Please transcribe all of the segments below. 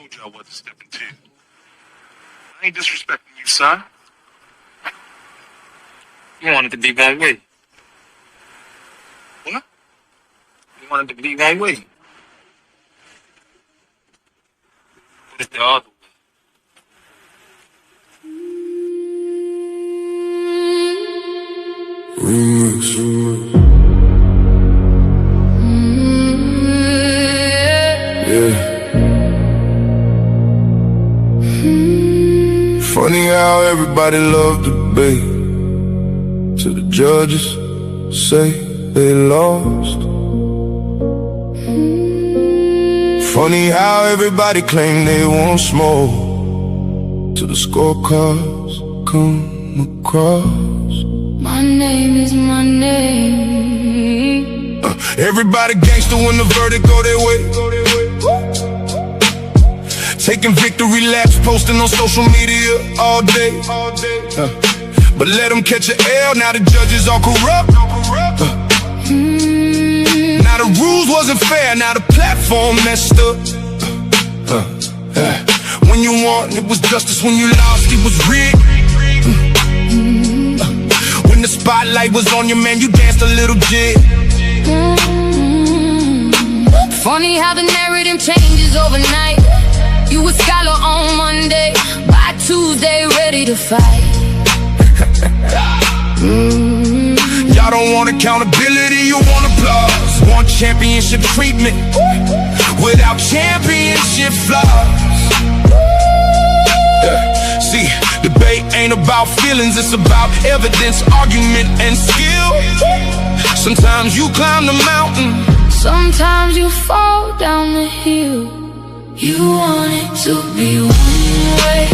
told y'all what to step into. I ain't disrespecting you, son. You want it to be that way. What? You want it to be that way. But it's the other way. Yeah. Funny how everybody loved the debate till the judges say they lost. Funny how everybody claim they want smoke till the scorecards come across. My name is my name. Everybody gangster when the verdict go their way. Taking victory laps, posting on social media all day. But let them catch an L, now the judges all corrupt. Now the rules wasn't fair, now the platform messed up. When you won, it was justice. When you lost, it was rigged. When the spotlight was on you, man, you danced a little jig. Funny how the narrative changes overnight. You a scholar on Monday, by Tuesday ready to fight. Y'all don't want accountability, you want applause. Want championship treatment without championship flaws. See, debate ain't about feelings, it's about evidence, argument, and skill. Sometimes you climb the mountain, sometimes you fall down the hill. You want it to be one way,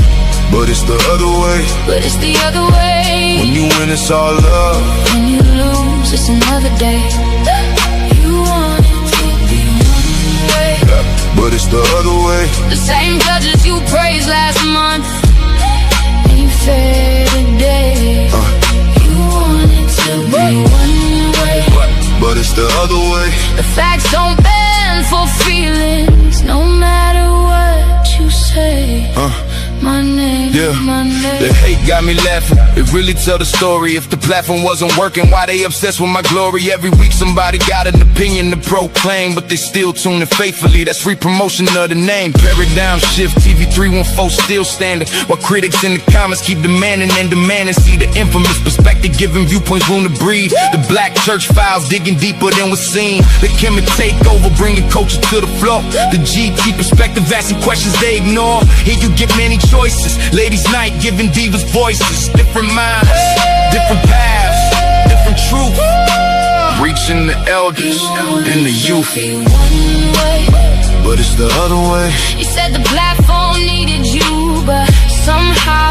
but it's the other way. but it's the other way. When you win, it's all love. When you lose, it's another day. You want it to be one way, but it's the other way. the same judges you praised last month ain't fair today. You want it to be one way, but it's the other way. the facts don't bend for feelings, no matter what you say. My name, Yeah, my name. the hate got me laughing. It really tell the story. If the platform wasn't working, why they obsessed with my glory? Every week somebody got an opinion to proclaim, but they still tune in faithfully. That's free promotion of the name. Paradigm shift, TV 314 still standing, while critics in the comments keep demanding and demanding. See the infamous perspective, giving viewpoints room to breathe. The black church files digging deeper than was seen. The Kemet takeover, bringing culture to the floor. The GT perspective, asking questions they ignore. Here you get many choices, ladies night giving divas voices. Different minds, different paths, different truth. Reaching the elders and the youth, but it's the other way. You said the platform needed you, but somehow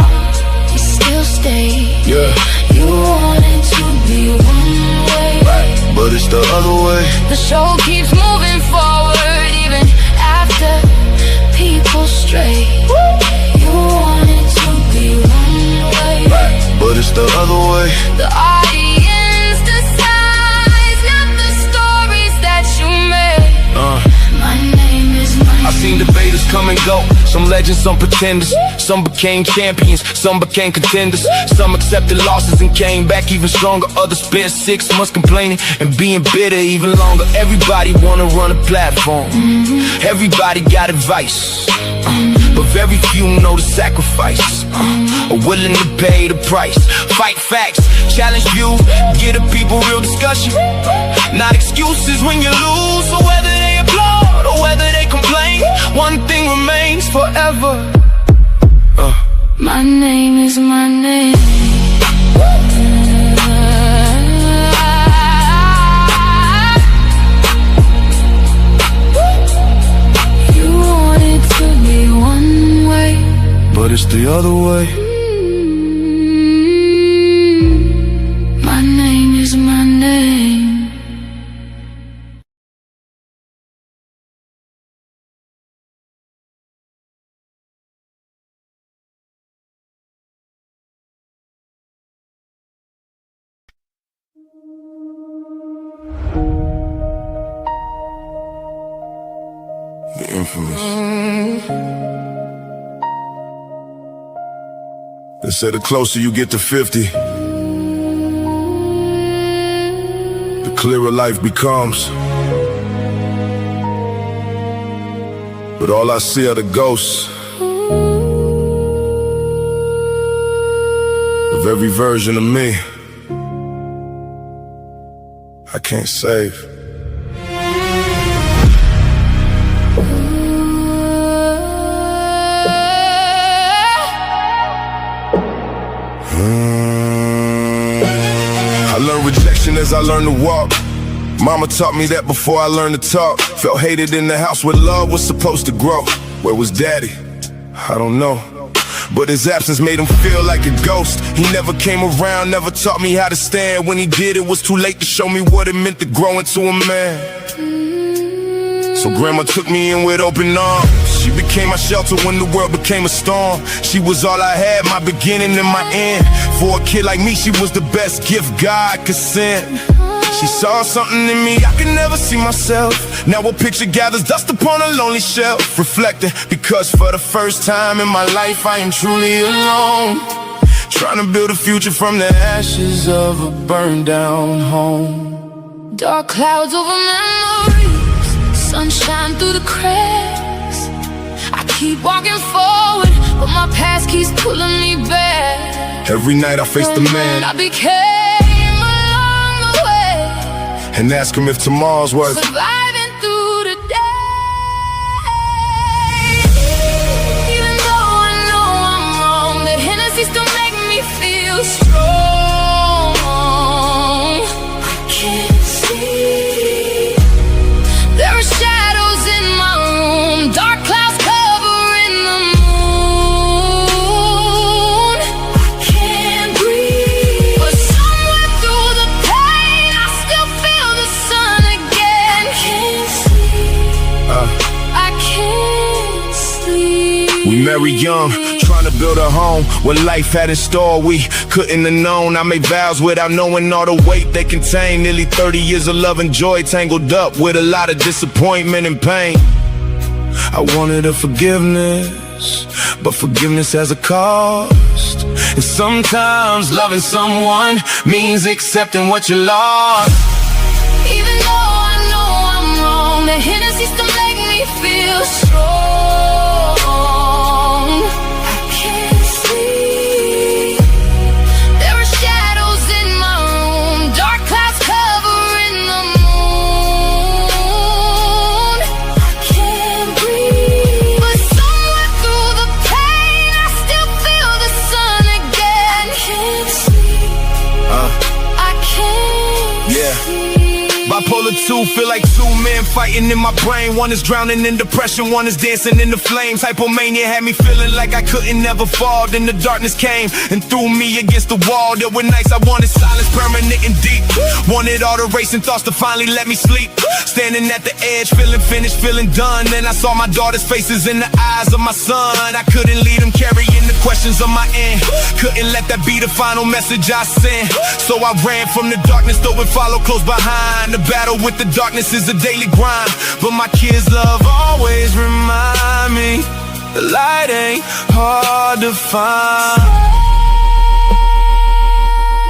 you still stayed. Yeah, You wanted to be one way, but it's the other way. the show keeps moving forward even after people stray. You wanted to be one way, But it's the other way. the audience decides, not the stories that you made. My name is my I seen debaters come and go. Some legends, some pretenders. Some became champions, some became contenders. Some accepted losses and came back even stronger. Others spent 6 months complaining and being bitter even longer. Everybody wanna run a platform. Everybody got advice, but very few know the sacrifice, are willing to pay the price. Fight facts, challenge views, give the people real discussion. Not excuses when you lose, or whether they applaud or whether they complain. One thing remains forever. My name is my name. You wanted to be one way, But it's the other way. my name is my name. Getting infamous. They say the closer you get to 50, the clearer life becomes. But all I see are the ghosts of every version of me I can't save. I learned rejection as I learned to walk. Mama taught me that before I learned to talk. Felt hated in the house where love was supposed to grow. Where was daddy? I don't know. But his absence made him feel like a ghost. He never came around, never taught me how to stand. When he did, it was too late to show me what it meant to grow into a man. So grandma took me in with open arms. She became my shelter when the world became a storm. She was all I had, my beginning and my end. For a kid like me, she was the best gift God could send. She saw something in me I could never see myself. Now a picture gathers dust upon a lonely shelf, reflecting, because for the first time in my life I am truly alone, trying to build a future from the ashes of a burned down home. Dark clouds over memories, sunshine through the cracks. I keep walking forward, but my past keeps pulling me back. Every night I face the man I became along the way, and ask him if tomorrow's worth surviving through the day. Even though I know I'm wrong, the Hennessy still make me feel strong. I can't see. There are shadows in my room, dark clouds covering the moon. I can't breathe, but somewhere through the pain I still feel the sun again. Can't sleep. I can't sleep. We married young, trying to build a home. What life had in store we couldn't have known. I made vows without knowing all the weight they contain. Nearly 30 years of love and joy tangled up with a lot of disappointment and pain. I wanted a forgiveness, but forgiveness has a cost. And sometimes loving someone means accepting what you lost. Even though I know I'm wrong, the Hennessy still make me feel strong. I can't sleep. There are shadows in my room, dark clouds covering the moon. I can't breathe, but somewhere through the pain I still feel the sun again. Can't sleep. I can't Yeah. sleep. Bipolar 2, feel like two men fighting in my brain. One is drowning in depression, one is dancing in the flames. Hypomania had me feeling like I couldn't never fall. Then the darkness came and threw me against the wall. There were nights I wanted silence, permanent and deep. Wanted all the racing thoughts to finally let me sleep. Standing at the edge, feeling finished, feeling done. Then I saw my daughter's faces in the eyes of my son. I couldn't leave them carrying the questions on my end. Couldn't let that be the final message I sent. So I ran from the darkness, though it followed close behind. The battle with the darkness is a daily grind, but my kids' love always remind me the light ain't hard to find.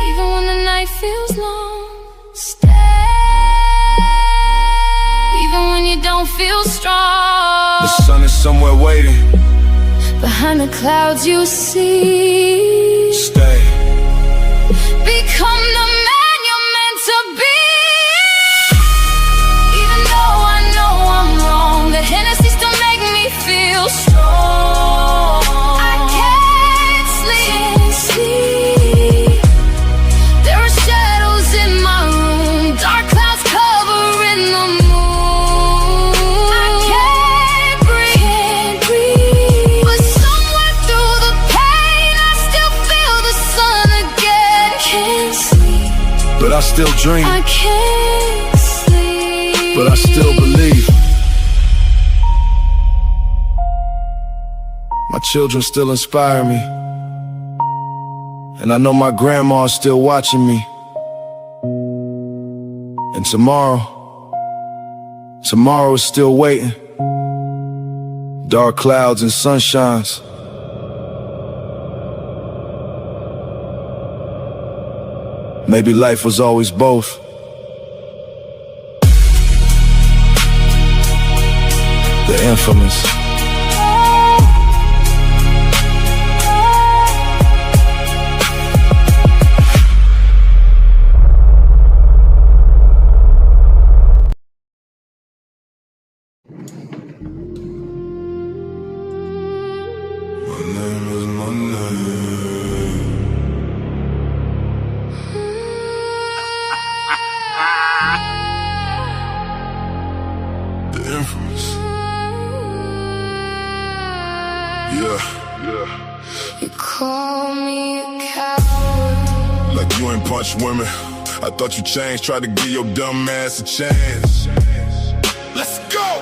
Even when the night feels long, stay. Even when you don't feel strong, The sun is somewhere waiting. behind the clouds you see. Stay. Become the man you're meant to be. Even though I know I'm wrong, the Hennessy still make me feel strong. I can't sleep. There are shadows in my room, dark clouds covering the moon. I can't breathe, but somewhere through the pain I still feel the sun again. Can't sleep. But I still dream, I can't sleep, but I still believe. My children still inspire me, and I know my grandma is still watching me. And tomorrow is still waiting. Dark clouds and sunshines. Maybe life was always both. The infamous. You call me a coward. Like you ain't punch women. I thought you changed, tried to give your dumb ass a chance. Let's go!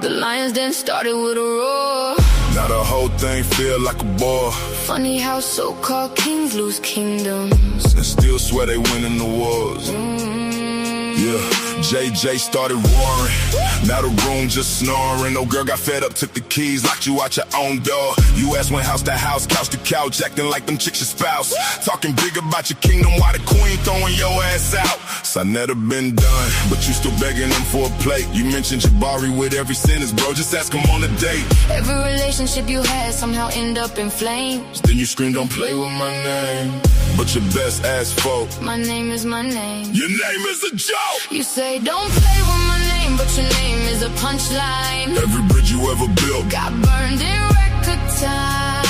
The lions then started with a roar. Now the whole thing feel like a bore. Funny how so-called kings lose kingdoms And still swear they winning the wars. Yeah, JJ started roaring. Now the room just snoring. No girl got fed up, took the keys, locked you out your own door. US went house to house, couch to couch, acting like them chicks your spouse. Talking big about your kingdom while the queen throwing your ass out. So I never been done, but you still begging them for a plate. You mentioned Jabari with every sentence, bro, just ask him on a date. Every relationship you had somehow end up in flames. Then you scream, don't play with my name. But your best ass folk. My name is my name. Your name is a joke. You say don't play with my name, but your name is a punchline. Every bridge you ever built got burned in record time.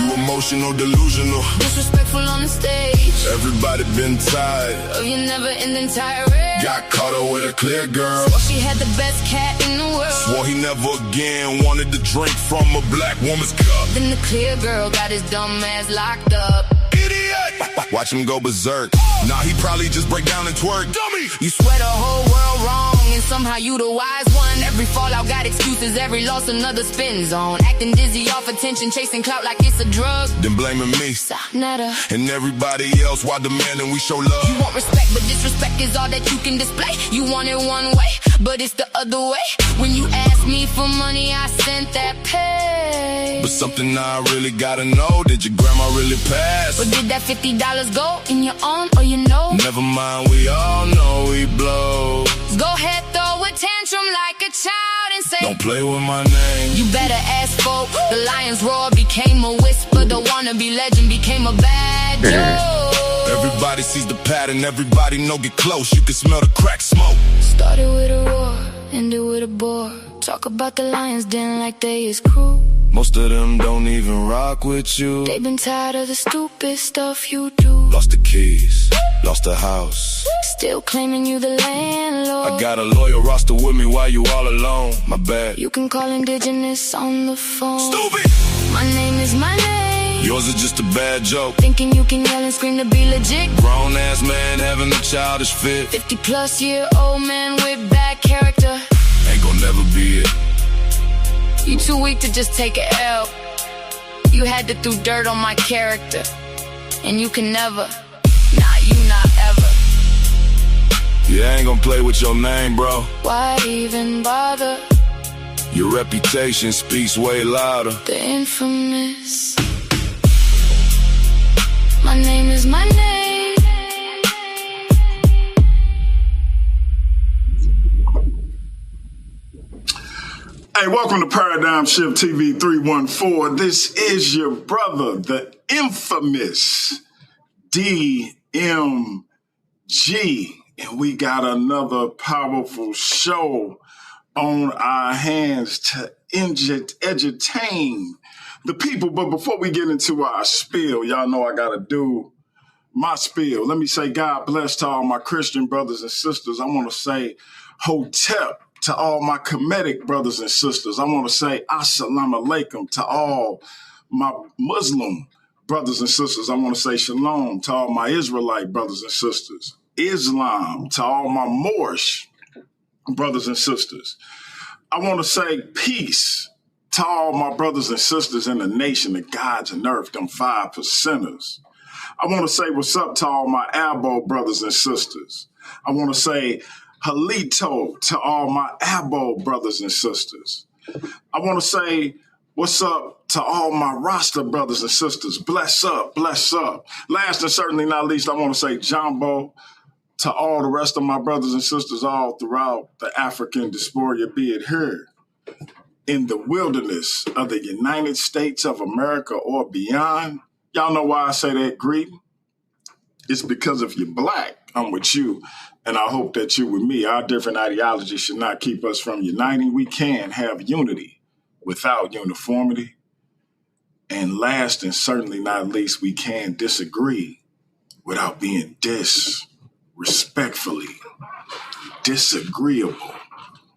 You emotional, delusional, disrespectful on the stage. Everybody been tired of your never-ending tirade. Got caught up with a clear girl. Swore she had the best cat in the world. Swore he never again wanted to drink from a black woman's cup. Then the clear girl got his dumb ass locked up. Idiot! Watch him go berserk. Nah, he probably just break down and twerk. Dummy! You swear the whole world wrong, and somehow you the wise one. Every fallout got excuses, every loss another spin zone. Acting dizzy off attention, chasing clout like it's a drug. Then blaming me Nada. and everybody else while demanding we show love. You want respect, but disrespect is all that you can display. You want it one way, but it's the other way. When you asked me for money, I sent that pay. But something I really gotta know, did your grandma really pass? Or did that $50 go in your own or your nose? Never mind, we all know we blow. Go ahead, throw a tantrum like a child and say, don't play with my name. You better ask folk. The lion's roar became a whisper. The wannabe legend became a bad joke. Everybody sees the pattern, everybody know get close. You can smell the crack smoke. Started with a roar, ended with a bore. Talk about the lions den like they is crew. Most of them don't even rock with you. They've been tired of the stupid stuff you do. Lost the keys, lost the house. Still claiming you the landlord. I got a loyal roster with me while you all alone. My bad. You can call indigenous on the phone. Stupid! My name is my name. Yours is just a bad joke. Thinking you can yell and scream to be legit. Grown ass man having a childish fit. 50-plus-year-old man with bad character. Ain't gon' never be it. You too weak to just take a L. You had to throw dirt on my character. And you can never, nah, you not ever. Yeah, I ain't gon' play with your name, bro. Why even bother? Your reputation speaks way louder. The infamous. My name is my name. Hey, welcome to Paradigm Shift TV 314. This is your brother, the infamous DMG. And we got another powerful show on our hands to entertain the people. But before we get into our spiel, y'all know I got to do my spiel. Let me say God bless to all my Christian brothers and sisters. I want to say Hotep to all my Kemetic brothers and sisters. I want to say Assalamu alaikum to all my Muslim brothers and sisters. I want to say Shalom to all my Israelite brothers and sisters. Islam to all my Moorish brothers and sisters. I want to say peace to all my brothers and sisters in the nation of gods and earth, them 5%ers. I want to say what's up to all my Abo brothers and sisters. I want to say Halito to all my Abo brothers and sisters. I want to say what's up to all my roster brothers and sisters. Bless up, bless up. Last and certainly not least, I want to say Jumbo to all the rest of my brothers and sisters all throughout the African diaspora, be it here in the wilderness of the United States of America or beyond. Y'all know why I say that greeting? It's because if you're black, I'm with you, and I hope that you're with me. Our different ideologies should not keep us from uniting. We can have unity without uniformity. And last and certainly not least, we can disagree without being disrespectfully disagreeable.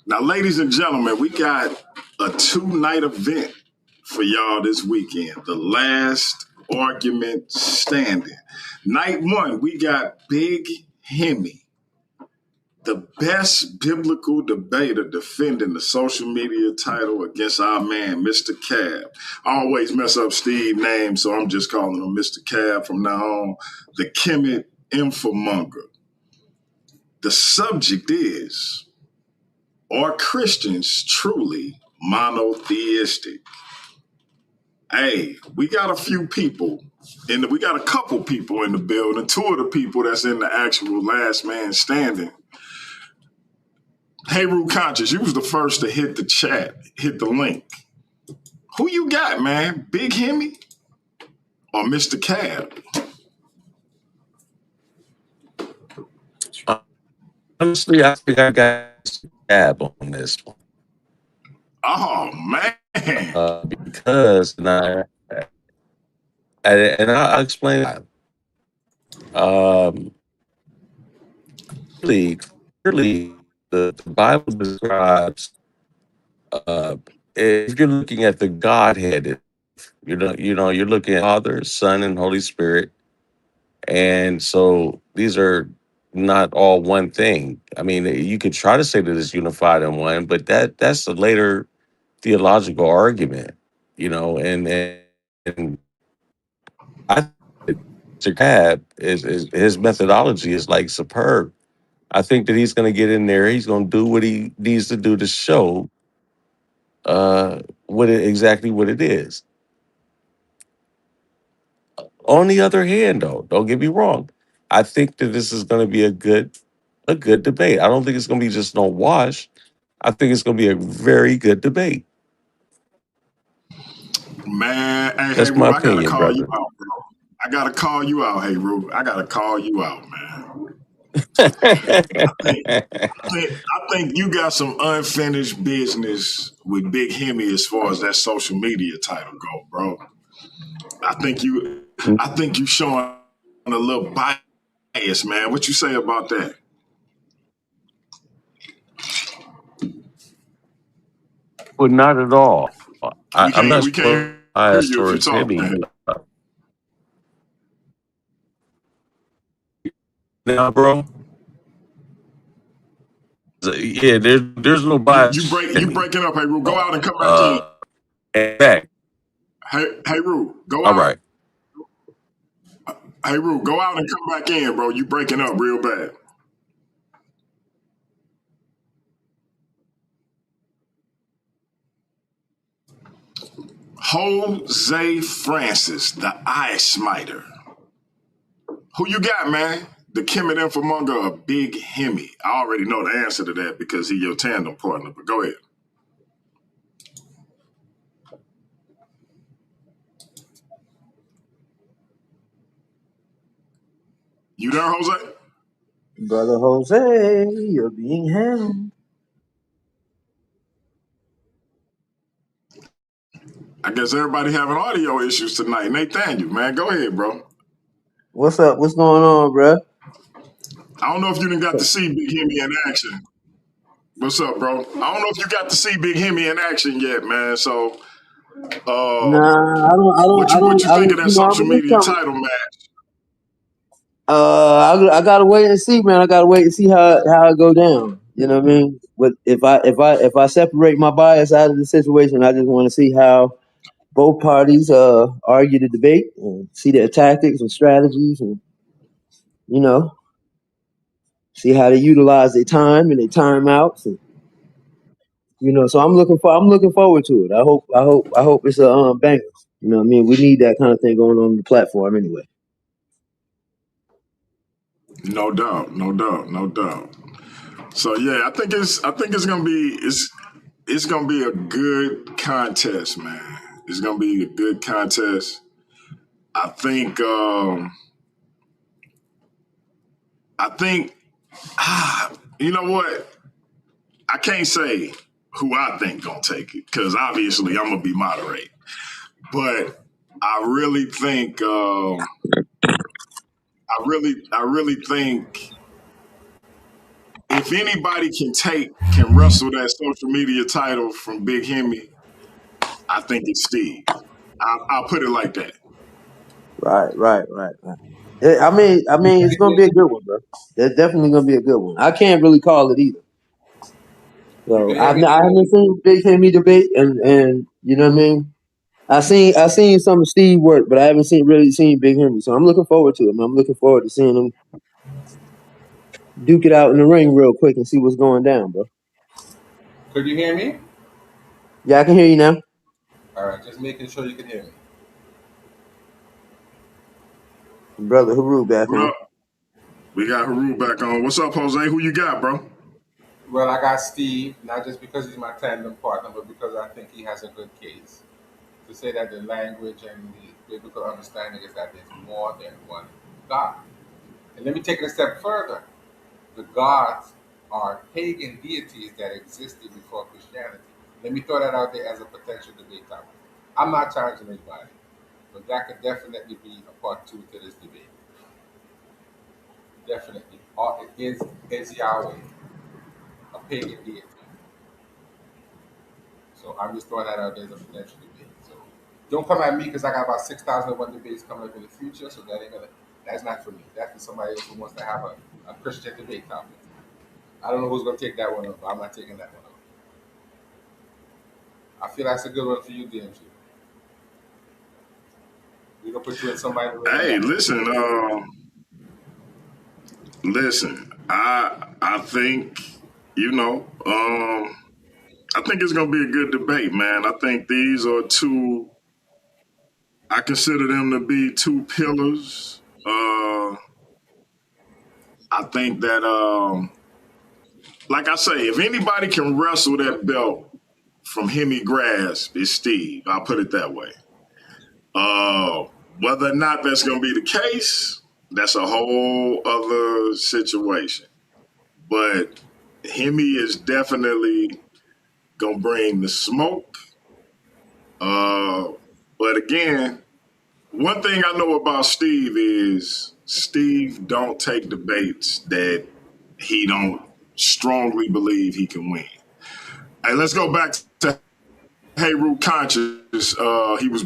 Now, ladies and gentlemen, we got a 2-night event for y'all this weekend. The Last Argument Standing. Night 1, we got Big Hemi, the best biblical debater defending the social media title against our man, Mr. Cab. I always mess up Steve's name, so I'm just calling him Mr. Cab from now on. The Kemet Infomonger. The subject is, are Christians truly monotheistic? Hey, we got a few people, and we got a couple people in the building. 2 of the people that's in the actual Last Man Standing. Hey, Root Conscious, you was the first to hit the chat, hit the link. Who you got, man? Big Hemi or Mr. Cab? Honestly, I think I got Cab on this one. Oh, man. Because I'll explain. Clearly, the Bible describes, if you're looking at the Godhead, you're looking at Father, Son, and Holy Spirit, and so these are not all one thing. I mean, you could try to say that it's unified in one, but that's a later theological argument, and I think Mr. Cab is his methodology is like superb. I think that he's going to get in there. He's going to do what he needs to do to show exactly what it is. On the other hand, though, don't get me wrong. I think that this is going to be a good debate. I don't think it's going to be just no wash. I think it's going to be a very good debate. Man, hey, That's Ru, my I gotta opinion, call you brother. out, bro. I gotta call you out, hey, Ru. I gotta call you out, man. I think you got some unfinished business with Big Hemi as far as that social media title go, bro. I think you showing a little bias, man. What you say about that? Well, not at all. I'm not We can't hear biased you if you towards talk, Hemi. man. Now, bro. Yeah, there's no bias. You breaking up, hey, Ru. Go out and come back in. And back. Hey, Ru, go All out. right. Hey, Ru, go out and come back in, bro. You breaking up real bad. Jose Francis, the Eye Smiter. Who you got, man? The Kemet Infomonger or Big Hemi? I already know the answer to that because he's your tandem partner, but go ahead. You there, Jose? Brother Jose, you're being held. I guess everybody having audio issues tonight. Nathaniel, man, go ahead, bro. What's up? What's going on, bruh? I don't know if you done got to see Big Hemi in action. What's up, bro? I don't know if you got to see Big Hemi in action yet, man. So, Nah, what you think of that social media something. title match? I gotta wait and see, man. I gotta wait and see how it go down. You know what I mean? But if I separate my bias out of the situation, I just want to see how both parties argue the debate and see their tactics and strategies, and see how they utilize their time and their timeouts, and So I'm looking forward to it. I hope it's a banger. You know what I mean? We need that kind of thing going on the platform anyway. No doubt, no doubt, no doubt. So yeah, I think it's gonna be a good contest, man. It's gonna be a good contest. I think I think you know what? I can't say who I think gonna take it because obviously I'm gonna be moderate. But I really think I really think if anybody can wrestle that social media title from Big Hemi, I think it's Steve. I'll put it like that. Right. I mean, it's gonna be a good one, bro. It's definitely gonna be a good one. I can't really call it either. So I haven't seen Big Hemi debate, and you know what I mean. I seen some of Steve work, but I haven't really seen Big Hemi. So I'm looking forward to it. Man. I'm looking forward to seeing him duke it out in the ring real quick and see what's going down, bro. Could you hear me? Yeah, I can hear you now. All right, just making sure you can hear me. Brother Haru back What on. up? We got Haru back on. What's up, Jose? Who you got, bro? Well, I got Steve, not just because he's my tandem partner, but because I think he has a good case. To say that the language and the biblical understanding is that there's more than one God. And let me take it a step further. The gods are pagan deities that existed before Christianity. Let me throw that out there as a potential debate topic. I'm not charging anybody, but that could definitely be a part two to this debate. Definitely. Is Yahweh a pagan deity? So I'm just throwing that out there as a potential debate. So don't come at me because I got about 6,001 debates coming up in the future. So that's not for me. That's for somebody else who wants to have a Christian debate topic. I don't know who's gonna take that one up, but I'm not taking that one up. I feel that's a good one for you, DMG. We're gonna put you in somebody. Hey, listen. I think I think it's gonna be a good debate, man. I think these are two. I consider them to be two pillars. I think that, like I say, if anybody can wrestle that belt from Hemi Grasp, it's Steve. I'll put it that way. Whether or not that's going to be the case, that's a whole other situation. But Hemi is definitely going to bring the smoke. But again, one thing I know about Steve is Steve don't take debates that he don't strongly believe he can win. Hey, let's go back to Heru Conscious. He was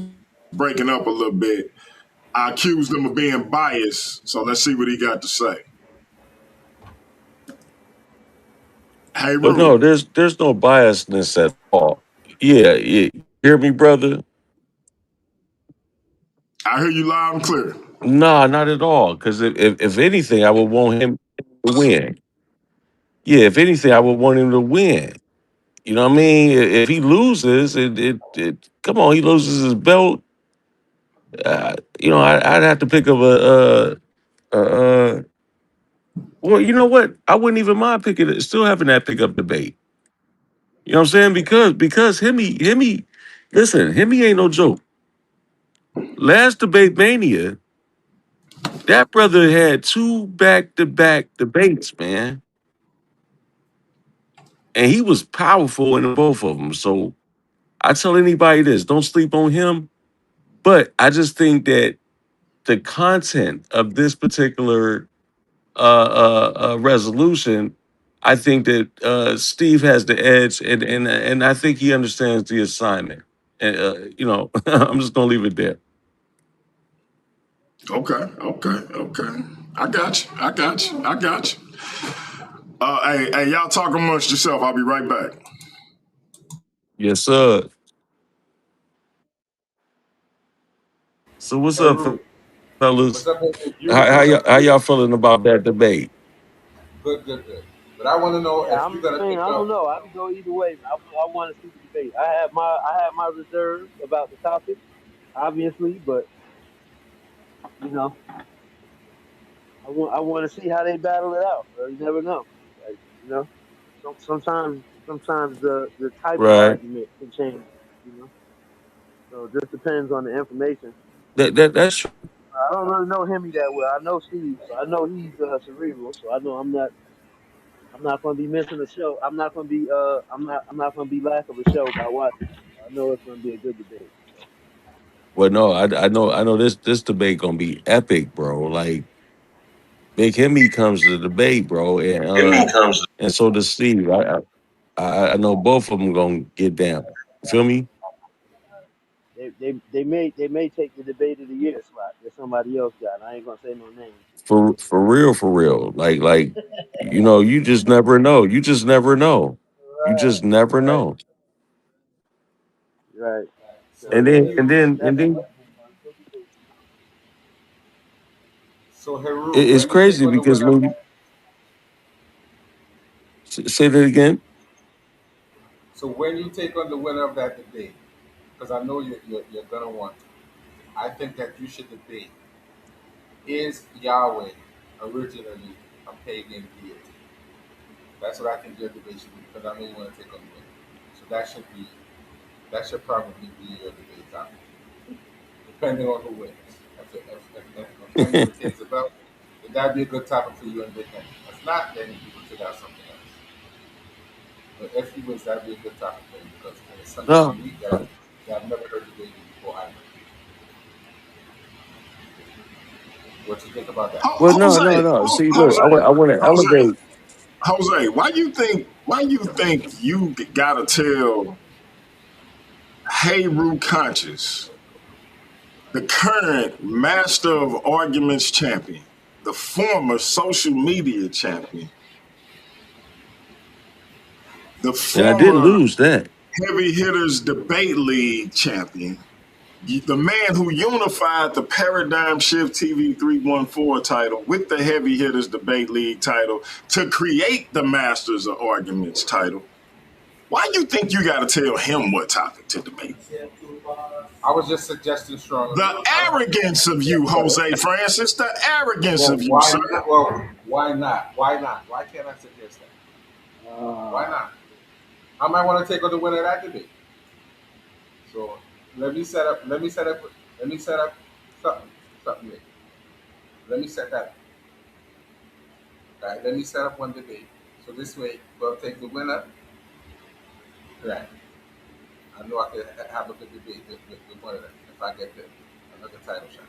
breaking up a little bit. I accused him of being biased, so let's see what he got to say. Hey, But no, there's no biasness at all. Yeah, hear me, brother? I hear you loud and clear. Nah, not at all. Because if anything, I would want him to win. Yeah, if anything, I would want him to win. You know what I mean? If he loses, come on, he loses his belt. I'd have to pick up well, you know what? I wouldn't even mind picking it, still having that pickup debate. You know what I'm saying? Because Hemi, listen, Hemi ain't no joke. Last debate mania, that brother had 2 back-to-back debates, man. And he was powerful in both of them. So I tell anybody this, don't sleep on him. But I just think that the content of this particular resolution, I think that Steve has the edge, and I think he understands the assignment. And I'm just gonna leave it there. Okay. I got you. Hey, y'all talk amongst yourself. I'll be right back. Yes, sir. So what's up, fellas? What's up, How y'all feeling about that debate? Good. But I want to know Yeah, if you're I gonna mean, take I don't up. know. I can go either way. I want to see the debate. I have my reserves about the topic, obviously, but you know, I want to see how they battle it out. Bro. You never know. Like, you know, sometimes the type of Right. argument can change. You know, so it just depends on the information. That's true. I don't really know Hemi that well. I know Steve, so I know he's cerebral. So I know I'm not gonna be missing a show. I'm not gonna be lack of a show by watching. I know it's gonna be a good debate. Well, no, I know this debate gonna be epic, bro. Like Big Hemi comes to the debate, bro, and so does Steve. I know both of them gonna get down. You feel me? They may take the debate of the year slot that somebody else got. I ain't gonna say no names. For real, for real. Like you just never know. You just never know. You just never Right, know. right. So So And when then yeah, and you, then and that's then so Heru, it's when you take crazy on the because winner, when you say that again. so when you take on the winner of that debate, because I know you're gonna want to, I think that you should debate: is Yahweh originally a pagan deity? That's what I think your debate should be, because I know you want to take on the winner. So that should probably be your debate topic, depending on who wins. If Henry retains the belt, then that'd be a good topic for you and Big Henry. If not, then you can figure out something else. But if he wins, that'd be a good topic for him because it's something No. unique that I've never heard debated before either. What you think about that? Well, no, no, Jose, no. See, look, Jose, I want to Jose, elevate. Jose, why you think you gotta tell Heru Conscious, the current master of arguments champion, the former social media champion, the And I did former lose that. heavy hitters debate league champion, the man who unified the Paradigm Shift TV 314 title with the Heavy Hitters Debate League title to create the Masters of Arguments title. Why you think you got to tell him what topic to debate? I was just suggesting strongly. The arrogance of you, Jose Francis, the arrogance Well, of you, why sir. not? Well, why not? Why not? Why can't I suggest that? Why not? I might want to take on the winner of that debate. So let me set up. Let me set up. Let me set up something. Here. Let me set that up. Right. Let me set up one debate. So this way, we'll take the winner. Right. I know I could have a good debate with one of them if I get another title shot.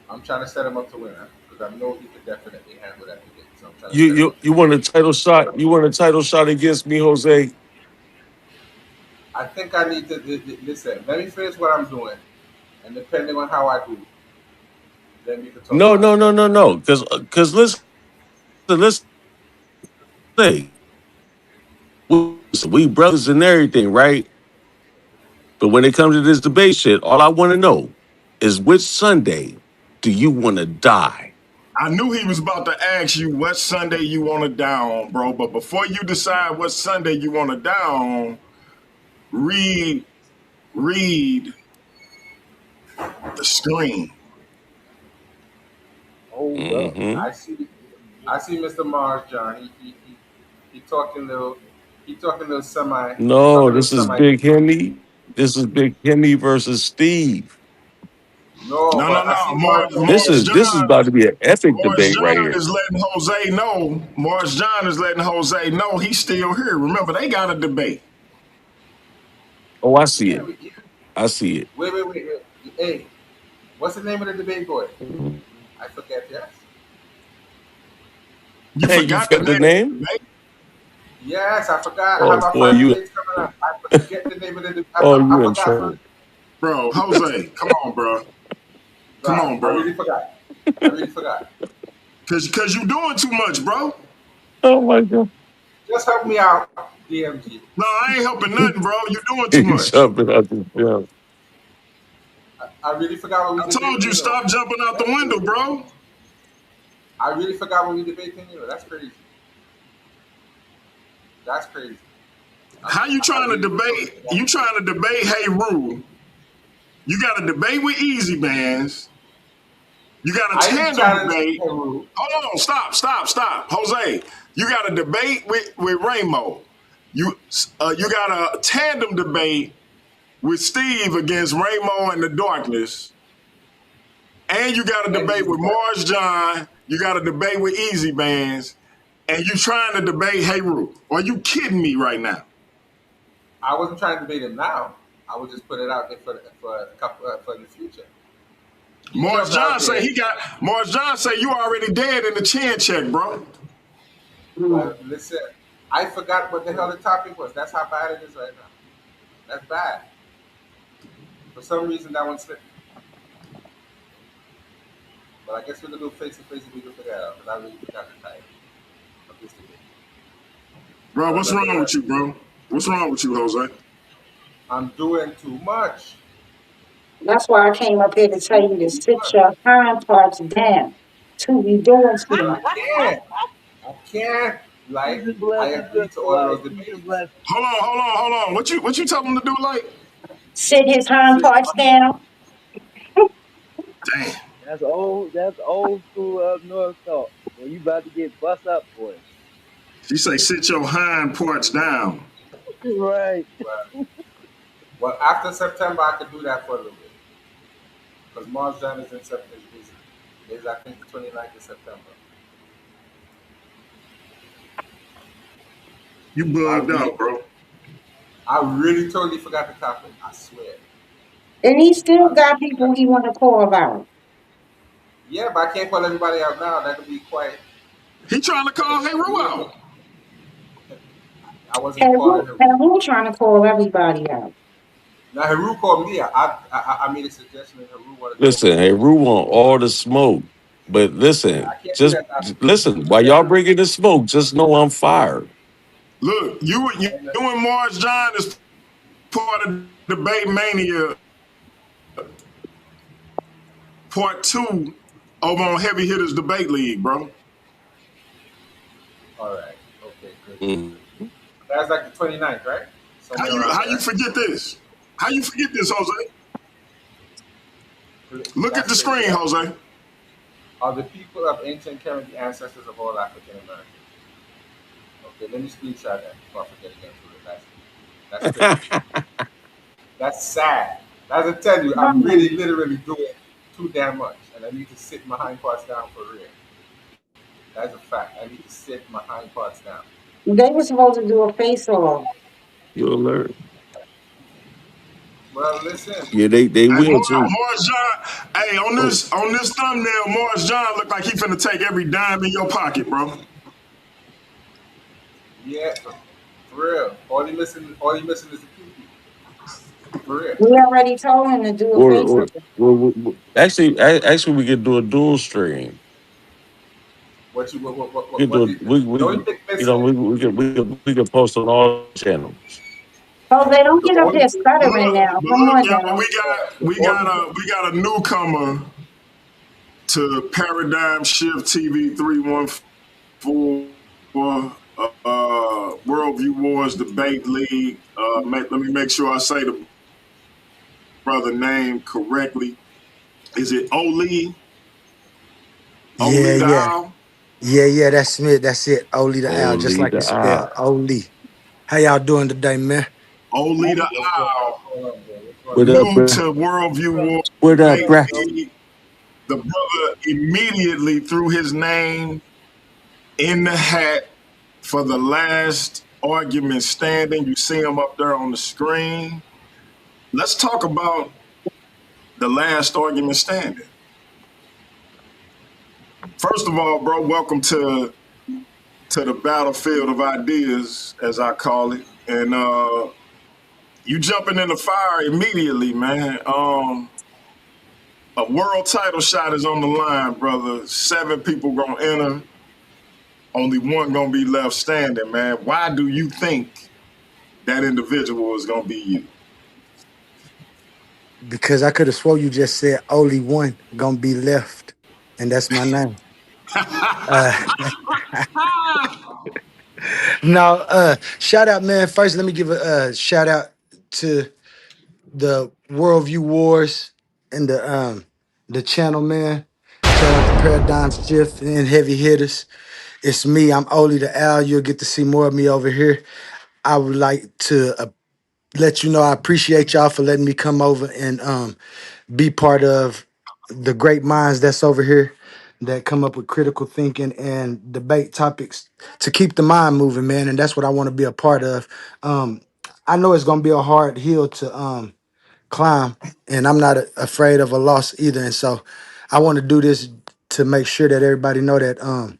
I'm trying to set him up to win because I know he could definitely handle that debate. So I'm trying to You set him you up to you win. want a title shot? You want a title shot against me, Jose? I think I need to listen. Let me finish what I'm doing, and depending on how I do, then we can talk No, about no, it. no, no, no. Because let's say we brothers and everything, right? But when it comes to this debate shit, all I want to know is which Sunday do you want to die? I knew he was about to ask you what Sunday you want to down, bro. But before you decide what Sunday you want to down, read the screen. Hold up. Hmm. I see Mr. Mars John. He talking little. He talking little semi. He No, talking little this is semi. Big Hemi. This is Big Hemi versus Steve. No, No, no, but I no. see Mars. This is about to be an epic Morris debate right John here. is letting Jose know. Morris John is letting Jose know he's still here. Remember, they got a debate. Oh, I see Yeah, it. I see it. wait. Hey, what's the name of the debate boy? Mhm. I forget. Yes. You Hey, you forgot the forgot the name of the name? debate? Yes, I forgot. I Oh have my boy, five you debates coming up. I forget the name of the. oh I you in forgot. trouble. Bro, Jose, come on, bro. Come Right, on, I bro. really forgot. I really forgot. Cause you doing too much, bro. Oh my god. Just help me out, DMG. No, I ain't helping nothing, bro. You doing too He's much. jumping out the film. I really forgot what I we told you debating though. stop jumping out the window, bro. I really forgot what we debating. You know, that's crazy. That's crazy. How you I trying to really totally debate? forgot. You trying to debate Hey Rule? You got a debate with Easy Bands. You got a I didn't tandem challenge debate. Heru. Hold on, stop, Jose. You got a debate with Ramo. You got a tandem debate with Steve against Ramo and the Darkness, and you got a And debate Easy with Band. Mars John. You got a debate with Easy Bands, and you trying to debate Hey Rule. Are you kidding me right now? I wasn't trying to debate him now. I would just put it out there for a couple for the future. He Mars jumped out John say there. Mars John say you already dead in the chin check, bro. Well, listen, I forgot what the hell the topic was. That's how bad it is right now. That's bad. For some reason, that one slipped. But I guess we're gonna do face to face and we can figure that out. Because I really forgot the title of this debate. Bro, But what's wrong with nonetheless, you, bro? What's wrong with you, Jose? I'm doing too much. That's why I came up here to tell you to Too sit much. your hind parts down. To be doing too I much. can't. I can't. Peace Like, and I blessings, agreed to Sister all of Light. those Peace and debates. blessings. Hold on. What you tell him to do, like? Sit his hind Sit parts down. Damn. That's old. That's old school up north talk. Well, you about to get bust up for it. She say sit your hind parts down. Right. well, after September, I could do that for a little bit. Because Mars Jam is in September. Is I think the 29th of September. You I bugged really, out, bro. I really totally forgot the topic. I swear. And he still I really got people forgot. he want to call about. Yeah, but I can't call everybody out now. That could be quite. He trying to call Hey Rue Real quick. out. I wasn't calling Heru. And who trying to call everybody out? Now Heru called me. I made a suggestion and Heru wanted to call Listen, me hey, out. Rue want all the smoke. But Yeah, listen, I can't do just that now. listen. While y'all bringing the smoke, just know I'm fired. Look, you And, and Mars John is part of Debate Mania Part 2 over on Heavy Hitters Debate League, bro. all right. Okay. Good. Mm. That's like the 29th, right? How Somewhere you around how there, you right? forget this? How you forget this, Jose? Look at That's the crazy. screen, Jose. Are the people of ancient Kemet the ancestors of all African Americans? Okay, let me screenshot that before I forget again. That's crazy. That's sad. As I tell you, I'm really literally doing too damn much, and I need to sit my hind parts down for real. That's a fact. I need to sit my hind parts down. They were supposed to do a face off. You'll learn. Well, listen, Yeah, they Hey, will too. Morris John. Hey, Oh, on this thumbnail, Morris John look like he finna take every dime in your pocket, bro. yeah, for real. All he missing is the pee. For real. We already told him to do a or, face or, off. actually, we could do a dual stream. What you We could what do the, we the only thing you know missing? we could post on all channels. Oh, they don't The get up only there thing But stuttering look, now. but Come look, on y'all, now. the only we got a newcomer to Paradigm Shift TV 314 Worldview Wars Debate League. Let me make sure I say the brother name correctly. Is it Oli? Yeah, Oli the yeah. Owl? Yeah, that's Smith. That's it. Oli the Owl, just Only like the you spell eye. Oli. How y'all doing today, man? Oli the what's going on? Owl, What's going on, bro? What's going What on? up, new bro? to Worldview Wars What up, Debate bro? League. The brother immediately threw his name in the hat for the last argument standing. You see him up there on the screen. Let's talk about the last argument standing. First of all, bro, welcome to the battlefield of ideas, as I call it. And you jumping in the fire immediately, man. A world title shot is on the line, brother. 7 people gonna enter. Only one gonna be left standing, man. Why do you think that individual is gonna be you? Because I could have swore you just said only one gonna be left, and that's my name. Uh, no, shout out, man. First, let me give a shout out to the Worldview Wars and the channel, man. Shout out to Paradigm Shift and Heavy Hitters. It's me. I'm Oli the Al. You'll get to see more of me over here. I would like to let you know I appreciate y'all for letting me come over and be part of the great minds that's over here that come up with critical thinking and debate topics to keep the mind moving, man. And that's what I want to be a part of. Um, I know it's gonna be a hard hill to climb, and I'm not afraid of a loss either. And so I want to do this to make sure that everybody know that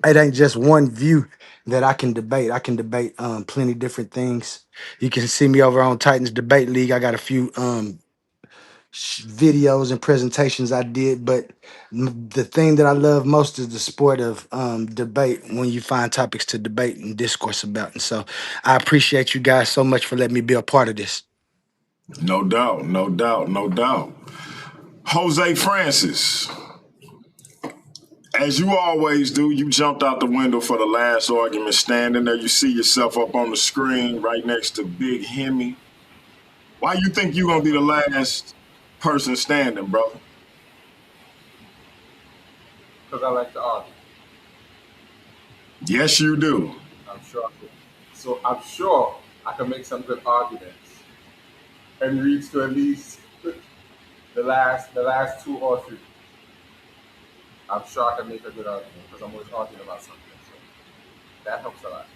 it ain't just one view that I can debate. I can debate plenty different things. You can see me over on Titans Debate League. I got a few videos and presentations I did, but the thing that I love most is the sport of debate when you find topics to debate and discourse about. And so I appreciate you guys so much for letting me be a part of this. No doubt, no doubt, no doubt. Jose Francis, as you always do, you jumped out the window for the last argument, standing there. You see yourself up on the screen right next to Big Hemi. Why you think you're going to be the last person standing, brother? Because I like to argue. Yes, you do. I'm sure. So I'm sure I can make some good arguments and reach to at least the last two or three. I'm sure I can make a good argument because I'm always arguing about something. So that helps a lot.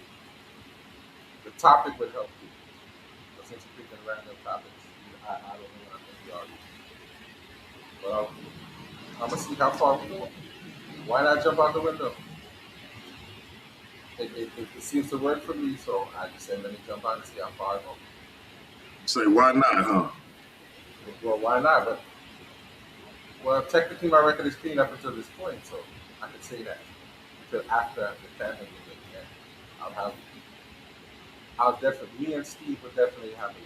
The topic would help you. But since you're picking random topics, I don't know what I'm going to be arguing. But I'm going to see how far we go. Why not jump out the window? It seems to work for me, so I just said, let me jump out and see how far I go. Say, why not, huh? Well, why not? Well, technically my record is clean up until this point, so I can say that until after the tandem is in. I'll definitely, me and Steve will definitely have it.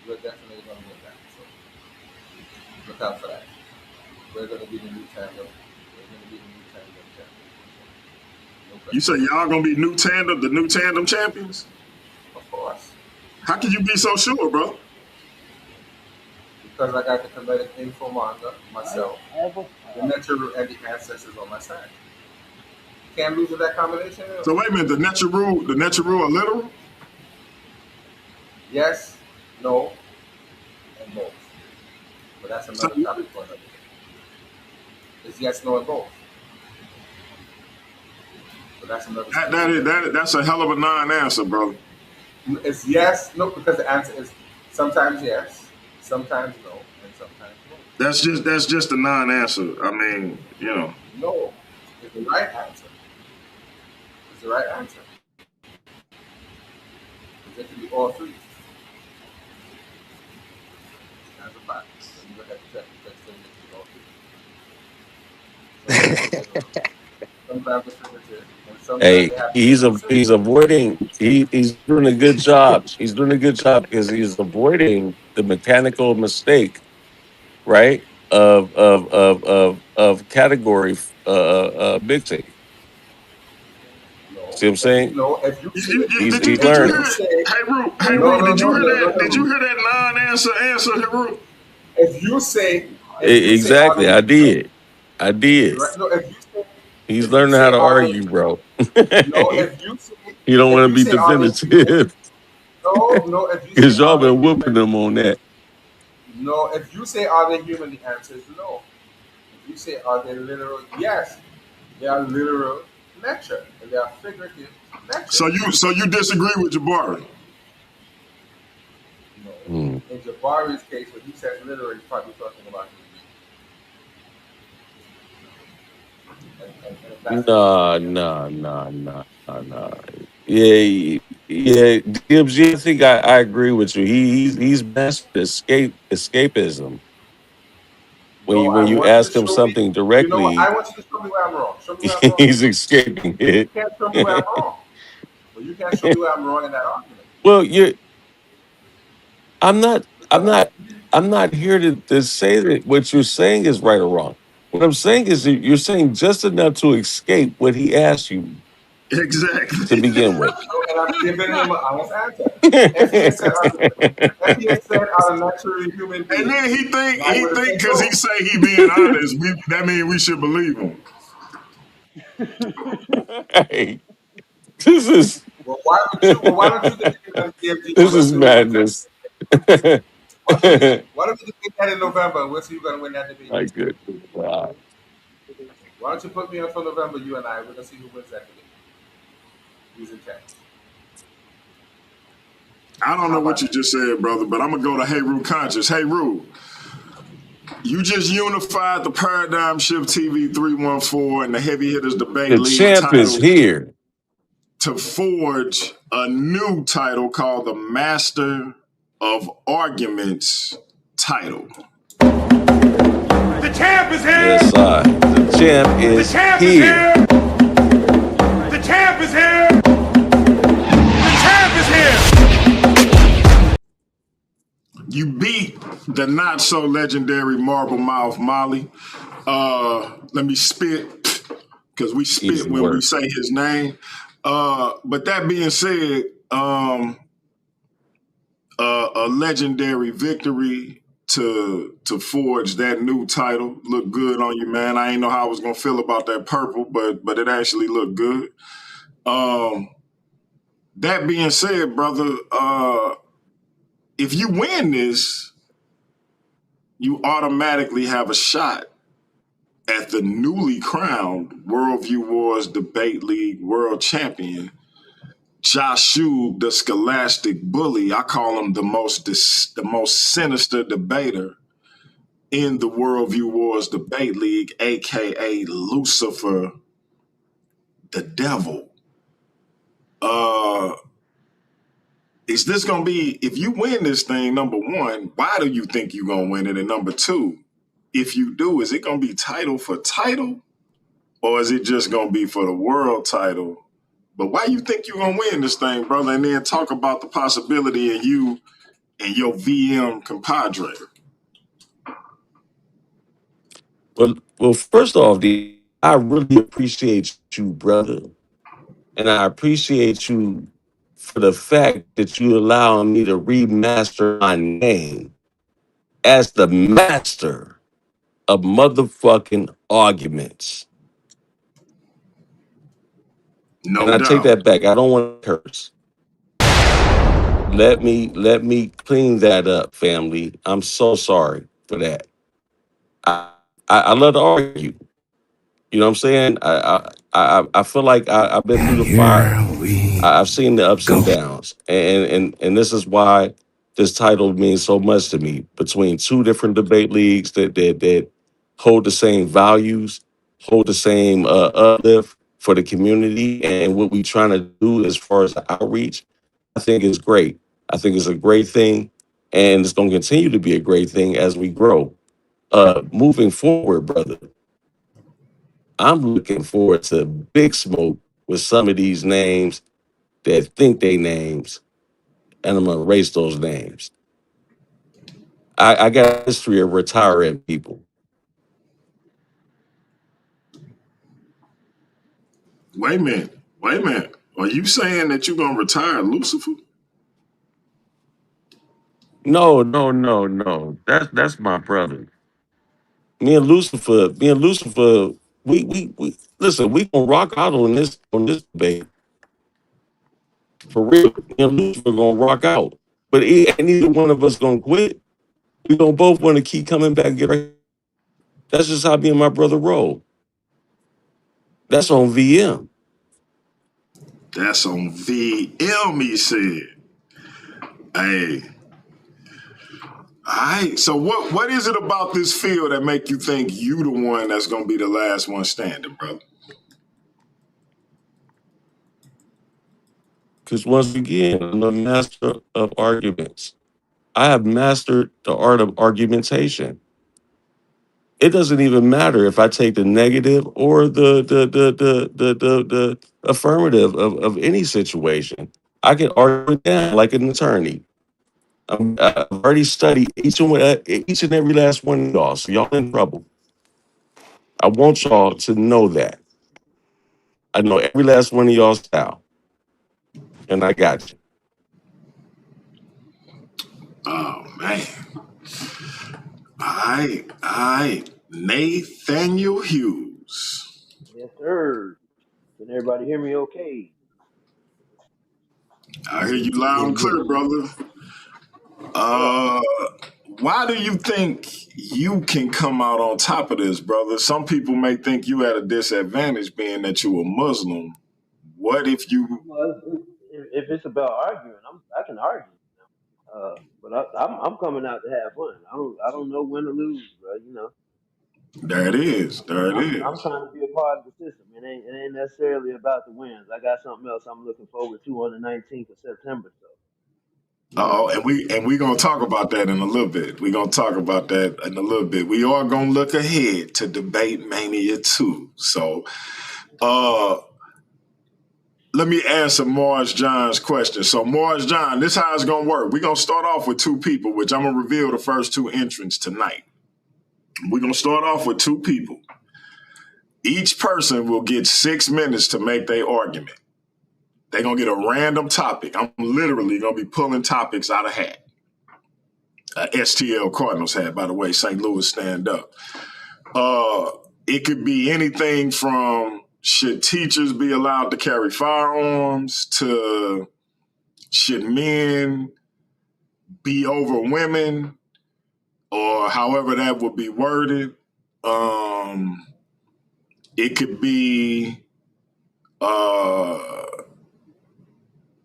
We're definitely going to win that, so look out for that. We're going to be the new tandem. We're going to be the new tandem champions. You say y'all going to be the new tandem champions? Of course. How can you be so sure, bro? Because I got the kinetic info manga myself, the natural and the ancestors on my side. Can't lose with that combination. So wait a minute, the natural are literal? Yes, no, and both. But that's another topic for another day. It's yes, no, and both. But that's another. That's a hell of a non-answer, bro. It's yes, no, because the answer is sometimes yes, sometimes no, and sometimes no. That's just a non-answer. I mean, you know. No, it's the right answer. It's the right answer. It can be all three. That's a fact. So you have to check all three. Sometimes it's primitive, and sometimes Hey, they have he's avoiding. He's doing a good job. He's doing a good job because he's avoiding the mechanical mistake, right? Of category mixing. See what I'm saying? No, if you did you learned. hear that? Hey, Ru, did you hear that? Did you hear that non-answer answer, hey, Ru? If you say Exactly, I did. Right? No, if you say, He's learning how to argue, bro. No, if you say, You don't want to be definitive. No, if you Because y'all been whooping them on that. No, if you say are they human, the answer is no. If you say are they literal, yes, they are literal nature, and they are figurative nature. So you disagree with Jabari? No. In Jabari's case, when he says literal, he's probably talking about No. Yeah, DMG, I think I agree with you. He's mastered escapism. When you ask him something directly, you know I want you to show me where I'm wrong. Show me where I'm wrong. He's escaping it. You can't show me where I'm wrong. Well, you can't show me where I'm wrong in that argument. Well, I'm not here to say that what you're saying is right or wrong. What I'm saying is that you're saying just enough to escape what he asked you to Exactly. begin with. And I'm giving him an honest answer. If he had said I'm a naturally human being, And then he think I would have said because no. he say he being honest, that means we should believe him. Hey, this is Well, why don't you think you're going to give the this honor is to the madness. Why don't you think that in November? We'll see who's going to win that debate. My goodness. Wow. Why don't you put me on for November, you and I? We're going to see who wins that debate. Using text. I don't know what you just said, brother, but I'm gonna go to Hey Rue Conscious. Hey Rue, you just unified the Paradigm Shift TV 314 and the Heavy Hitters Debate The League champ is title here. to forge a new title called the Master of Arguments title. The champ is here. Yes, I. The champ is The champ is here. here. The champ is here. The champ is here. You beat the not so legendary Marble Mouth Molly. Let me spit, because we spit Easy when we work. say his name. But that being said, a legendary victory to forge that new title. Look good on you, man. I ain't know how I was gonna feel about that purple, but it actually looked good. That being said, brother, if you win this, you automatically have a shot at the newly crowned Worldview Wars Debate League World Champion, Joshua the Scholastic Bully. I call him the most sinister debater in the Worldview Wars Debate League, aka Lucifer the Devil. Is this gonna be, if you win this thing, number one, why do you think you're gonna win it? And number two, if you do, is it gonna be title for title? Or is it just gonna be for the world title? But why you think you're gonna win this thing, brother? And then talk about the possibility of you and your VM compadre. Well, first off, I really appreciate you, brother. And I appreciate you for the fact that you allowing me to remaster my name as the master of motherfucking arguments. No And I take doubt. that back. I don't want to curse. Let me clean that up, family. I'm so sorry for that. I love to argue. You know what I'm saying? I feel like I've been through the fire. I've seen the ups and downs, and this is why this title means so much to me. Between two different debate leagues that hold the same values, hold the same uplift for the community, and what we trying to do as far as outreach, I think is great. I think it's a great thing, and it's going to continue to be a great thing as we grow. Moving forward, brother, I'm looking forward to big smoke with some of these names that think they names, and I'm gonna erase those names. I got a history of retiring people. Wait a minute. Are you saying that you're gonna retire Lucifer? No. That's my brother. Me and Lucifer, we listen, we gonna rock out on this debate. For real. Me and Lucifer gonna rock out. But ain't neither one of us gonna quit. We gonna both want to keep coming back and get right. That's just how me and my brother roll. That's on VM. That's on VM, he said. Hey. All right. So what is it about this field that make you think you the one that's gonna be the last one standing, brother? Because once again, I'm a master of arguments. I have mastered the art of argumentation. It doesn't even matter if I take the negative or the affirmative of any situation. I can argue it down like an attorney. I've already studied each and every last one of y'all, so y'all in trouble. I want y'all to know that. I know every last one of y'all style, and I got you. Oh man. All right. Nathaniel Hughes. Yes, sir. Can everybody hear me okay? I hear you loud Yeah, and clear, good. brother. Yeah. Uh, why do you think you can come out on top of this, brother? Some people may think you at a disadvantage being that you a Muslim. What if you? Well, if it's about arguing, I can argue. But I'm coming out to have fun. I don't know when to lose, bro. You know, There it is. There it I'm is. trying to be a part of the system. It ain't necessarily about the wins. I got something else I'm looking forward to on the 19th of September. So you know, Oh, and we gonna talk about that in a little bit. We're gonna talk about that in a little bit. We are gonna look ahead to Debate Mania 2. So let me answer Morris John's question. So Morris John, this is how it's gonna work. We're gonna start off with two people, which I'm gonna reveal the first two entrants tonight. We're gonna start off with two people. Each person will get 6 minutes to make their argument. They're gonna get a random topic. I'm literally gonna be pulling topics out of hat. STL Cardinals hat, by the way, St. Louis stand up. It could be anything from should teachers be allowed to carry firearms to should men be over women or however that would be worded. It could be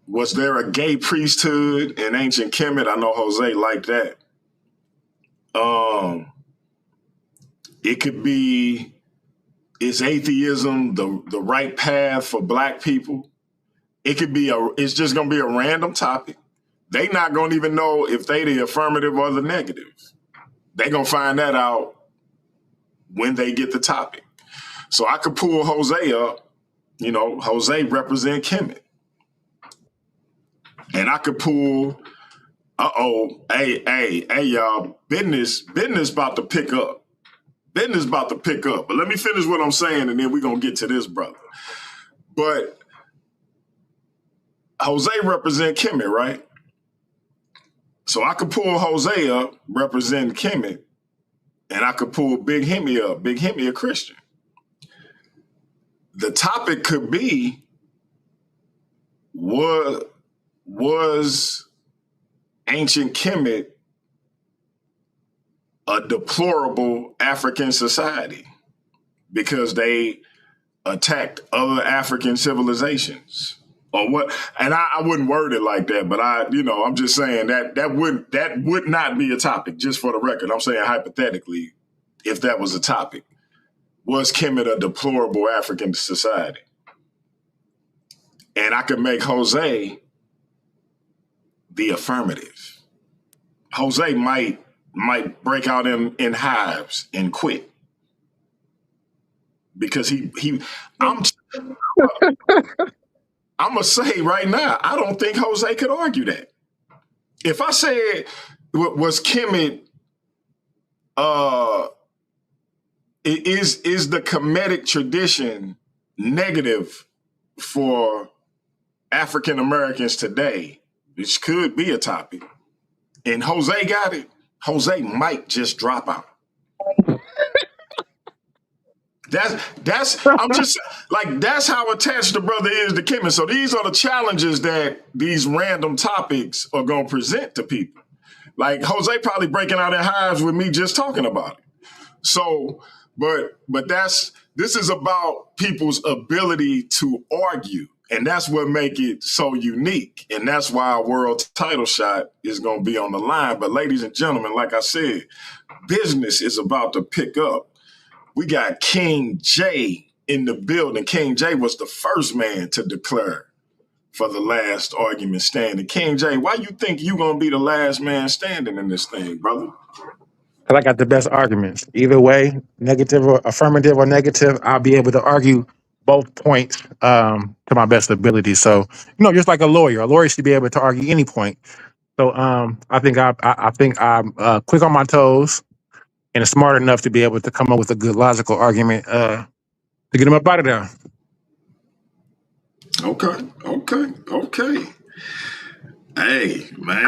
was there a gay priesthood in ancient Kemet? I know Jose liked that. It could be, is atheism the right path for black people? It could be it's just gonna be a random topic. They not gonna even know if they the affirmative or the negative. They gonna find that out when they get the topic. So I could pull Jose up, Jose represent Kemet. And I could pull, hey, y'all, business about to pick up. Business about to pick up. But let me finish what I'm saying, and then we're going to get to this, brother. But Jose represent Kemet, right? So I could pull Jose up, represent Kemet, and I could pull Big Hemi up. Big Hemi a Christian. The topic could be, was ancient Kemet a deplorable African society because they attacked other African civilizations or what? And I wouldn't word it like that, but I'm just saying that would not be a topic, just for the record. I'm saying hypothetically, if that was a topic, was Kemet a deplorable African society? And I could make Jose the affirmative. Jose might break out in hives and quit because I'm gonna say right now, I don't think Jose could argue that. If I said was Kemet is the Kemetic tradition negative for African Americans today, which could be a topic, and Jose got it, Jose might just drop out. I'm just like, that's how attached the brother is to Kemet. So these are the challenges that these random topics are gonna present to people. Like Jose probably breaking out in hives with me just talking about it. So, but this is about people's ability to argue. And that's what make it so unique. And that's why our world title shot is going to be on the line. But ladies and gentlemen, like I said, business is about to pick up. We got King J in the building. King J was the first man to declare for the last argument standing. King J, why you think you going to be the last man standing in this thing, brother? Because I got the best arguments. Either way, negative or affirmative or negative, I'll be able to argue both points to my best ability. So, just like a lawyer should be able to argue any point. So, I think I'm quick on my toes, and is smart enough to be able to come up with a good logical argument to get him up out of there. Okay. Hey, man,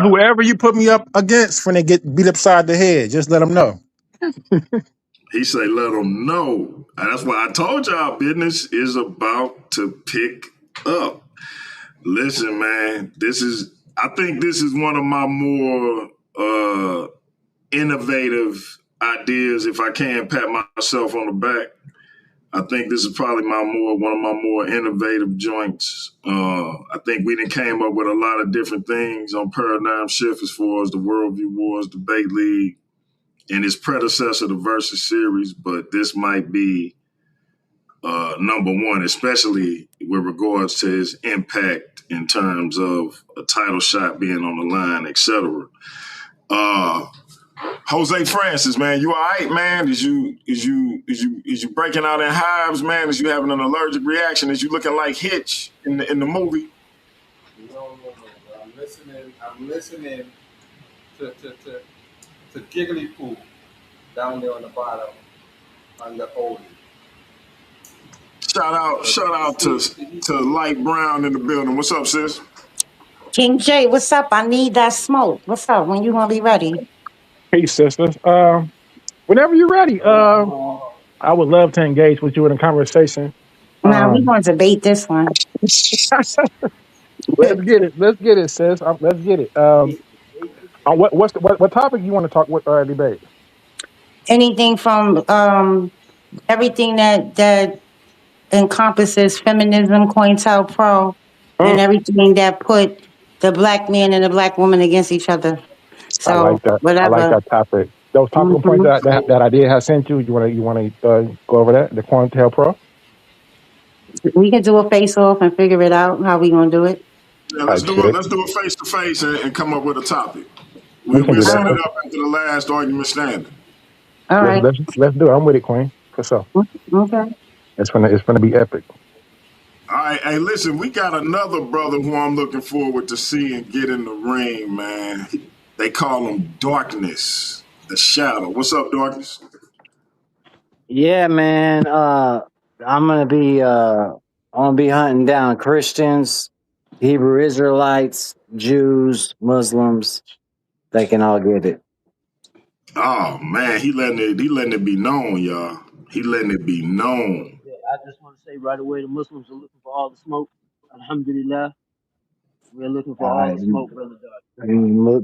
Whoever you put me up against when they get beat upside the head, just let them know. he say let them know. And that's why I told y'all business is about to pick up. Listen, man, I think this is one of my more innovative ideas, if I can pat myself on the back. I think this is probably one of my more innovative joints. I think we done came up with a lot of different things on Paradigm Shift as far as the Worldview Wars Debate League and its predecessor, the Versus Series, but this might be number one, especially with regards to his impact in terms of a title shot being on the line, etc. Jose Francis, man, you all right, man? Is you breaking out in hives, man? Is you having an allergic reaction? Is you looking like Hitch in the movie? No. I'm listening to Giggly Poo down there on the bottom on the oldie. Shout out to Light Brown in the building. What's up, sis? King J, what's up? I need that smoke. What's up? When you gonna be ready? Hey, sisters. Whenever you're ready, I would love to engage with you in a conversation. Nah, we gonna debate this one. Let's get it, sis. Let's get it. What topic you want to talk with debate? Anything from everything that encompasses feminism, COINTELPRO, and everything that put the black man and the black woman against each other. So I like that. whatever. I like that topic. Those topical points that I did have sent you. You want to go over that? The COINTELPRO. We can do a face off and figure it out how we gonna do it. Yeah, let's do a face to face and come up with a topic. We'll set it up after the last argument standing. All right. Let's do it. I'm with it, Queen. For sure. Okay. It's gonna be epic. All right, hey, listen, we got another brother who I'm looking forward to seeing get in the ring, man. They call him Darkness, the Shadow. What's up, Darkness? Yeah, man. I'm gonna be hunting down Christians, Hebrew Israelites, Jews, Muslims. They can all get it. Oh man, he letting it be known, y'all. He letting it be known. I just want to say right away, the Muslims are looking for all the smoke. Alhamdulillah, we're looking for all the smoke, brother Dark.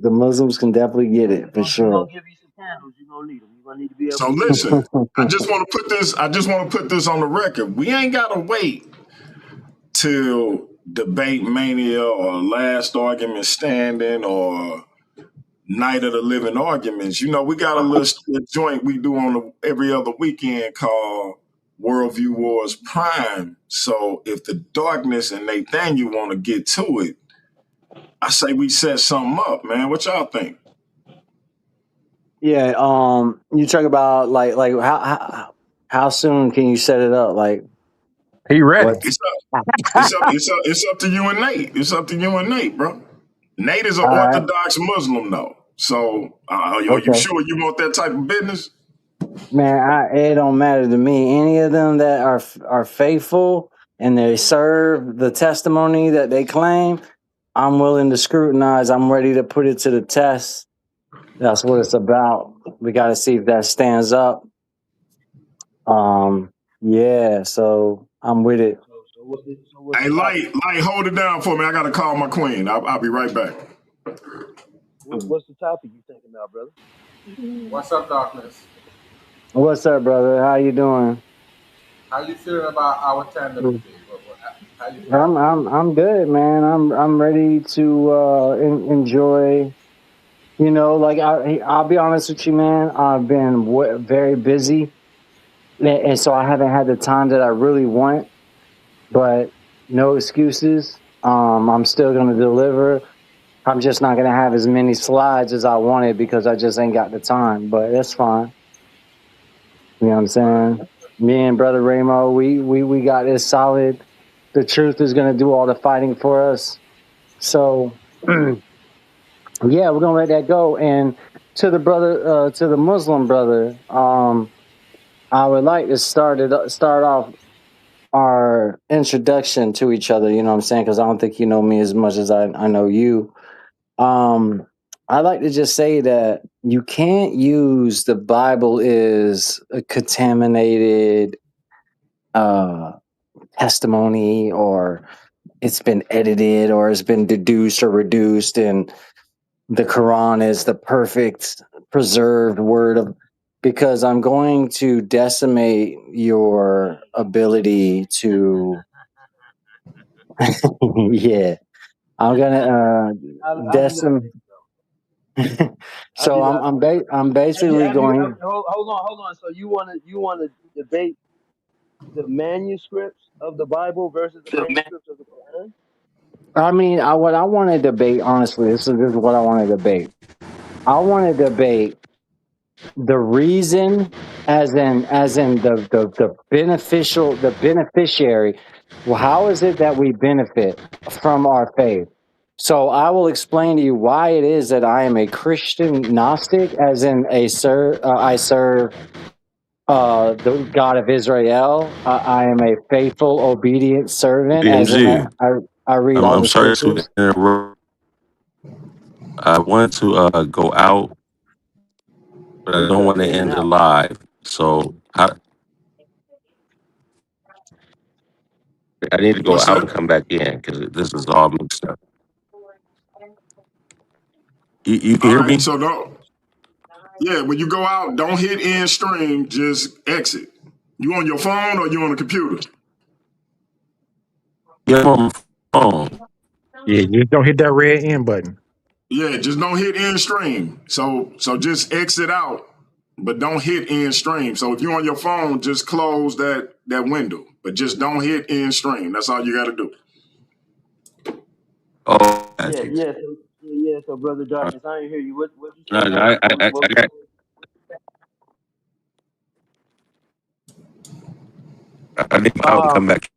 The Muslims can definitely get it for sure. We're gonna give you some candles. You're gonna need them. You're gonna need to be able. So listen, I just want to put this on the record. We ain't gotta wait till Debate Mania or Last Argument Standing or Night of the Living Arguments. You know, we got a little joint we do on every other weekend called Worldview Wars Prime. So if the Darkness and Nathaniel want to get to it, I say we set something up, man. What y'all think? Yeah. You talk about like how soon can you set it up? Like, he ready? It's up to you and Nate. It's up to you and Nate, bro. Nate is an Orthodox Muslim, though. So, are you sure you want that type of business? Man, it don't matter to me. Any of them that are faithful and they serve the testimony that they claim, I'm willing to scrutinize. I'm ready to put it to the test. That's what it's about. We got to see if that stands up. Yeah, so I'm with it. Hey, Light, hold it down for me. I got to call my queen. I'll be right back. What's the topic you thinking about, brother? What's up, Darkness? What's up, brother? How you doing? How you feeling about our tandem today? How you feeling? I'm good, man. I'm ready to enjoy. You know, like I'll be honest with you, man. I've been very busy, and so I haven't had the time that I really want. But no excuses. I'm still going to deliver. I'm just not going to have as many slides as I wanted because I just ain't got the time. But that's fine. You know what I'm saying? Me and Brother Ramo, we got this solid. The truth is going to do all the fighting for us. So, yeah, we're going to let that go. And to the brother, to the Muslim brother, I would like to start off our introduction to each other. You know what I'm saying? Because I don't think you know me as much as I know you. I like to just say that you can't use the Bible is a contaminated testimony, or it's been edited, or it's been deduced or reduced, and the Quran is the perfect preserved word of. Because I'm going to decimate your ability to. Yeah, I'm gonna I do not decimate. think so. I So do not. I'm basically going. Hold on. So you wanna debate the manuscripts of the Bible versus the manuscripts of the Quran? I mean, what I want to debate, honestly, this is what I want to debate. I want to debate the reason, as in the beneficiary. Well, how is it that we benefit from our faith? So I will explain to you why it is that I am a Christian Gnostic, as in I serve the God of Israel. I am a faithful, obedient servant, as in DMG. I read all I'm the sorry to scriptures. interrupt. I want to go out, but I You're don't want cutting to in and end it out. live. So I need to go What's out and that? come back in because this is all mixed up. You can All hear right, me? so don't. Yeah, when you go out, don't hit end stream. Just exit. You on your phone or you on a computer? Yeah, I'm on my phone. Yeah, just don't hit that red end button. Yeah, just don't hit end stream. So just exit out, but don't hit end stream. So if you're on your phone, just close that window, but just don't hit end stream. That's all you got to do. Oh, Yeah, I, yeah, so, yeah. So, brother Darkness, I didn't hear you. What you say now? I, I, I, got, I need to go out and Uh, come back.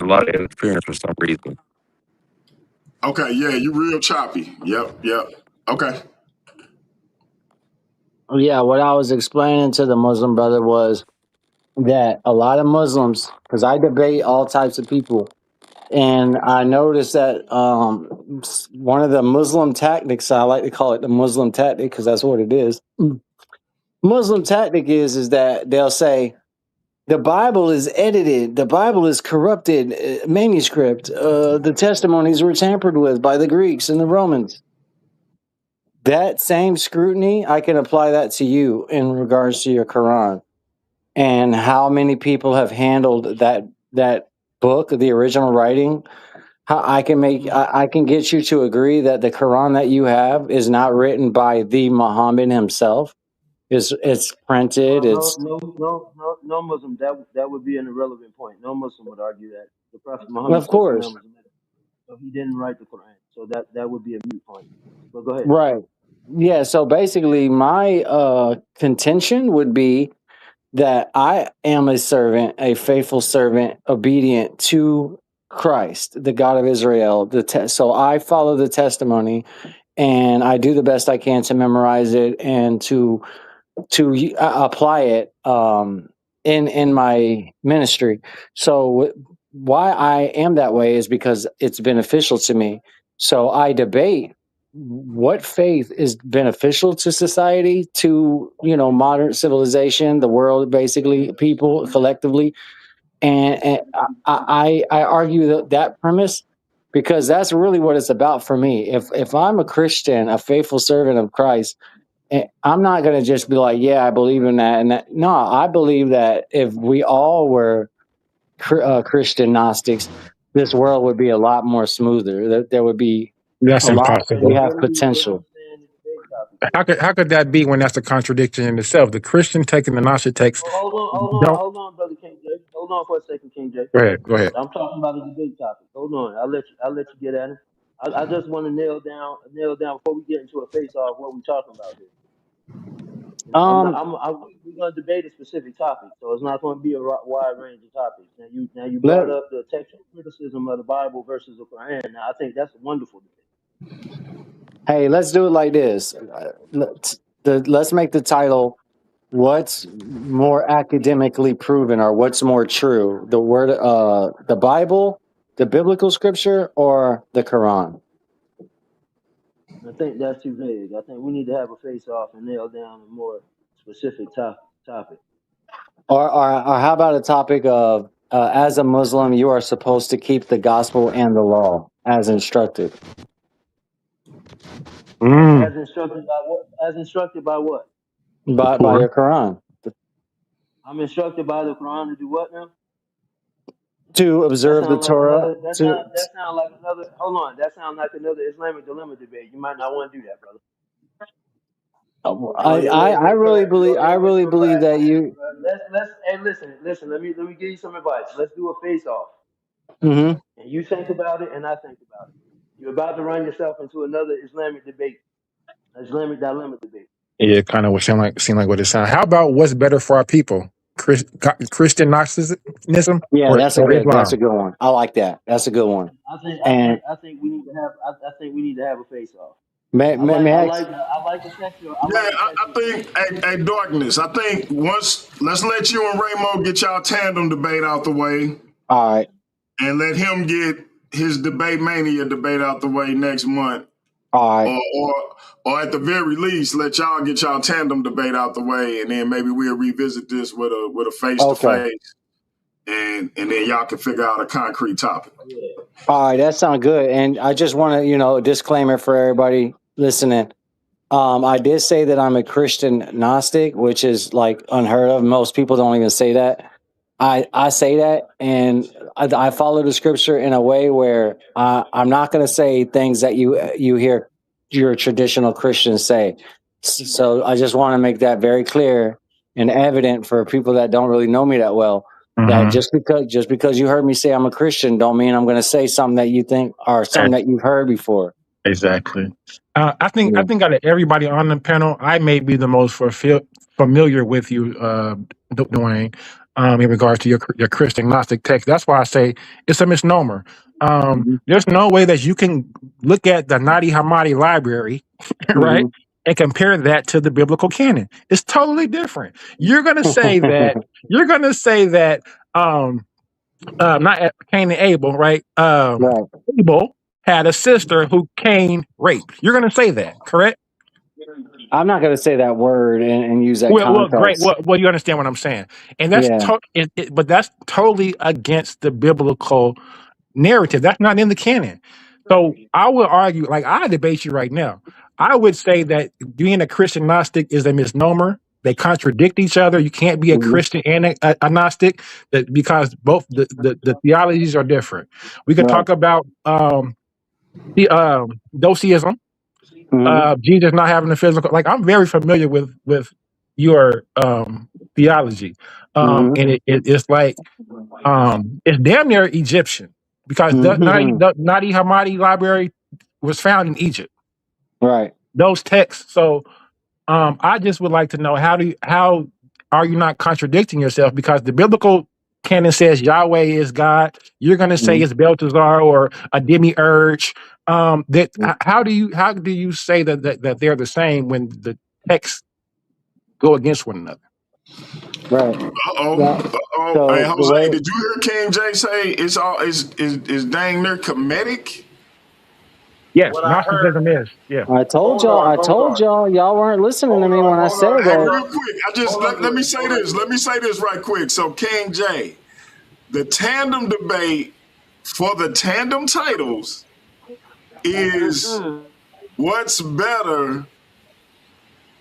A lot of interference for some reason. Okay, yeah, you real choppy. Yep. Okay. yeah, what I was explaining to the Muslim brother was that a lot of Muslims, because I debate all types of people, and I noticed that one of the Muslim tactics, I like to call it the Muslim tactic because that's what it is. Muslim tactic is that they'll say the Bible is edited, the Bible is corrupted manuscript, the testimonies were tampered with by the Greeks and the Romans. That same scrutiny, I can apply that to you in regards to your Quran and how many people have handled that book, the original writing. How I can get you to agree that the Quran that you have is not written by the Muhammad himself. It's printed. Well, It's no Muslim. That would be an irrelevant point. No Muslim would argue that the Prophet Muhammad of SAW course was a man, so he didn't write the Quran. So that would be a mute point. But go ahead. right. Yeah. So basically, my contention would be that I am a servant, a faithful servant, obedient to Christ, the God of Israel. So I follow the testimony, and I do the best I can to memorize it and to apply it in my ministry. So why I am that way is because it's beneficial to me. So I debate what faith is beneficial to society, to modern civilization, the world, basically, people collectively, and I argue that premise because that's really what it's about for me. If I'm a Christian, a faithful servant of Christ, I'm not going to just be like, yeah, I believe in that and that. No, I believe that if we all were Christian Gnostics, this world would be a lot more smoother. There would be That's a lot. Okay, We impossible. have what are you potential. saying in the debate topic? How could that be when that's a contradiction in itself? The Christian taking the Gnostic takes. Oh, Don't hold on, brother King J. Hold on for a second, King J. go ahead. Go ahead. I'm talking about a debate topic. Hold on, I'll let you get at it. I just want to nail down before we get into a face off what we're talking about here. You know, Um, we're gonna debate a specific topic, so it's not going to be a wide range of topics. Now you let brought up the textual criticism of the Bible versus the Quran. Now I think that's a wonderful debate. Hey, let's do it like this. let's make the title what's more academically proven or what's more true, the Bible, the biblical scripture, or the Quran? I think that's too vague. I think we need to have a face off and nail down a more specific topic. Or how about a topic of as a Muslim, you are supposed to keep the gospel and the law as instructed. As instructed by what? As instructed by what? By your Quran. I'm instructed by the Quran to do what now? To observe the Torah. That sounds like another. Hold on, that sounds like another Islamic dilemma debate. You might not want to do that, brother. I really believe that you. Listen. Let me give you some advice. Let's do a face off. Mm-hmm. And you think about it, and I think about it. You're about to run yourself into another Islamic debate, Islamic dilemma debate. Yeah, kind of would seem like what it sounds. How about what's better for our people? Christian Gnosticism? Yeah, that's a good Islam? one. I like that. That's a good one. I think we need to have. I think we need to have a face off. I like the sexual. I think, hey, Darkness, I think let's let you and Ramo get y'all tandem debate out the way. All right. And let him get his debate mania debate out the way next month. All right. Or at the very least, let y'all get y'all tandem debate out the way, and then maybe we'll revisit this with a face-to-face. And then y'all can figure out a concrete topic. All right, that sounds good. And I just want to, a disclaimer for everybody listening. I did say that I'm a Christian Gnostic, which is like unheard of. Most people don't even say that. I say that, and I follow the scripture in a way where I'm not going to say things that you hear your traditional Christians say. So I just want to make that very clear and evident for people that don't really know me that well. Mm-hmm. That just because you heard me say I'm a Christian don't mean I'm going to say something that you think or something that you've heard before. Exactly. I think out of everybody on the panel, I may be the most familiar with you, Dwayne, in regards to your Christian Gnostic text. That's why I say it's a misnomer. There's no way that you can look at the Nadi Hammadi library, right, and compare that to the biblical canon. It's totally different. You're going to say that. Not Cain and Abel, right? Right. Abel had a sister who Cain raped. You're going to say that, correct? I'm not going to say that word and use that context. Well, great. Well, you understand what I'm saying, and that's but that's totally against the biblical narrative. That's not in the canon. So I would argue, like I debate you right now. I would say that being a Christian Gnostic is a misnomer. They contradict each other. You can't be a Christian and a Gnostic because both the theologies are different. We could talk about the doceism, Jesus not having a physical. Like I'm very familiar with your theology, and it's like it's damn near Egyptian because the Nadi Hammadi library was found in Egypt. Right. Those texts. So I just would like to know how are you not contradicting yourself? Because the biblical canon says Yahweh is God. You're going to say it's Belteshazzar or a demiurge. How do you say that they're the same when the texts go against one another? Right. Hey, Jose, did you hear King J say it's dang near Kemetic? Yes, Gnosticism is. Yeah. I told y'all, y'all weren't listening to me when I said that. Real quick, let me say this. Let me say this right quick. So, King J, the tandem debate for the tandem titles is what's better,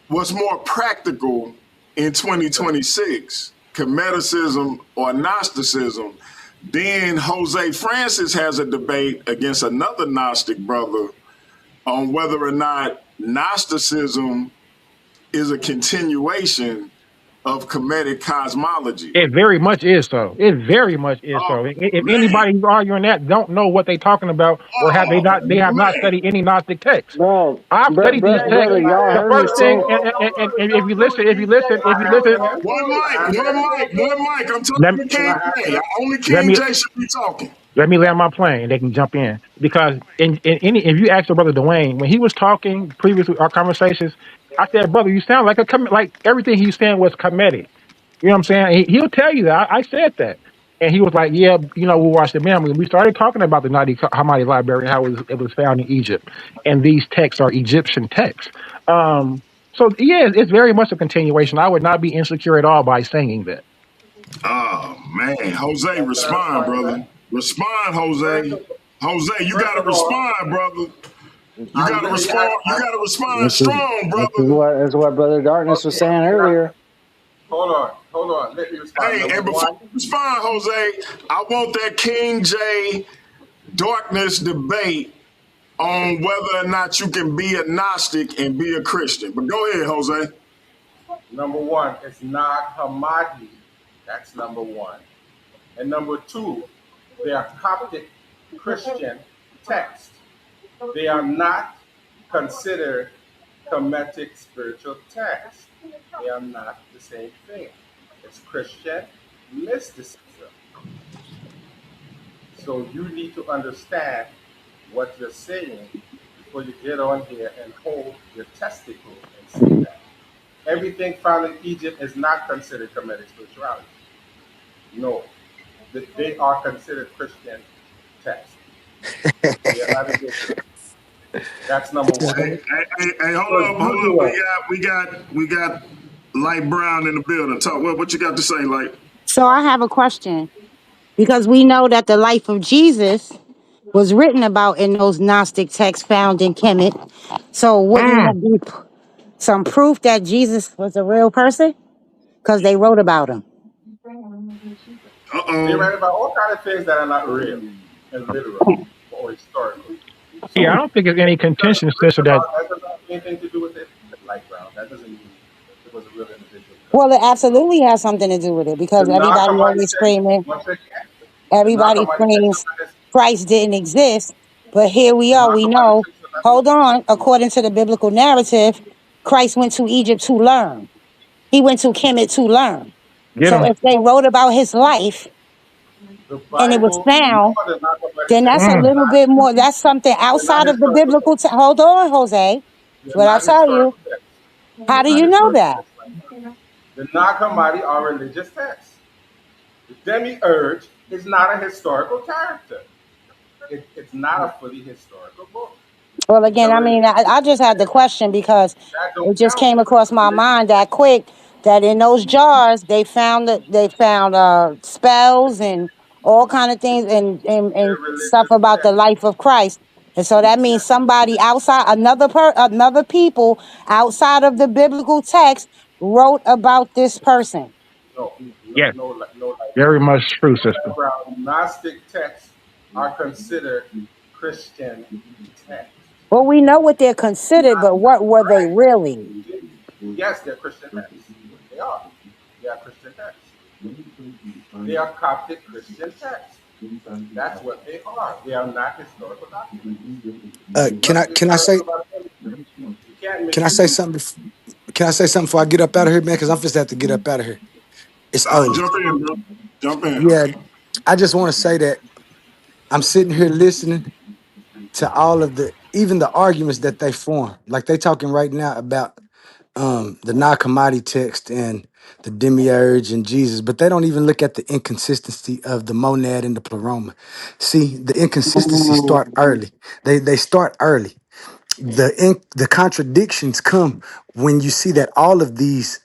what's more practical in 2026, Kemeticism or Gnosticism. Then Jose Francis has a debate against another Gnostic brother on whether or not Gnosticism is a continuation of Kemetic cosmology. It very much is so. It very much is so. If anybody who's arguing that don't know what they're talking about, or have not studied any Gnostic text. Bro, I've studied these texts. The first thing, and if you listen, one mic. I'm talking to King J. Only King J should be talking. Let me land my plane, and they can jump in. Because in any, if you ask your brother Dwayne when he was talking previously our conversations, I said, brother, you sound like like everything he was saying was comedic. You know what I'm saying? He'll tell you that. I said that. And he was like, yeah, you know, we watched the memory. We started talking about the Nadi Hammadi Library, how it was found in Egypt. And these texts are Egyptian texts. So, yeah, it's very much a continuation. I would not be insecure at all by saying that. Oh, man. Jose, That's respond, fine, brother. man. Respond, First Jose. of, Jose, you first got to of all, respond, brother. You I'm got to really respond. You I got to respond This is strong, this is brother. what is what Brother Darkness was okay. saying earlier. Hold on. Let me respond. Hey, Number and before one, you respond, Jose, I want that King J darkness debate on whether or not you can be a Gnostic and be a Christian. But go ahead, Jose. it's not Hamadi. That's number one. And number two, they are Coptic Christian texts. They are not considered Kemetic spiritual texts. They are not the same thing. It's Christian mysticism. So you need to understand what you're saying before you get on here and hold your testicle and say that. Everything found in Egypt is not considered Kemetic spirituality. No, they are considered Christian texts. They are not indigenous. That's number one. Hey, hold So up, hold you up. do it. We got Light Brown in the building. Talk. What you got to say, Light? So I have a question because we know that the life of Jesus was written about in those Gnostic texts found in Kemet. So wouldn't Mm. that be some proof that Jesus was a real person? Because they wrote about him. They Uh-oh. write about all kinds of things that are not real and literal or historical. Yeah, I So don't think there's any because contention, it's written sister, that, about that doesn't have anything to do with it. Light brown. That doesn't mean it was a real individual because Well, it it was written about. absolutely has something to do with it The because Nag everybody Hammadi always text, screaming, once again, the Nag everybody Hammadi text screams Christ didn't exist. But here we the are, Nag we Hammadi know, text are not hold on, according to the biblical narrative, Christ went to Egypt to learn. He went to Kemet to learn. get So them. if they wrote about his life the and it was Bible. You know found, what the Nag Hammadi then text that's a are Mm. little not. bit more, that's something They're not outside of the historical biblical. texts. Hold on, Jose. They're What I not tell you. historical texts. How They're do not you know historical that? texts like that. The Nag Hammadi are religious texts. The Demiurge is not a historical character. It's not a fully historical book. Well, It's a again, I mean, religious I just had the text. question because That it don't just count came because across it's a my religious mind text. that quick that in those jars they found spells and all kind of things and They're stuff religious about the texts. life of Christ. And so that means Yes. somebody outside another people outside of the biblical text wrote about this person. No, Yes, no light very brown. much true, No sister. light brown. Gnostic texts are considered Christian texts. Well, we know what they're considered, but what were they Right. really? Yes, they're Christian texts. They are. They are Christian texts. They are Coptic Christian texts. That's what they are. They are not historical documents. Can I Nothing can I say historical about anything. You can't can I mix the say two. something? Can I say something before I get up out of here, man? Because I'm just have to get up out of here. It's early. Jump in, bro. Jump in. Yeah, I just want to say that I'm sitting here listening to all of the even the arguments that they form. Like they talking right now about the Nag Hammadi text and the demiurge and Jesus, but they don't even look at the inconsistency of the monad and the pleroma. See, the inconsistencies start early. They start early. The contradictions come when you see that all of these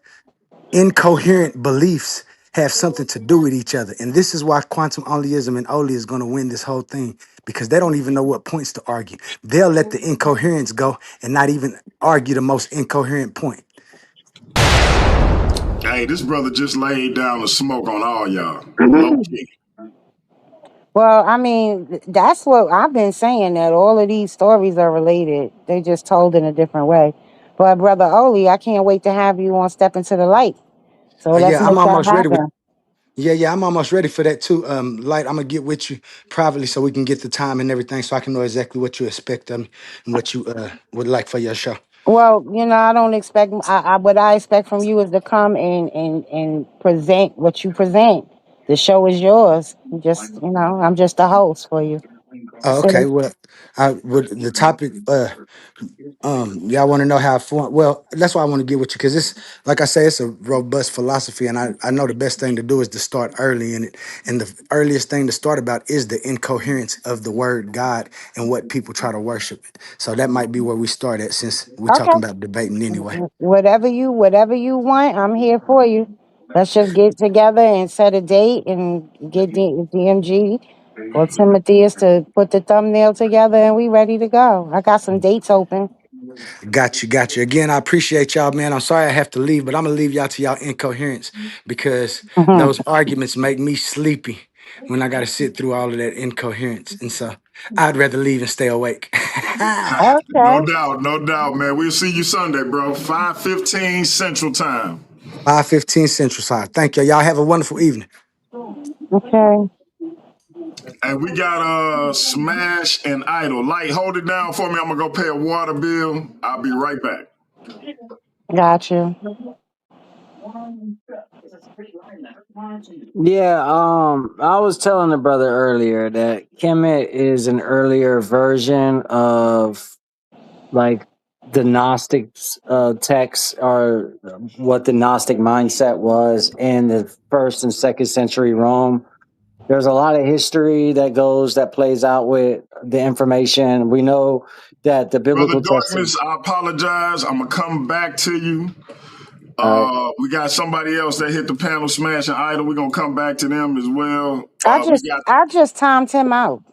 incoherent beliefs have something to do with each other. And this is why quantum onlyism and Oli is going to win this whole thing because they don't even know what points to argue. They'll let the incoherence go and not even argue the most incoherent point. Hey, this brother just laid down the smoke on all y'all. Low key. Well, I mean, that's what I've been saying that all of these stories are related. They just told in a different way. But Brother Oli, I can't wait to have you on Step into the Light. So let's Yeah, I'm make that almost ready with. happen. Yeah, I'm almost ready for that too. Light, I'm gonna get with you privately so we can get the time and everything, so I can know exactly what you expect of me and what you would like for your show. Well, I don't expect. What I expect from you is to come and present what you present. The show is yours. I'm just the host for you. Oh, So okay. Well, I would the topic. Y'all want to know how I form? Well, that's why I want to get with you because it's like I say, it's a robust philosophy, and I know the best thing to do is to start early in it. And the earliest thing to start about is the incoherence of the word God and what people try to worship. So that might be where we start at, since we're talking okay, about debating anyway. whatever you want, I'm here for you. Let's just get together and set a date and get DMG or Timotheus to put the thumbnail together, and we ready to go. I got some dates open. Got you, got you. Again, I appreciate y'all, man. I'm sorry I have to leave, but I'm gonna leave y'all to y'all incoherence because those arguments make me sleepy when I gotta sit through all of that incoherence. And so I'd rather leave and stay awake. No Okay, doubt, no doubt, man. We'll see you Sunday, bro. 5:15 Central Time. 5:15 Central Side. Thank y'all. Y'all have a wonderful evening. okay, And we got Smash and Idol. Light, hold it down for me. I'm gonna go pay a water bill. I'll be right back. got you. Yeah, I was telling the brother earlier that Kemet is an earlier version of like the Gnostic texts, or what the Gnostic mindset was in the first and second century Rome. There's a lot of history that plays out with the information. We know that the Brother biblical text. Darkness, I apologize. I'm gonna come back to you. Uh, We got somebody else that hit the panel, Smash and Idol. We're gonna come back to them as well. I We just got I just timed him out.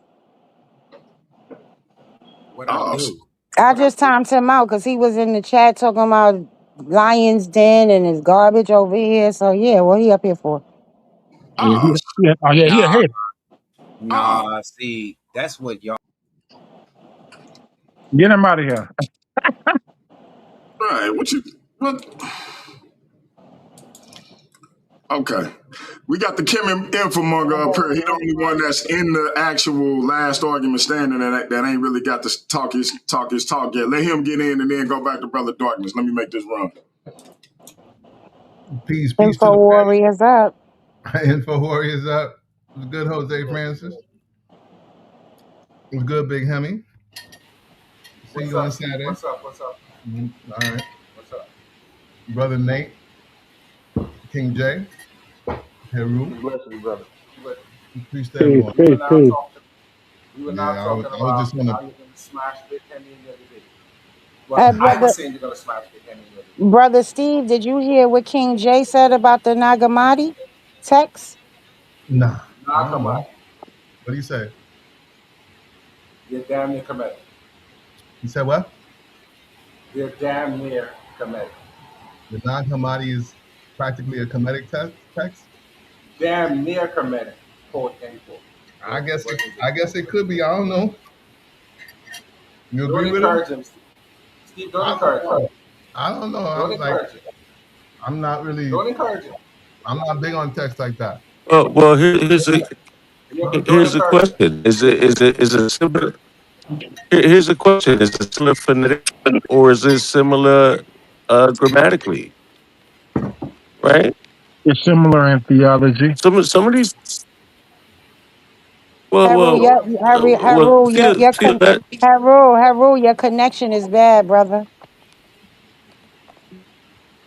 What I uh do? I What I just timed him out because he was in the chat talking about Lions Den and his garbage over here. So yeah, what he up here for? Yeah, uh yeah. Oh yeah, Nah, here. uh nah. See, that's what y'all. Get him out of here. right. What okay. We got the Kim Infomonger up here. He the only one that's in the actual last argument standing that ain't really got to talk yet. Let him get in and then go back to Brother Darkness. Let me make this run. Peace to Info the Warriors up. panel. Info Warriors up. It was good, Jose Francis. It was good, Big Hemi. See What's you on up, Steve? Saturday. What's up? What's up? All right. What's up? Brother Nate, King J, Heru. Blessings, brother. But Peace to Peace, everyone. we were peace, now peace. talking. We were now Yeah, talking I was about just gonna. how you're going to smash Big Henry the other day. Hey, Well, I brother, was saying you're going to smash Big Henry the other day. brother Steve, did you hear what King Jay said about the Nagamati text? Nah, I Nah, don't come know. on. What do you say? You're damn near comedic. You said what? You're damn near comedic. The Nag Hammadi is practically a comedic text. Damn near comedic. Quote unquote. I guess. What is it? I guess it could be. I don't know. You Don't agree with him? encourage him, Steve. Steve, don't I encourage don't him. know. I don't know. Don't I'm like, encourage him. I'm not really. Don't encourage him. I'm not big on text like that. Well, here's a Don't here's a encourage him. question. Is it similar? Here's a question. Is it similar phonetic or is it similar grammatically? Right? It's similar in theology. Some of these. Well, Haru, well, Haru, feel that. Haru, your connection is bad, brother.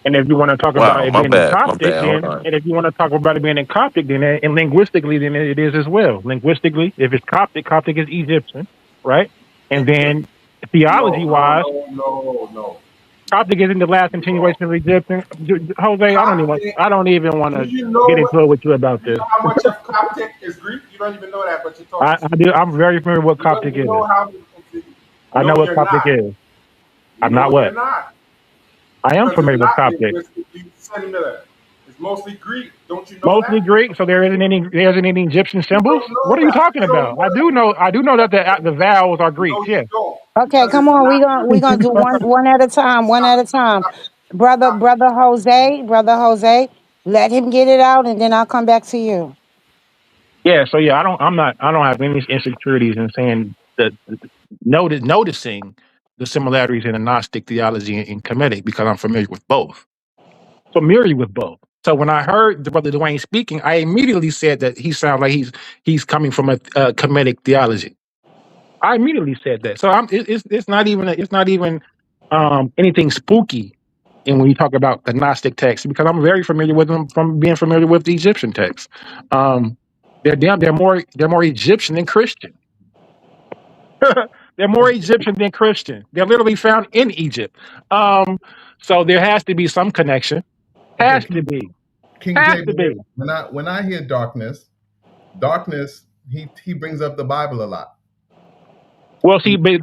And if you want to talk about Wow, it my being in bad, my Coptic, bad. Hold then, on. and if you want to talk about it being in Coptic, then, and linguistically, then it is as well. Linguistically, if it's Coptic, Coptic is Egyptian, right? And then theology-wise, No. Coptic isn't the last continuation of Egyptian. Jose, Coptic, I don't even want do to you know get into it with you about you this. know how much of Coptic is Greek? You don't even know that, but you're talking I Steve. do. I'm very familiar with what You don't Coptic even is. know how. I know No, what you're Coptic not. is. I'm not No, you're what. not. I am Because it's familiar with not Coptic. linguistically similar. It's mostly Greek. Don't you know Mostly that? Greek, so there isn't any Egyptian You symbols. don't know What are you that. talking You don't about? know that. I do know that the vowels are Greeks. No, you Yes. don't. Okay, Because come it's on. not We gonna do one at a time. One at a time. Stop it. Stop it. Brother Jose, let him get it out, and then I'll come back to you. Yeah. So yeah, I don't have any insecurities in saying that noticing the similarities in the Gnostic theology and Kemetic because I'm familiar with both. Familiar with both. So when I heard the brother Dwayne speaking, I immediately said that he sounds like he's coming from a Kemetic theology. I immediately said that. So it's not even anything spooky. And when you talk about the Gnostic text, because I'm very familiar with them from being familiar with the Egyptian text, they're more Egyptian than Christian. They're more Egyptian than Christian. They're literally found in Egypt. So there has to be some connection. Has Okay, to be. King Has J, to be. when I hear darkness, he brings up the Bible a lot. Well, see, but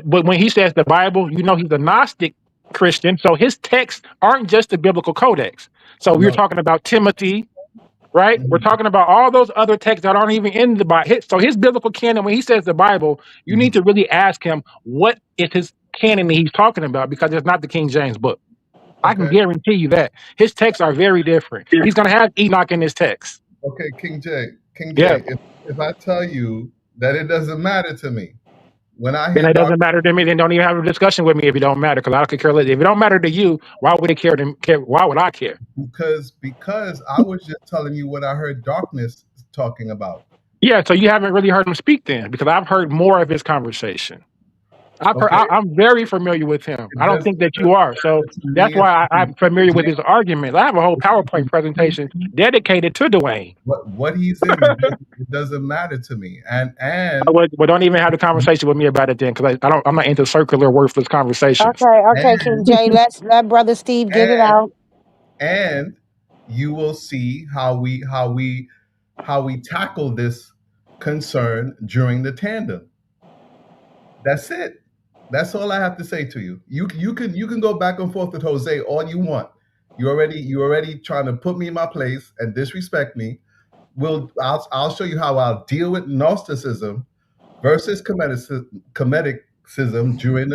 when he says the Bible, you know he's a Gnostic Christian, so his texts aren't just the biblical codex. So we're No. talking about Timothy, right? We're Mhm. talking about all those other texts that aren't even in the Bible. So his biblical canon, when he says the Bible, you need to really ask him what is his canon that he's talking about, because it's not the King James book. I can Okay. guarantee you that his texts are very different. He's going to have Enoch in his text. Okay, King J, Yeah. if I tell you that it doesn't matter to me, when I Then hear it dark, doesn't matter to me. Then don't even have a discussion with me if it don't matter, because I could care less. If it don't matter to you, why would it care? Why would I care? because I was just telling you what I heard darkness talking about. Yeah, so you haven't really heard him speak then, because I've heard more of his conversation. Okay. I'm very familiar with him. I don't think that you are. So To me, that's why I'm familiar with his arguments. I have a whole PowerPoint presentation dedicated to Dwayne. what he's in, it doesn't matter to me. And Well, don't even have the conversation with me about it then, because I'm not into circular, worthless conversations. Okay, King J. Let Brother Steve get it out. and you will see how we tackle this concern during the tandem. That's it. That's all I have to say to you. You can go back and forth with Jose all you want. You already trying to put me in my place and disrespect me. I'll show you how I'll deal with Gnosticism versus Kemeticism during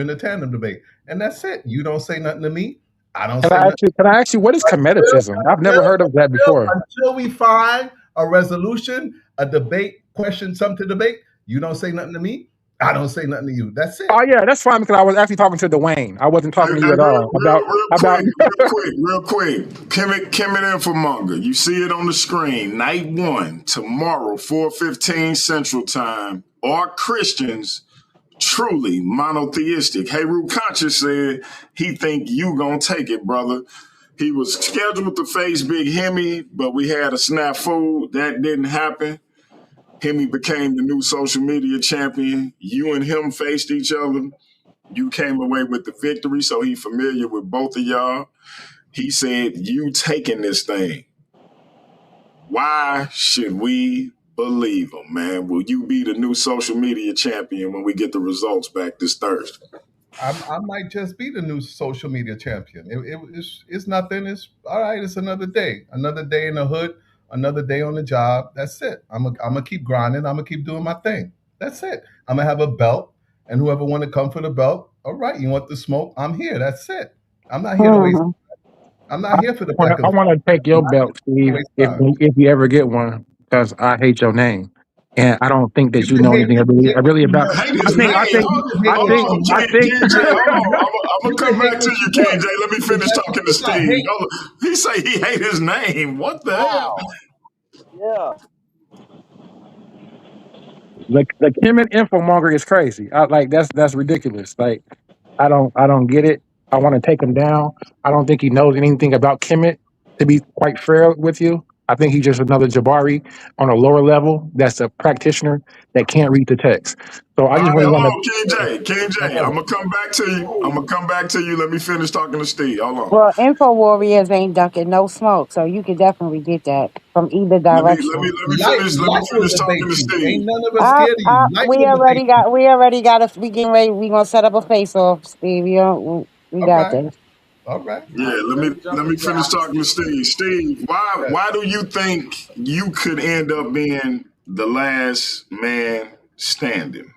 the tandem debate, and that's it. You don't say nothing to me. I don't say nothing. Can I ask you, what is Kemeticism? I've never heard of that before. Until we find a resolution, a debate, question, something to debate, you don't say nothing to me. I don't say nothing to you. That's it. Oh yeah, that's fine, because I was actually talking to Dwayne. I wasn't talking to you at all Real quick. Kemet Infomonger. You see it on the screen. Night 1, tomorrow, 4:15 Central Time. Are Christians truly monotheistic? Heru Conscious said he think you gonna take it, brother. He was scheduled to face Big Hemi, but we had a snafu. That didn't happen. Hemi became the new social media champion. You and him faced each other. You came away with the victory, so he's familiar with both of y'all. He said, you taking this thing. Why should we believe him, man? Will you be the new social media champion when we get the results back this Thursday? I might just be the new social media champion. It's nothing. It's all right. It's another day in the hood, another day on the job. That's it. I'm gonna keep grinding. I'm gonna keep doing my thing. That's it. I'm gonna have a belt, and whoever want to come for the belt, all right. You want the smoke? I'm here. That's it. I'm not here to waste. I'm not here for the back I want to take your belt, Steve, if you ever get one, because I hate your name, and I don't think that you know anything really about. I think. I'm gonna come back to you, KJ. Let me finish talking to Steve. He say he hate his name. What the hell? Yeah. The Kemet Infomonger is crazy. That's ridiculous. Like, I don't get it. I want to take him down. I don't think he knows anything about Kemet, to be quite fair with you. I think he's just another Jabari on a lower level that's a practitioner that can't read the text. So I just really want to. King J, I'm gonna come back to you. Let me finish talking to Steve. Hold on. Well, Info Warriors ain't ducking no smoke, so you can definitely get that from either direction. Let me finish talking to Steve. Ain't none of us scared of you. We gonna set up a face off, Steve. We got this. All right. Yeah, let me finish talking to Steve. Steve, why do you think you could end up being the last man standing?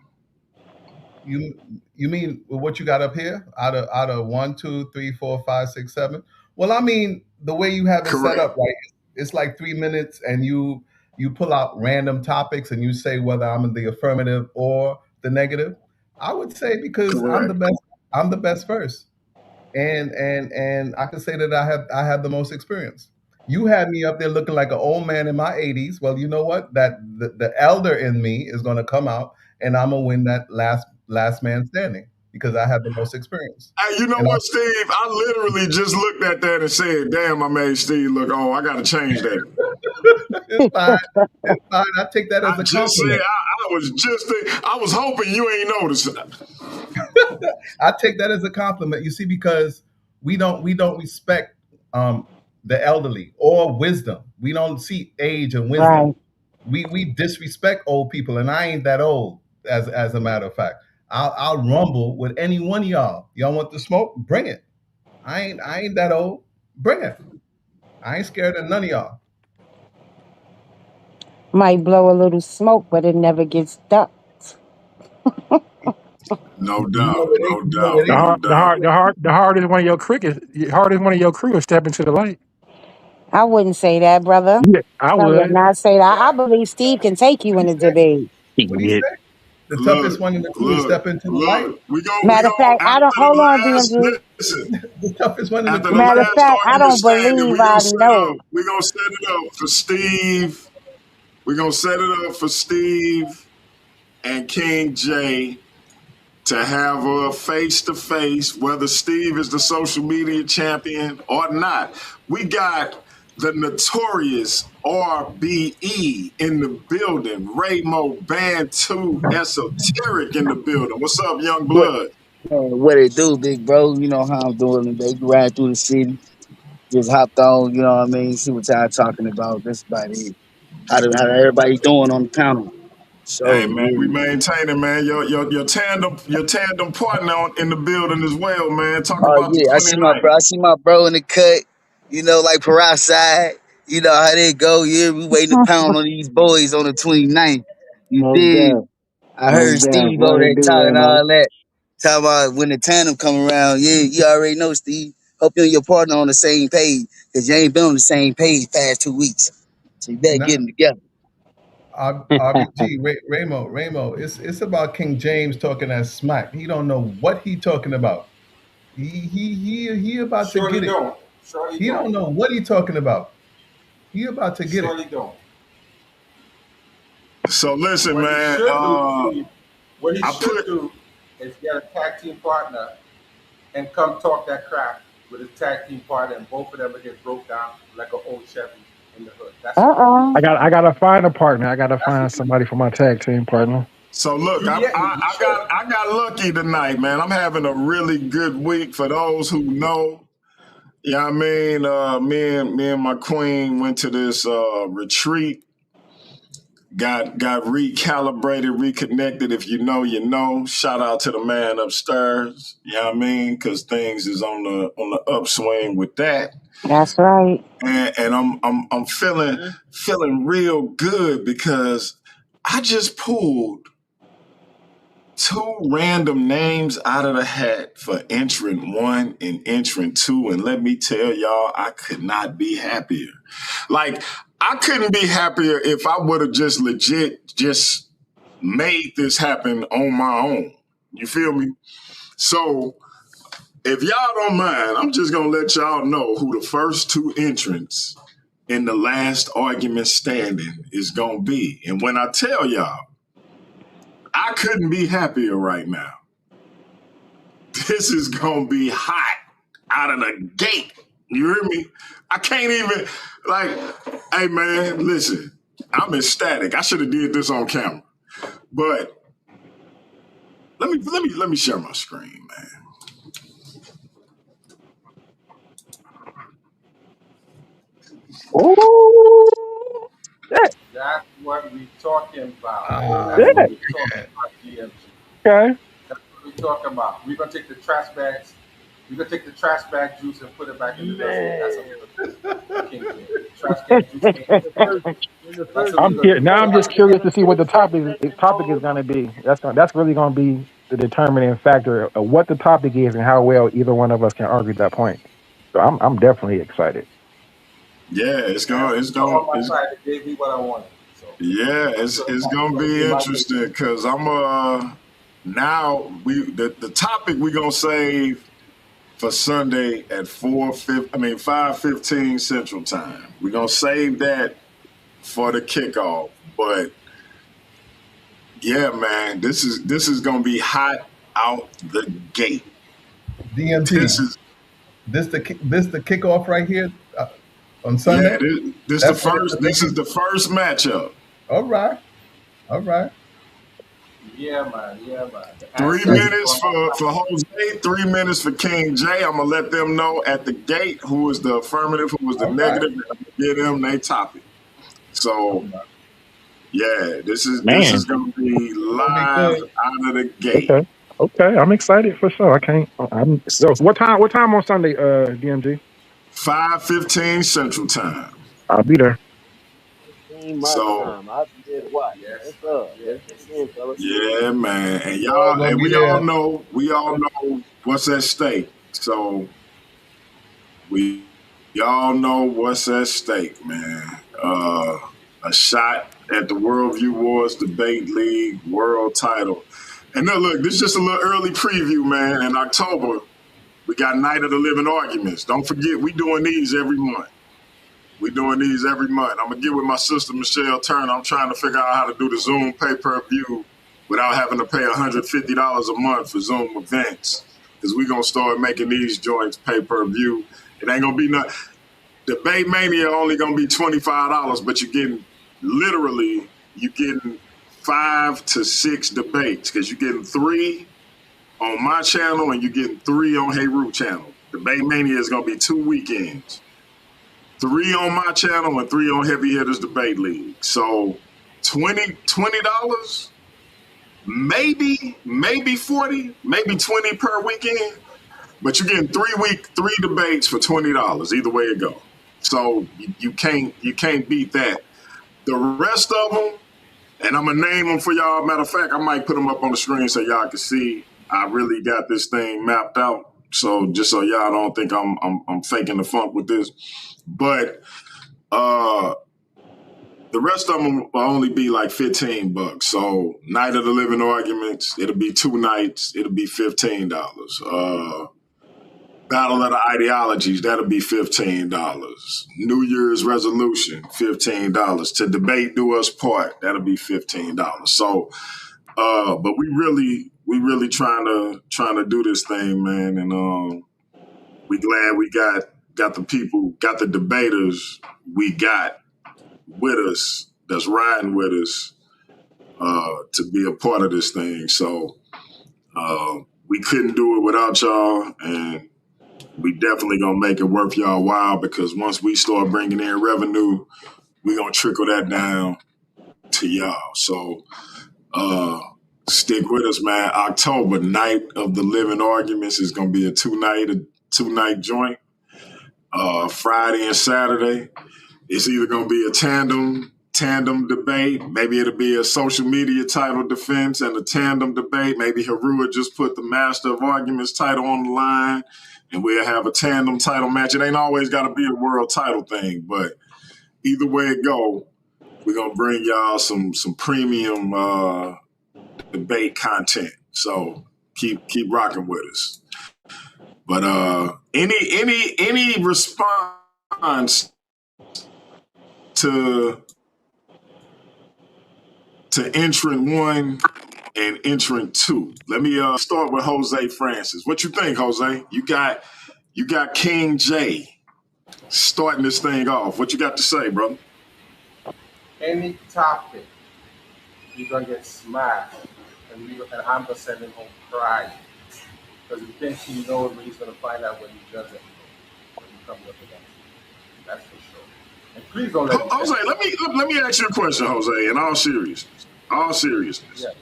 You mean what you got up here? Out of 1, 2, 3, 4, 5, 6, 7? Well, I mean, the way you have it set up, right? It's like 3 minutes, and you pull out random topics and you say whether I'm in the affirmative or the negative. I would say because I'm the best first. And I can say that I have the most experience. You had me up there looking like an old man in my 80s. Well, you know what? That the elder in me is going to come out, and I'm gonna win that last man standing because I have the most experience. Hey, you know And what, Steve? I literally just looked at that and said, "Damn, I made Steve look old. I got to change that." it's fine. It's fine. I take that as I a just said, compliment. I was hoping you ain't noticed. I take that as a compliment. You see, because we don't respect the elderly or wisdom. We don't see age and wisdom. Right. We disrespect old people, and I ain't that old. As a matter of fact, I'll rumble with any one of y'all. Y'all want the smoke? Bring it. I ain't that old. Bring it. I ain't scared of none of y'all. Might blow a little smoke, but it never gets ducked. No You know doubt, it ain't. no You know doubt, it The ain't. no hard, the doubt. hard, the hard, the hardest one of your cricket, hardest one of your crew is step into the light. I wouldn't say that, brother. Yeah, I I would would. not say that. I Why? believe Steve can take you What in he a say? debate. What he Shit. say? The toughest Look, one in the crew is look, step into the light. look. We Matter of go fact, I after don't. Hold on, the last. DMG. Listen, The toughest one in the after the crew is Matter of step. last fact, I argument don't standing, believe I know. we gonna set it up for Steve. We're gonna set it up for Steve and King J to have a face to face, whether Steve is the social media champion or not. We got the notorious RBE in the building, Raymo Bantu Esoteric in the building. What's up, young What blood? what it do, big bro? You know how I'm doing today. Riding through the city. Just hopped on, you know what I mean? See what y'all talking about. That's about it. How everybody doing on the panel? Hey So man, we yeah. maintaining, man. Your tandem partner in the building as well, man. Talk Oh about the yeah, twenty-ninth. I see my bro in the cut, you know, like peroxide. You know how they go, yeah. We waiting to pound on these boys on the 29th. You No dig? doubt. I No heard doubt. Steve What over there it do, talking Ramo? all that. Talking about when the tandem come around. Yeah, you already know, Steve. Hope you and your partner on the same page. Cause you ain't been on the same page past 2 weeks. So you better get Not them together. RBG. Ramo. It's about King James talking that smack. He don't know what he talking about. He about to Surely get it. don't. Surely He don't don't. know what he talking about. He about to get it. Surely don't. So listen, What he man. should do, Steve, what he I should put do is get a tag team partner and come talk that crap with his tag team partner, and both of them will get broke down like an old Chevy in the hood. That's what he needs Uh-uh. to do. I gotta find a partner. I gotta That's find what he somebody for my tag team partner. so look. you should. I got lucky tonight, man. I'm having a really good week. For those who know, yeah, I mean, me and my queen went to this retreat. Got recalibrated, reconnected. If you know, you know. Shout out to the man upstairs. You know what I mean? Because things is on the upswing with that. That's right. And I'm feeling real good because I just pulled two random names out of the hat for entrant one and entrant two, and let me tell y'all, I could not be happier. Like, I couldn't be happier if I would have just legit just made this happen on my own. You feel me? So if y'all don't mind, I'm just gonna let y'all know who the first two entrants in the last argument standing is gonna be. And when I tell y'all, I couldn't be happier right now. This is gonna be hot out of the gate. You hear me? I can't even like, hey man, listen, I'm ecstatic. I should have did this on camera. But let me share my screen, man. Ooh, shit. That's what we talking about. Ah, That's what Shit. we talking about, DMG. Okay. That's what we talking about. We're gonna take the trash bags. We're gonna take the trash bag juice and put it back in the dustbin. That's what we're gonna do. Trash bag juice. That's what we're gonna do. Now So I'm just curious to see what the topic is gonna be. That's really gonna be the determining factor of what the topic is and how well either one of us can argue that point. So I'm definitely excited. Yeah, it's on my side. It gave me what I wanted. So yeah, I'm sure it's it's gonna gonna be be my interesting because I'm now the topic we're gonna save for Sunday at 5:15 Central Time. We're gonna save that for the kickoff. But yeah, man, this is gonna be hot out the gate. DMT. This the kickoff right here on Sunday. Yeah, this is the first matchup. All right. Yeah, man. 3 minutes for Jose, 3 minutes for King J. I'm gonna let them know at the gate who was the affirmative, who was the negative. Get them their topic. So yeah, this is gonna be live out of the gate. Okay, I'm excited for sure. So what time on Sunday, DMG? 5:15 Central Time. I'll be there. So I'll be there to watch. Yes, sir. yeah, man, and y'all, and we all know what's at stake. So we y'all know what's at stake, man. A shot at the Worldview Wars Debate League World Title. And now look, this is just a little early preview, man. In October, we got Night of the Living Arguments. Don't forget, we doing these every month. I'm going to get with my sister, Michelle Turner. I'm trying to figure out how to do the Zoom pay-per-view without having to pay $150 a month for Zoom events, because we're going to start making these joints pay-per-view. It ain't going to be nothing. Debate Mania only going to be $25, but you're getting 5 to 6 debates, because you're getting 3 on my channel and you're getting 3 on Heru channel. Debate Mania is going to be 2 weekends. 3 on my channel and 3 on Heavy Hitters Debate League. So $20, maybe 40, maybe 20 per weekend, but you're getting 3 debates for $20. Either way it go. So you can't beat that. The rest of them, and I'm gonna name them for y'all. Matter of fact, I might put them up on the screen so y'all can see. I really got this thing mapped out. So just so y'all don't think I'm faking the funk with this. But the rest of them will only be like $15. So Night of the Living Arguments, it'll be 2 nights. It'll be $15. Battle of the Ideologies, that'll be $15. New Year's Resolution, $15. To Debate Do Us Part, that'll be $15. So, but we really trying to do this thing, man, and we glad we got the people, got the debaters we got with us, that's riding with us, to be a part of this thing. So we couldn't do it without y'all, and we definitely gonna make it worth y'all while, because once we start bringing in revenue, we gonna trickle that down to y'all. So stick with us, man. October, Night of the Living Arguments is gonna be a two night joint. Friday and Saturday, it's either gonna be a tandem debate. Maybe it'll be a social media title defense and a tandem debate. Maybe Heru would just put the Master of Arguments title on the line, and we'll have a tandem title match. It ain't always got to be a world title thing, but either way it go, we're going to bring y'all some premium debate content. So keep rocking with us. But any response to entrant 1 and entrant 2? Let me start with Jose Francis. What you think, Jose? You got King J starting this thing off. What you got to say, brother? Any topic, you're gonna get smashed, and I'm gonna send him home crying, because he thinks he knows what he's gonna find out when he doesn't know, when he comes up against him. That's for sure. And please don't let Jose, let me ask you a question, Jose, in all seriousness. Yeah.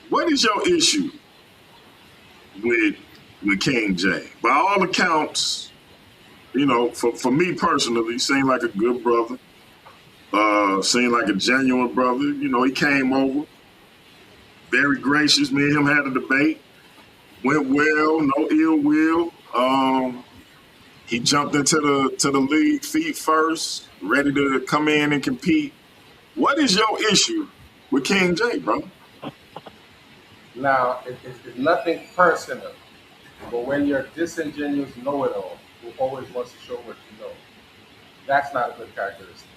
What is your issue with King J? By all accounts, you know, for me personally, seemed like a good brother. Seemed like a genuine brother. You know, he came over, very gracious. Me and him had a debate. Went well, no ill will. He jumped into the league feet first, ready to come in and compete. What is your issue with King J, bro? Now, it's nothing personal. But when you're disingenuous know-it-all, who always wants to show what you know, that's not a good characteristic.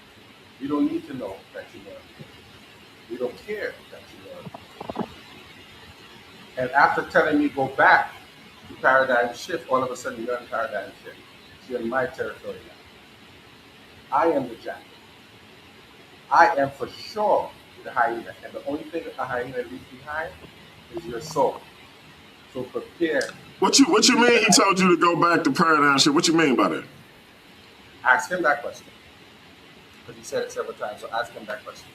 You don't need to know that you learn. You don't care that you learn. And after telling me go back to paradigm shift, all of a sudden you're in paradigm shift. You're in my territory now. I am the jackal. I am for sure the hyena. And the only thing that the hyena leaves behind is your soul. So prepare. What you mean he told you to go back to paradigm shift? What you mean by that? Ask him that question. Because he said it several times. So ask him that question.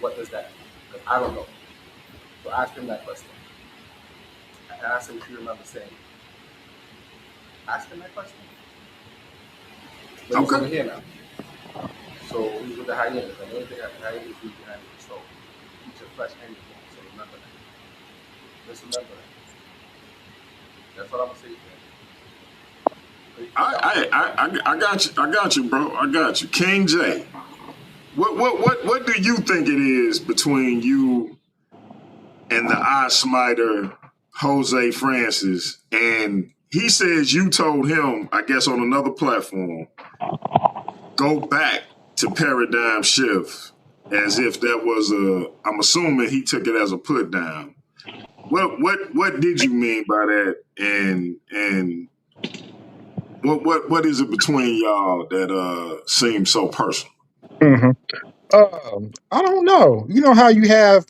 What does that mean? Because I don't know. So ask him that question. And ask him if you remember saying it. Ask him that question. But he's over here now. So he's with the hyenas. And the only thing that the hyenas leave behind is your soul. Eat your flesh and your bone. So remember that. Just remember that. That's what I'm gonna say. I got you. I got you, bro. I got you. King J. What do you think it is between you and the eye smiter Jose Francis? And he says you told him, I guess on another platform, go back to paradigm shift, as if that was I'm assuming he took it as a put down. What did you mean by that? And what is it between y'all that seems so personal? Mm-hmm. I don't know. You know how you have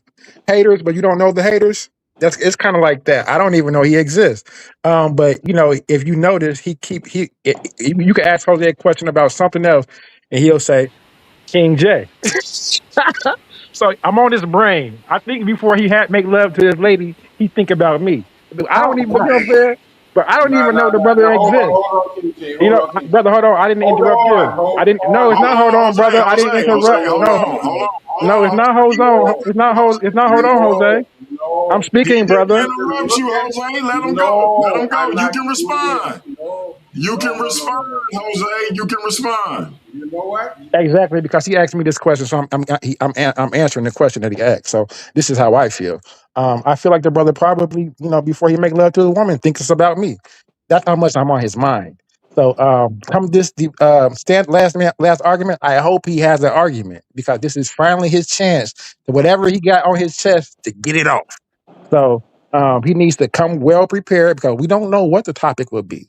haters, but you don't know the haters? It's kind of like that. I don't even know he exists. But you know, if you notice, you can ask Jose a question about something else, and he'll say King J. So I'm on his brain. I think before he had make love to his lady, he think about me. I don't even, you know what I'm saying? But I don't even know the brother exists. Hold on, KJ. You know, brother, hold on. I didn't interrupt you. I didn't. No, it's not. Hold on, brother. I didn't interrupt. No, it's not. Hold on. It's not. It's not. Hold on, Jose. I'm speaking, brother. Interrupt you, Jose. Let him go. Let him go. You can respond. You can respond, Jose. You can respond. You know what? Exactly, because he asked me this question, so I'm answering the question that he asked. So this is how I feel. I feel like the brother probably, you know, before he make love to a woman, thinks it's about me. That's how much I'm on his mind. So come this last argument. I hope he has an argument, because this is finally his chance to whatever he got on his chest to get it off. So he needs to come well prepared, because we don't know what the topic will be.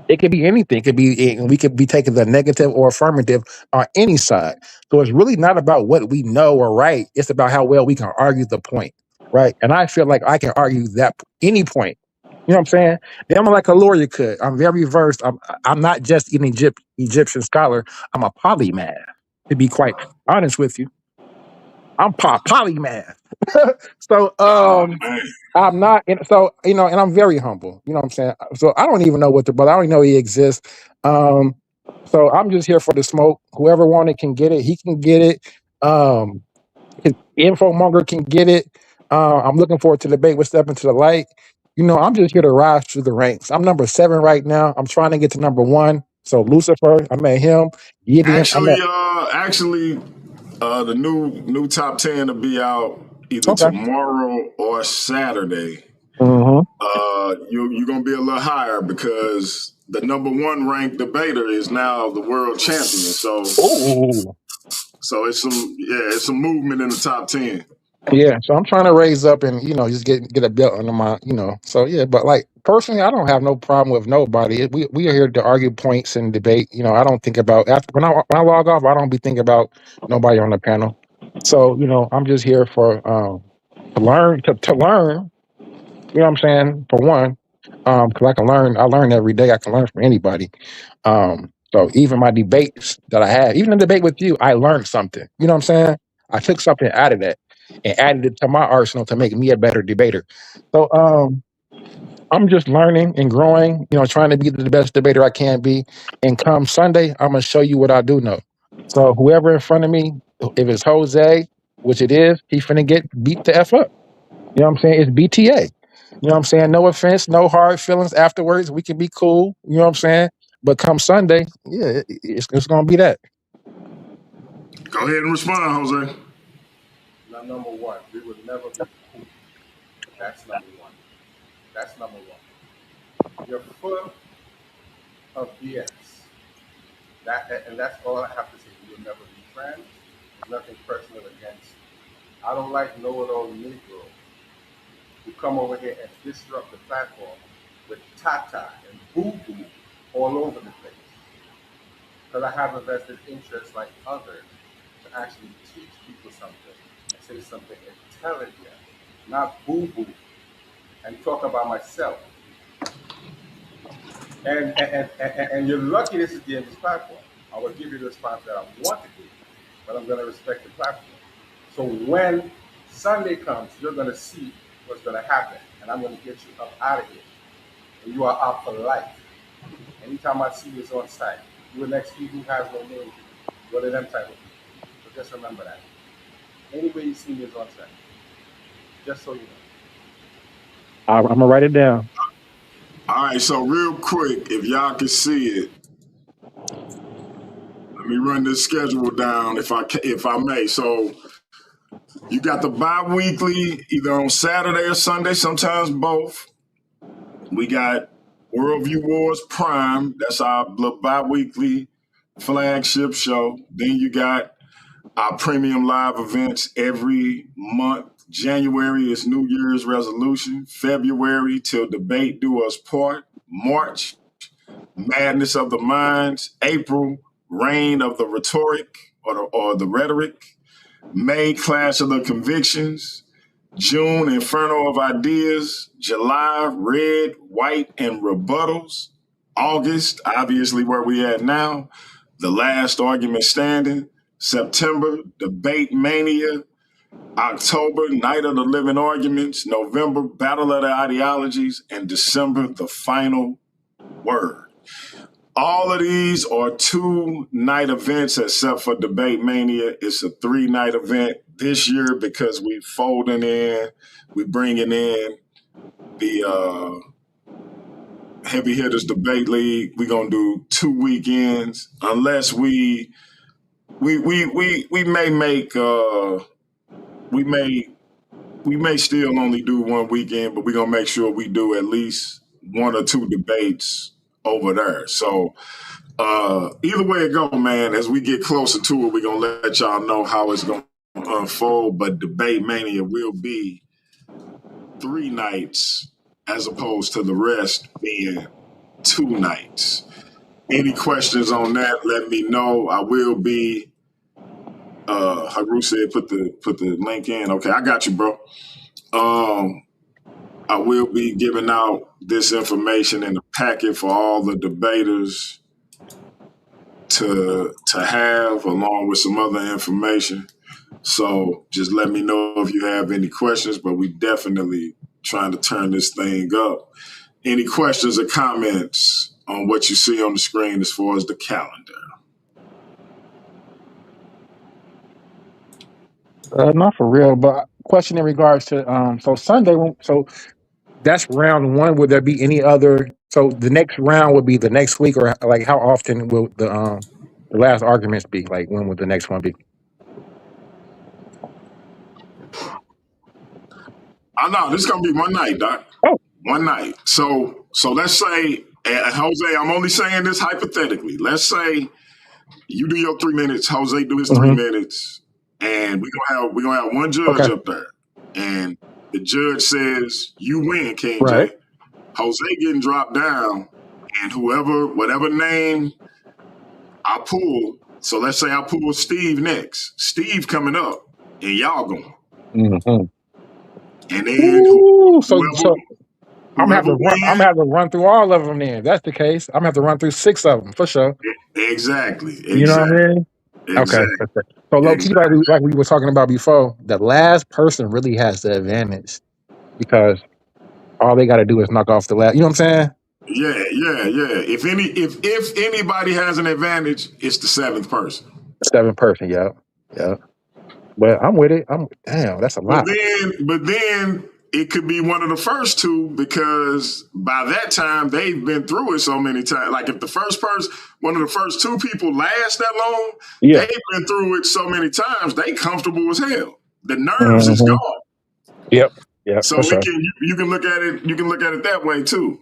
It could be anything. It could be, we could be taking the negative or affirmative on any side. So it's really not about what we know or right. It's about how well we can argue the point, right? And I feel like I can argue that any point. You know what I'm saying? I'm like a lawyer could. I'm very versed. I'm not just an Egyptian scholar. I'm a polymath, to be quite honest with you. I'm polymath. So I'm not, so you know, and I'm very humble. You know what I'm saying? So I don't even know what the brother. I don't even know he exists. So I'm just here for the smoke. Whoever wanted can get it. He can get it. His infomonger can get it. I'm looking forward to the debate with Step Into the Light. You know, I'm just here to rise through the ranks. I'm number 7 right now. I'm trying to get to number 1. So Lucifer, I met him. Gideon, Actually, the new top 10 will be out either tomorrow or Saturday. You're gonna be a little higher, because the number 1 ranked debater is now the world champion. So it's some movement in the top 10. Yeah, so I'm trying to raise up and, you know, just get a belt under my, you know. So yeah, but like personally, I don't have no problem with nobody. We are here to argue points and debate. You know, I don't think about when I log off, I don't be thinking about nobody on the panel. So you know, I'm just here for to learn. You know what I'm saying? For one, because I learn every day. I can learn from anybody. So even my debates that I had, even the debate with you, I learned something. You know what I'm saying? I took something out of that and added it to my arsenal to make me a better debater. So I'm just learning and growing, you know, trying to be the best debater I can be. And come Sunday, I'm gonna show you what I do know. So whoever in front of me, if it's Jose, which it is, he's finna get beat the F up. You know what I'm saying? It's BTA. You know what I'm saying? No offense, no hard feelings afterwards. We can be cool. You know what I'm saying? But come Sunday, yeah, it's gonna be that. Go ahead and respond, Jose. Now, number 1, we would never be cool. That's number 1. That's number 1. You're full of BS. And that's all I have to say. We'll never be friends. There's nothing personal against you. I don't like know-it-all Negro who come over here and disrupt the platform with Tata and boo-boo all over the place. Because I have a vested interest like others to actually teach people something and say something intelligent, not boo-boo, and talk about myself. And you're lucky this is the end of this platform. I will give you the response that I want to give you, but I'm going to respect the platform. So when Sunday comes, you're going to see what's going to happen, and I'm going to get you up out of here. And you are out for life. Anytime I see you is on site. You are next He Who Has No Name. One of them type of people. So just remember that. Anywhere you see me is on site. Just so you know. I'm gonna write it down. All right, so real quick, if y'all can see it, let me run this schedule down if I may. So you got the bi-weekly either on Saturday or Sunday, sometimes both. We got Worldview Wars Prime. That's our bi-weekly flagship show. Then you got our premium live events every month. January is New Year's resolution. February till debate do us part. March, Madness of the Minds. April, Reign of the Rhetoric or the Rhetoric. May, Clash of the Convictions. June, Inferno of Ideas. July, Red, White, and Rebuttals. August, obviously where we at now, The Last Argument Standing. September, Debate Mania. October, Night of the Living Arguments. November, Battle of the Ideologies. And December, The Final Word. All of these are 2-night events except for Debate Mania. It's a 3-night event this year because we bringing in the Heavy Hitters Debate League. We're going to do 2 weekends unless we may make we may still only do 1 weekend, but we're gonna make sure we do at least 1 or 2 debates over there. So either way it go, man, as we get closer to it, we're gonna let y'all know how it's gonna unfold. But Debate Mania will be 3 nights as opposed to the rest being 2 nights. Any questions on that, let me know. I will be Haru said put the link in. Okay, I got you, bro. I will be giving out this information in the packet for all the debaters to have, along with some other information. So just let me know if you have any questions, but we definitely trying to turn this thing up. Any questions or comments on what you see on the screen as far as the calendar? Not for real, but question in regards to so Sunday. So that's round 1. Would there be any other? So the next round would be the next week, or like how often will the last arguments be? Like when would the next one be? I know this is gonna be 1 night, Doc. Oh, 1 night. So let's say, Jose, I'm only saying this hypothetically. Let's say you do your 3 minutes, Jose do his 3 minutes, and we're gonna have 1 judge up there, and the judge says you win, King right. J. Jose getting dropped down, and whatever name I pull. So let's say I pull Steve next. Steve coming up, and y'all going. Mm-hmm. And then Ooh, so I'm gonna have to run through all of them. Then if that's the case, I'm gonna have to run through 6 of them for sure. Exactly. You know what I mean? Exactly. Okay. So low key, like we were talking about before, the last person really has the advantage because all they got to do is knock off the last. You know what I'm saying? Yeah. If anybody has an advantage, it's the 7th person. 7th person. Yeah. But I'm with it. Damn, that's a lot. But then it could be one of the first 2 because by that time they've been through it so many times. Like if one of the first 2 people last that long, they've been through it so many times, they comfortable as hell. The nerves is gone. Yep. So you can look at it that way too.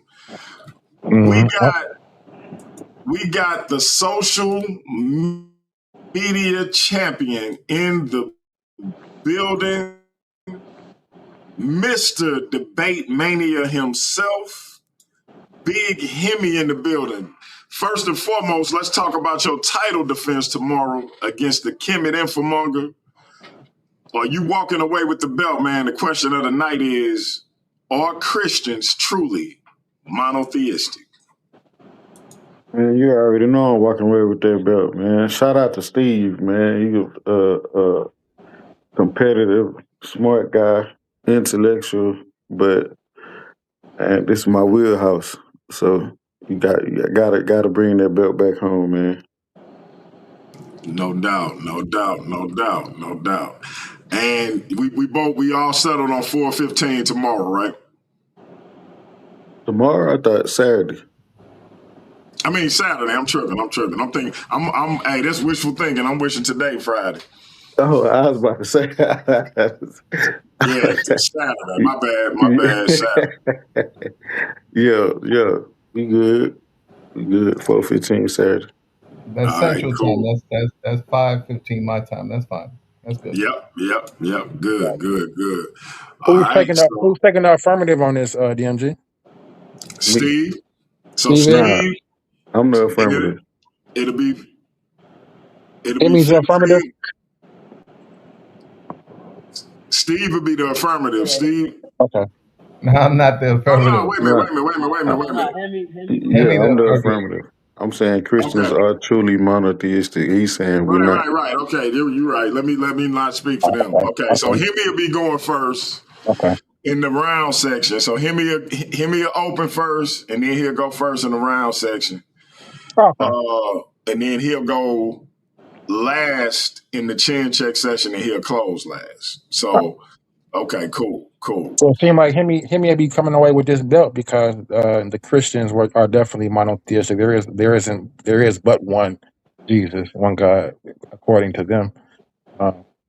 We Mhm. got the social media champion in the building, Mr. Debate Mania himself, Big Hemi in the building. First and foremost, let's talk about your title defense tomorrow against the Kemet Infomonger. Are you walking away with the belt, man? The question of the night is, are Christians truly monotheistic? Man, you already know I'm walking away with that belt, man. Shout out to Steve, man. He's a competitive, smart guy, intellectual, but this is my wheelhouse. So you gotta bring that belt back home, man. No doubt. And we all settled on 4:15 tomorrow, right? Tomorrow, I thought Saturday. I mean Saturday. I'm tripping. I'm thinking. Hey, that's wishful thinking. I'm wishing today Friday. Oh, I was about to say. Yeah, it's Saturday. My bad. Saturday. Yeah. We good. 4:15 Saturday. That's All Central right, cool. time. That's 5:15 my time. That's fine. That's good. Yep. Good. All Who's right. taking the affirmative on this, DMG? Steve. So Nah, Steve, I'm the affirmative. It'll be Emmy's the affirmative. Steve will be the affirmative. Steve. Okay. No, I'm not the affirmative. No, wait a minute. Yeah, I'm the affirmative. I'm saying Christians are truly monotheistic. He's saying we're not. Right. Okay, you're right. Let me not speak for them. Okay, so Hemi will be going first. Okay. In the round section. So Hemi will open first, and then he'll go first in the round section. Okay. And then he'll go last in the chin check session, and he'll close last. So, okay, cool. So it seems like Hemi will be coming away with this belt because the Christians are definitely monotheistic. There is but one Jesus, one God, according to them.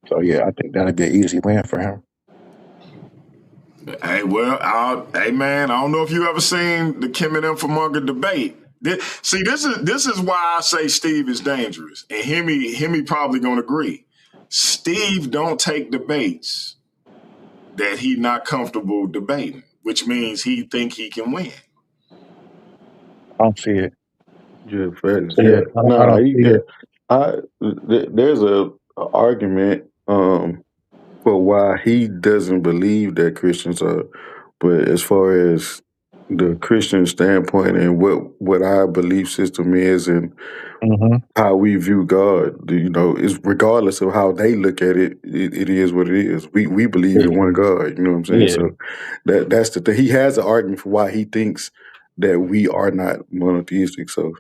So yeah, I think that'd be an easy win for him. Hey, well, hey man, I don't know if you ever seen the Kemet Infomonger debate. See, this is why I say Steve is dangerous, and Hemi probably gonna agree. Steve don't take debates that he not comfortable debating, which means he think he can win. I don't see it. Yeah, facts. Yeah. There's a argument for why he doesn't believe that Christians are, but as far as the Christian standpoint and what our belief system is and how we view God, is regardless of how they look at it, it is what it is. We believe in one God, you know what I'm saying? Yeah. So that's the thing. He has an argument for why he thinks that we are not monotheistic. So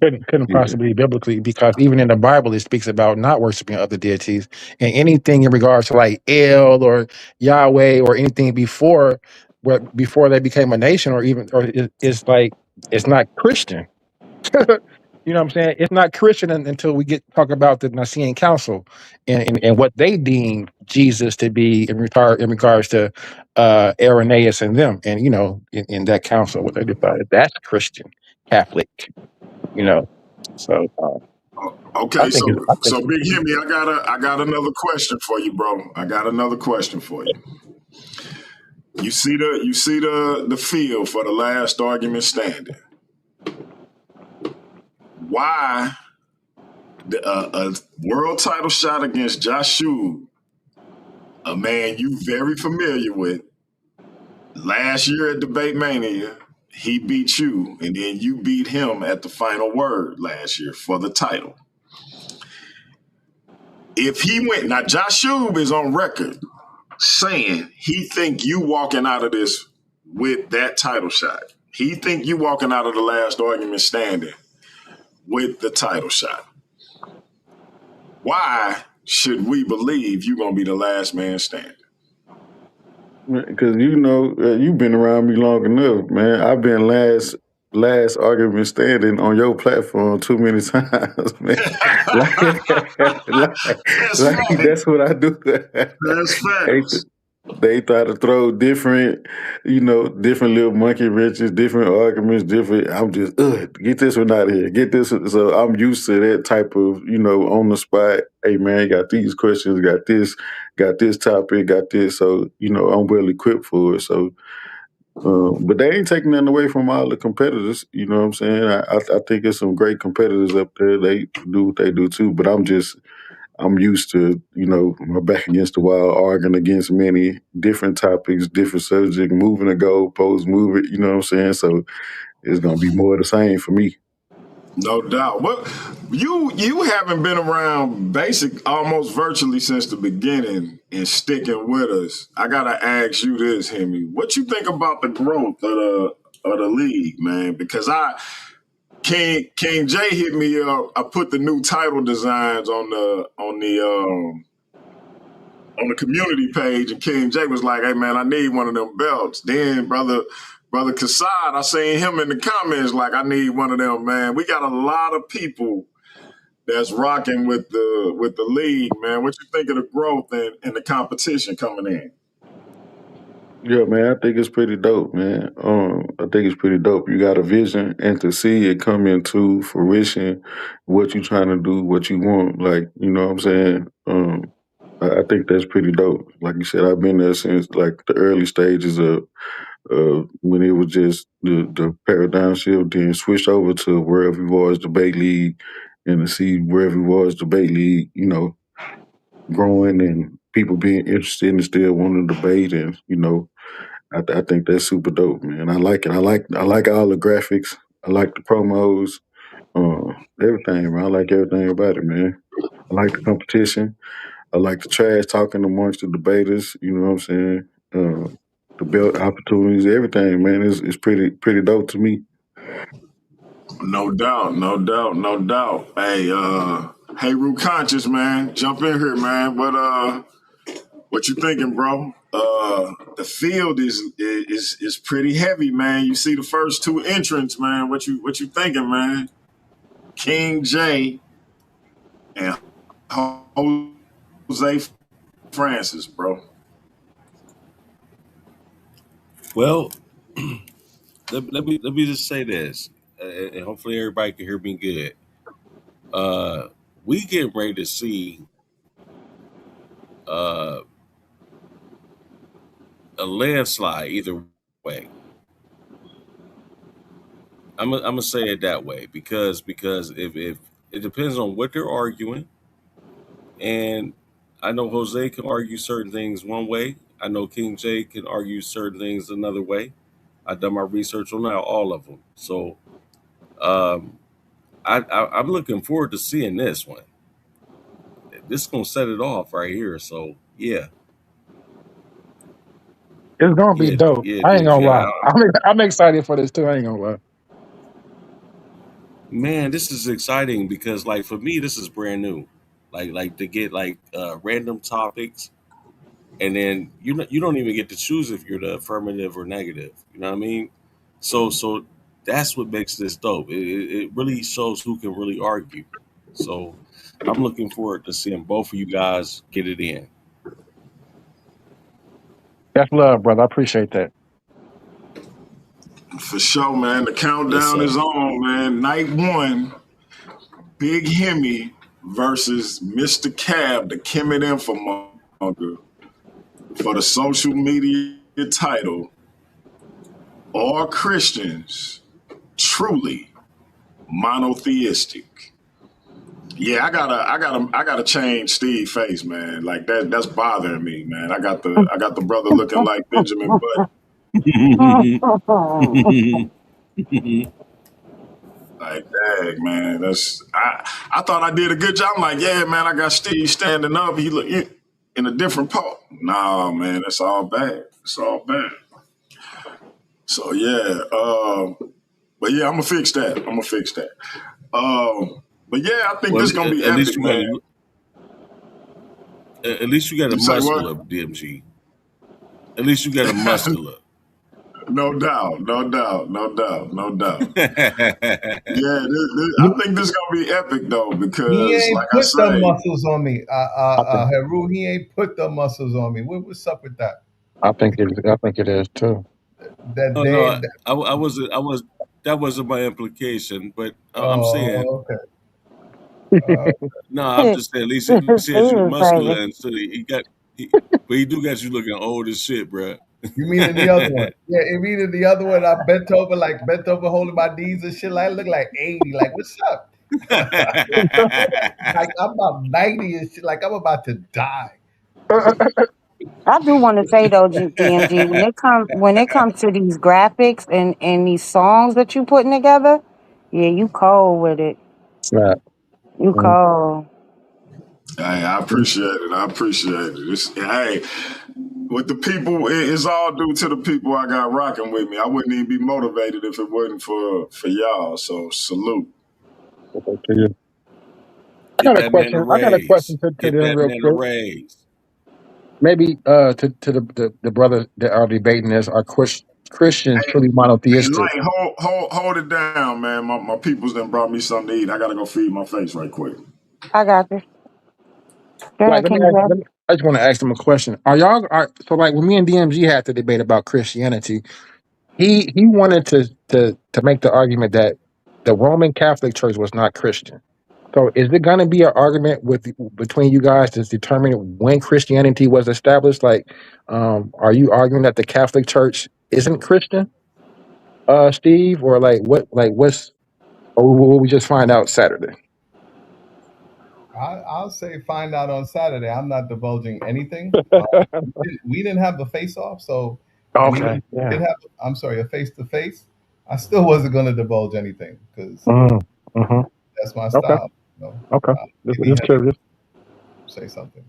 couldn't possibly be biblically, because even in the Bible it speaks about not worshiping other deities, and anything in regards to like El or Yahweh or anything before they became a nation, or it's like it's not Christian. You know what I'm saying? It's not Christian until we talk about the Nicene Council and what they deem Jesus to be in regards to Irenaeus and them, and in that council what they decided that's Christian Catholic. So okay, so Big Hemi, I got another question for you, bro. You see the field for the last argument standing. Why a world title shot against Joshua, a man you very familiar with, last year at Debate Mania, he beat you, and then you beat him at the final word last year for the title. If he went, now Joshua is on record saying he think you walking out of this with that title shot. He think you walking out of the last argument standing with the title shot. Why should we believe you're going to be the last man standing? Because you've been around me long enough, man. I've been last argument standing on your platform too many times, man. That's what I do. That's facts. They try to throw different, different little monkey wrenches, different arguments, different. I'm just, get this one out of here. Get this. So I'm used to that type of, on the spot. Hey man, got these questions, got this topic, got this. So I'm well equipped for it. So, but they ain't taking nothing away from all the competitors. You know what I'm saying? I think there's some great competitors up there. They do what they do too. But I'm used to, my back against the wall, arguing against many different topics, different subjects, moving the goalposts, move it, you know what I'm saying? So it's gonna be more of the same for me. No doubt. But you haven't been around basic almost virtually since the beginning and sticking with us. I gotta ask you this, Hemi. What you think about the growth of the league, man? Because King J hit me up. I put the new title designs on the community page, and King J was like, "Hey man, I need one of them belts." Then brother Kassad, I seen him in the comments like, "I need one of them, man." We got a lot of people that's rocking with the league, man. What you think of the growth and the competition coming in? Yeah, man, I think it's pretty dope, man. I think it's pretty dope. You got a vision, and to see it come into fruition, what you trying to do, what you want, like, you know what I'm saying? I think that's pretty dope. Like you said, I've been there since like the early stages of when it was just the paradigm shift, then switched over to wherever it was debate league, and to see wherever it was debate league, growing and people being interested and still wanting to debate, and I think that's super dope, man. I like it. I like all the graphics. I like the promos, everything, man. I like everything about it, man. I like the competition. I like the trash talking amongst the debaters. You know what I'm saying? The belt opportunities, everything, man, is pretty dope to me. No doubt, no doubt, no doubt. Hey, Root Conscious, man, jump in here, man. What you thinking, bro? The field is pretty heavy, man. You see the first two entrants, man. What you thinking, man? King J and Jose Francis, bro. Well, let me just say this, and hopefully everybody can hear me good. We getting ready to see a landslide either way. I'm gonna say it that way because if it depends on what they're arguing, and I know Jose can argue certain things one way. I know King J can argue certain things another way. I've done my research on all of them, so I'm looking forward to seeing this one. This is gonna set it off right here. So yeah. It's gonna be dope. I ain't gonna lie. I'm excited for this too. I ain't gonna lie. Man, this is exciting because, like, for me, this is brand new. Like to get random topics, and then you don't even get to choose if you're the affirmative or negative. You know what I mean? So that's what makes this dope. It really shows who can really argue. So I'm looking forward to seeing both of you guys get it in. That's love, brother. I appreciate that. For sure, man. The countdown is on, man. Night one, Big Hemi versus Mr. Cab, the Kemet Infomonger, for the social media title. Are Christians truly monotheistic? Yeah, I gotta change Steve's face, man. Like that's bothering me, man. I got the brother looking like Benjamin Button. Like, dang, man. I thought I did a good job. I'm like, yeah, man, I got Steve standing up. He look in a different pose. Nah, man, it's all bad. It's all bad. So yeah, but yeah, I'm gonna fix that. But yeah, I think this is gonna be epic, man. At least you got a muscular, DMG. At least you got a muscular. No doubt. Yeah, I think this is gonna be epic though, because he ain't like put I say, the muscles on me. Heru, he ain't put the muscles on me. What's up with that? I think it is too. That No, they. no, I was that wasn't my implication, but I'm saying Oh, okay. Uh, no. I'm He just saying. At least he has you was muscular, crazy. and so but he do got you looking old as shit, bro. you mean in the other one? Yeah, you mean in the other one? I bent over, holding my knees and shit. Like, I look like 80. Like, what's up? Like I'm about 90 and shit. Like I'm about to die. I do want to say though, DMG, when it comes to these graphics and these songs that you putting together, yeah, you cold with it. Snap. You Mm. cold. Hey, I appreciate it. I appreciate it. Hey, with the people, it's all due to the people I got rocking with me. I wouldn't even be motivated if it wasn't for y'all. So salute. Okay, to you. I Get got a that man a question. I got a question raise. to Get them that real man a quick. raise. Maybe to the brother that are debating this, are Christians Hey, truly hey, monotheistic? Light, hold it down, man. My people's done brought me something to eat. I gotta go feed my face right quick. I got this. Go Like, ahead, King Jeff. I just want to ask them a question. So like when me and DMG had the debate about Christianity, he wanted to make the argument that the Roman Catholic Church was not Christian. So is it going to be an argument between you guys to determine when Christianity was established? Like, are you arguing that the Catholic Church isn't Christian, Steve, or or will we just find out Saturday? I'll say find out on Saturday. I'm not divulging anything. We didn't have the face off, so and even Okay, if we yeah. did have, I'm sorry, a face to face, I still wasn't going to divulge anything because Mm-hmm. that's my Okay, style. okay. Maybe Just curious. say something.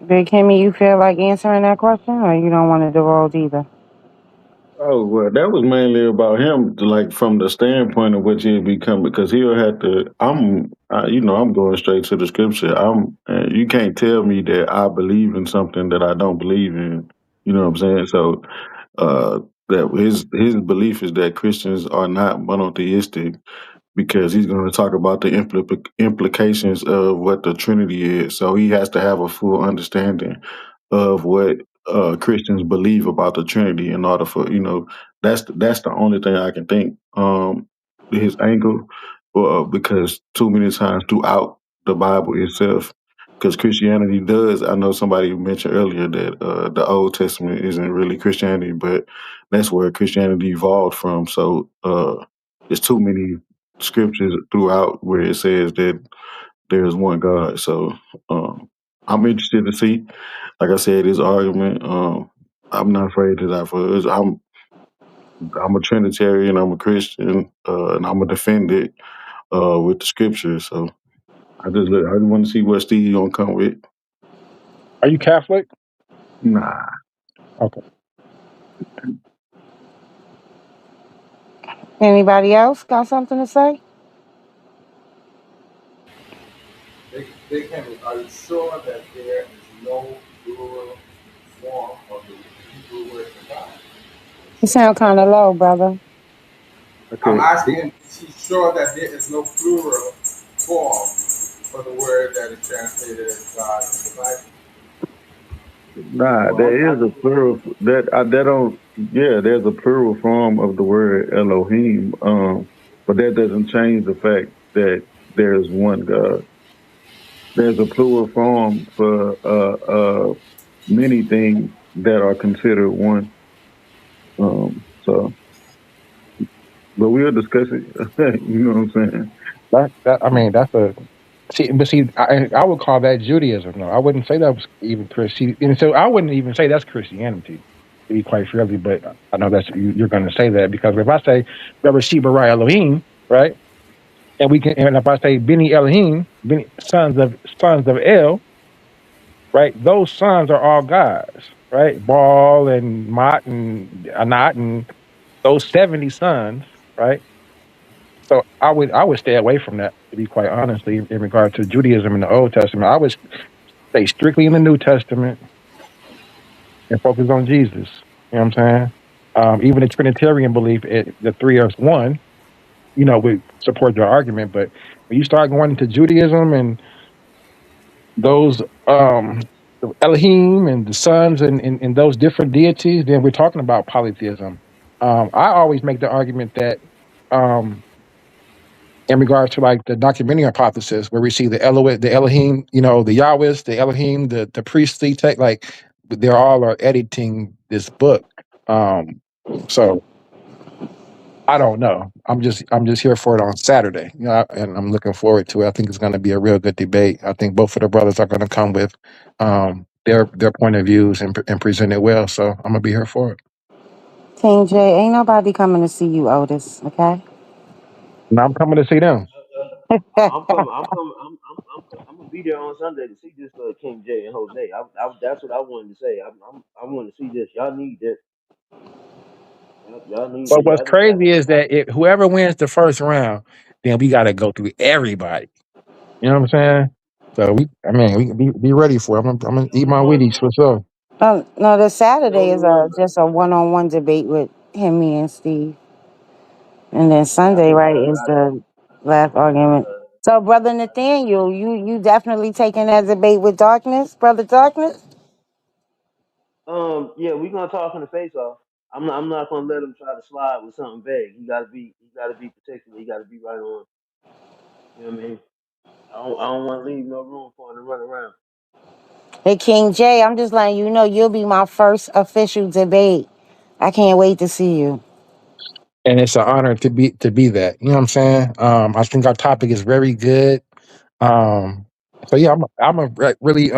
Big Kimmy, you feel like answering that question, or you don't want to divulge either? Oh well, that was mainly about him, like from the standpoint of what he'll become, because he'll have to. I'm going straight to the scripture. You can't tell me that I believe in something that I don't believe in. You know what I'm saying? So, that his belief is that Christians are not monotheistic, because he's going to talk about the implications of what the Trinity is. So he has to have a full understanding of what Christians believe about the Trinity in order for that's the only thing I can think his angle, because too many times throughout the Bible itself. Because Christianity does, I know somebody mentioned earlier that the Old Testament isn't really Christianity, but that's where Christianity evolved from. So there's too many scriptures throughout where it says that there's one God. So I'm interested to see, like I said, this argument. I'm not afraid to die for it. I'm a Trinitarian. I'm a Christian, and I'm gonna defend it with the scriptures. So I just want to see what Steve gonna come with. Are you Catholic? Nah, Okay. Anybody else got something to say? They can. Are you sure that there is no plural form of the Hebrew word for God? You sound kind of low, brother. I'm okay. asking, is he sure that there is no plural form for the word that is translated as God in the Bible? Nah, there is a plural that don't. Yeah, there's a plural form of the word Elohim. But that doesn't change the fact that there's one God. There's a plural form for many things that are considered one. So, but we'll discuss it. You know what I'm saying? I mean, I would call that Judaism. No, I wouldn't say that was even Christianity, and so I wouldn't even say that's Christianity, to be quite fairly. But I know you're going to say that, because if I say Bereshit bara Elohim, right, and if I say Beni Elohim, sons of El, right, those sons are all gods, right, Baal and Mot and Anat and those 70 sons, right. So I would stay away from that, to be quite honestly, in regard to Judaism in the Old Testament. I would stay strictly in the New Testament and focus on Jesus. You know what I'm saying? Even the Trinitarian belief, the three are one, would support your argument. But when you start going into Judaism and those Elohim and the sons and those different deities, then we're talking about polytheism. I always make the argument that um, in regards to like the documentary hypothesis, where we see the Elohim, the Yahwist, the Elohim, the priestly tech, like they all are editing this book. Um, so I don't know. I'm just here for it on Saturday, and I'm looking forward to it. I think it's going to be a real good debate. I think both of the brothers are going to come with their point of views and present it well. So I'm gonna be here for it. King J, ain't nobody coming to see you, Otis. Okay. And I'm coming to see them. I'm coming. I'm gonna be there on Sunday to see this King J and Jose. That's what I wanted to say. I want to see this. Y'all need this. Y'all need But this. what's Y'all just got. crazy is that whoever wins the first round, then we got to go through everybody. You know what I'm saying? So we can be ready for it. I'm gonna eat my Wheaties for sure. No, the Saturday Don't is worry about just a one-on-one debate with him, me, and Steve, and then it. Sunday, right, is the last argument. So, brother Nathaniel, you definitely taking that debate with Darkness, brother Darkness. Yeah, we gonna talk in the face off. I'm not gonna let him try to slide with something vague. He gotta be particular. He gotta be right on. You know what I mean? I don't want to leave no room for him to run around. Hey, King J, I'm just letting you know you'll be my first official debate. I can't wait to see you. And it's an honor to be that. You know what I'm saying? I think our topic is very good. Um, so yeah, I'm a really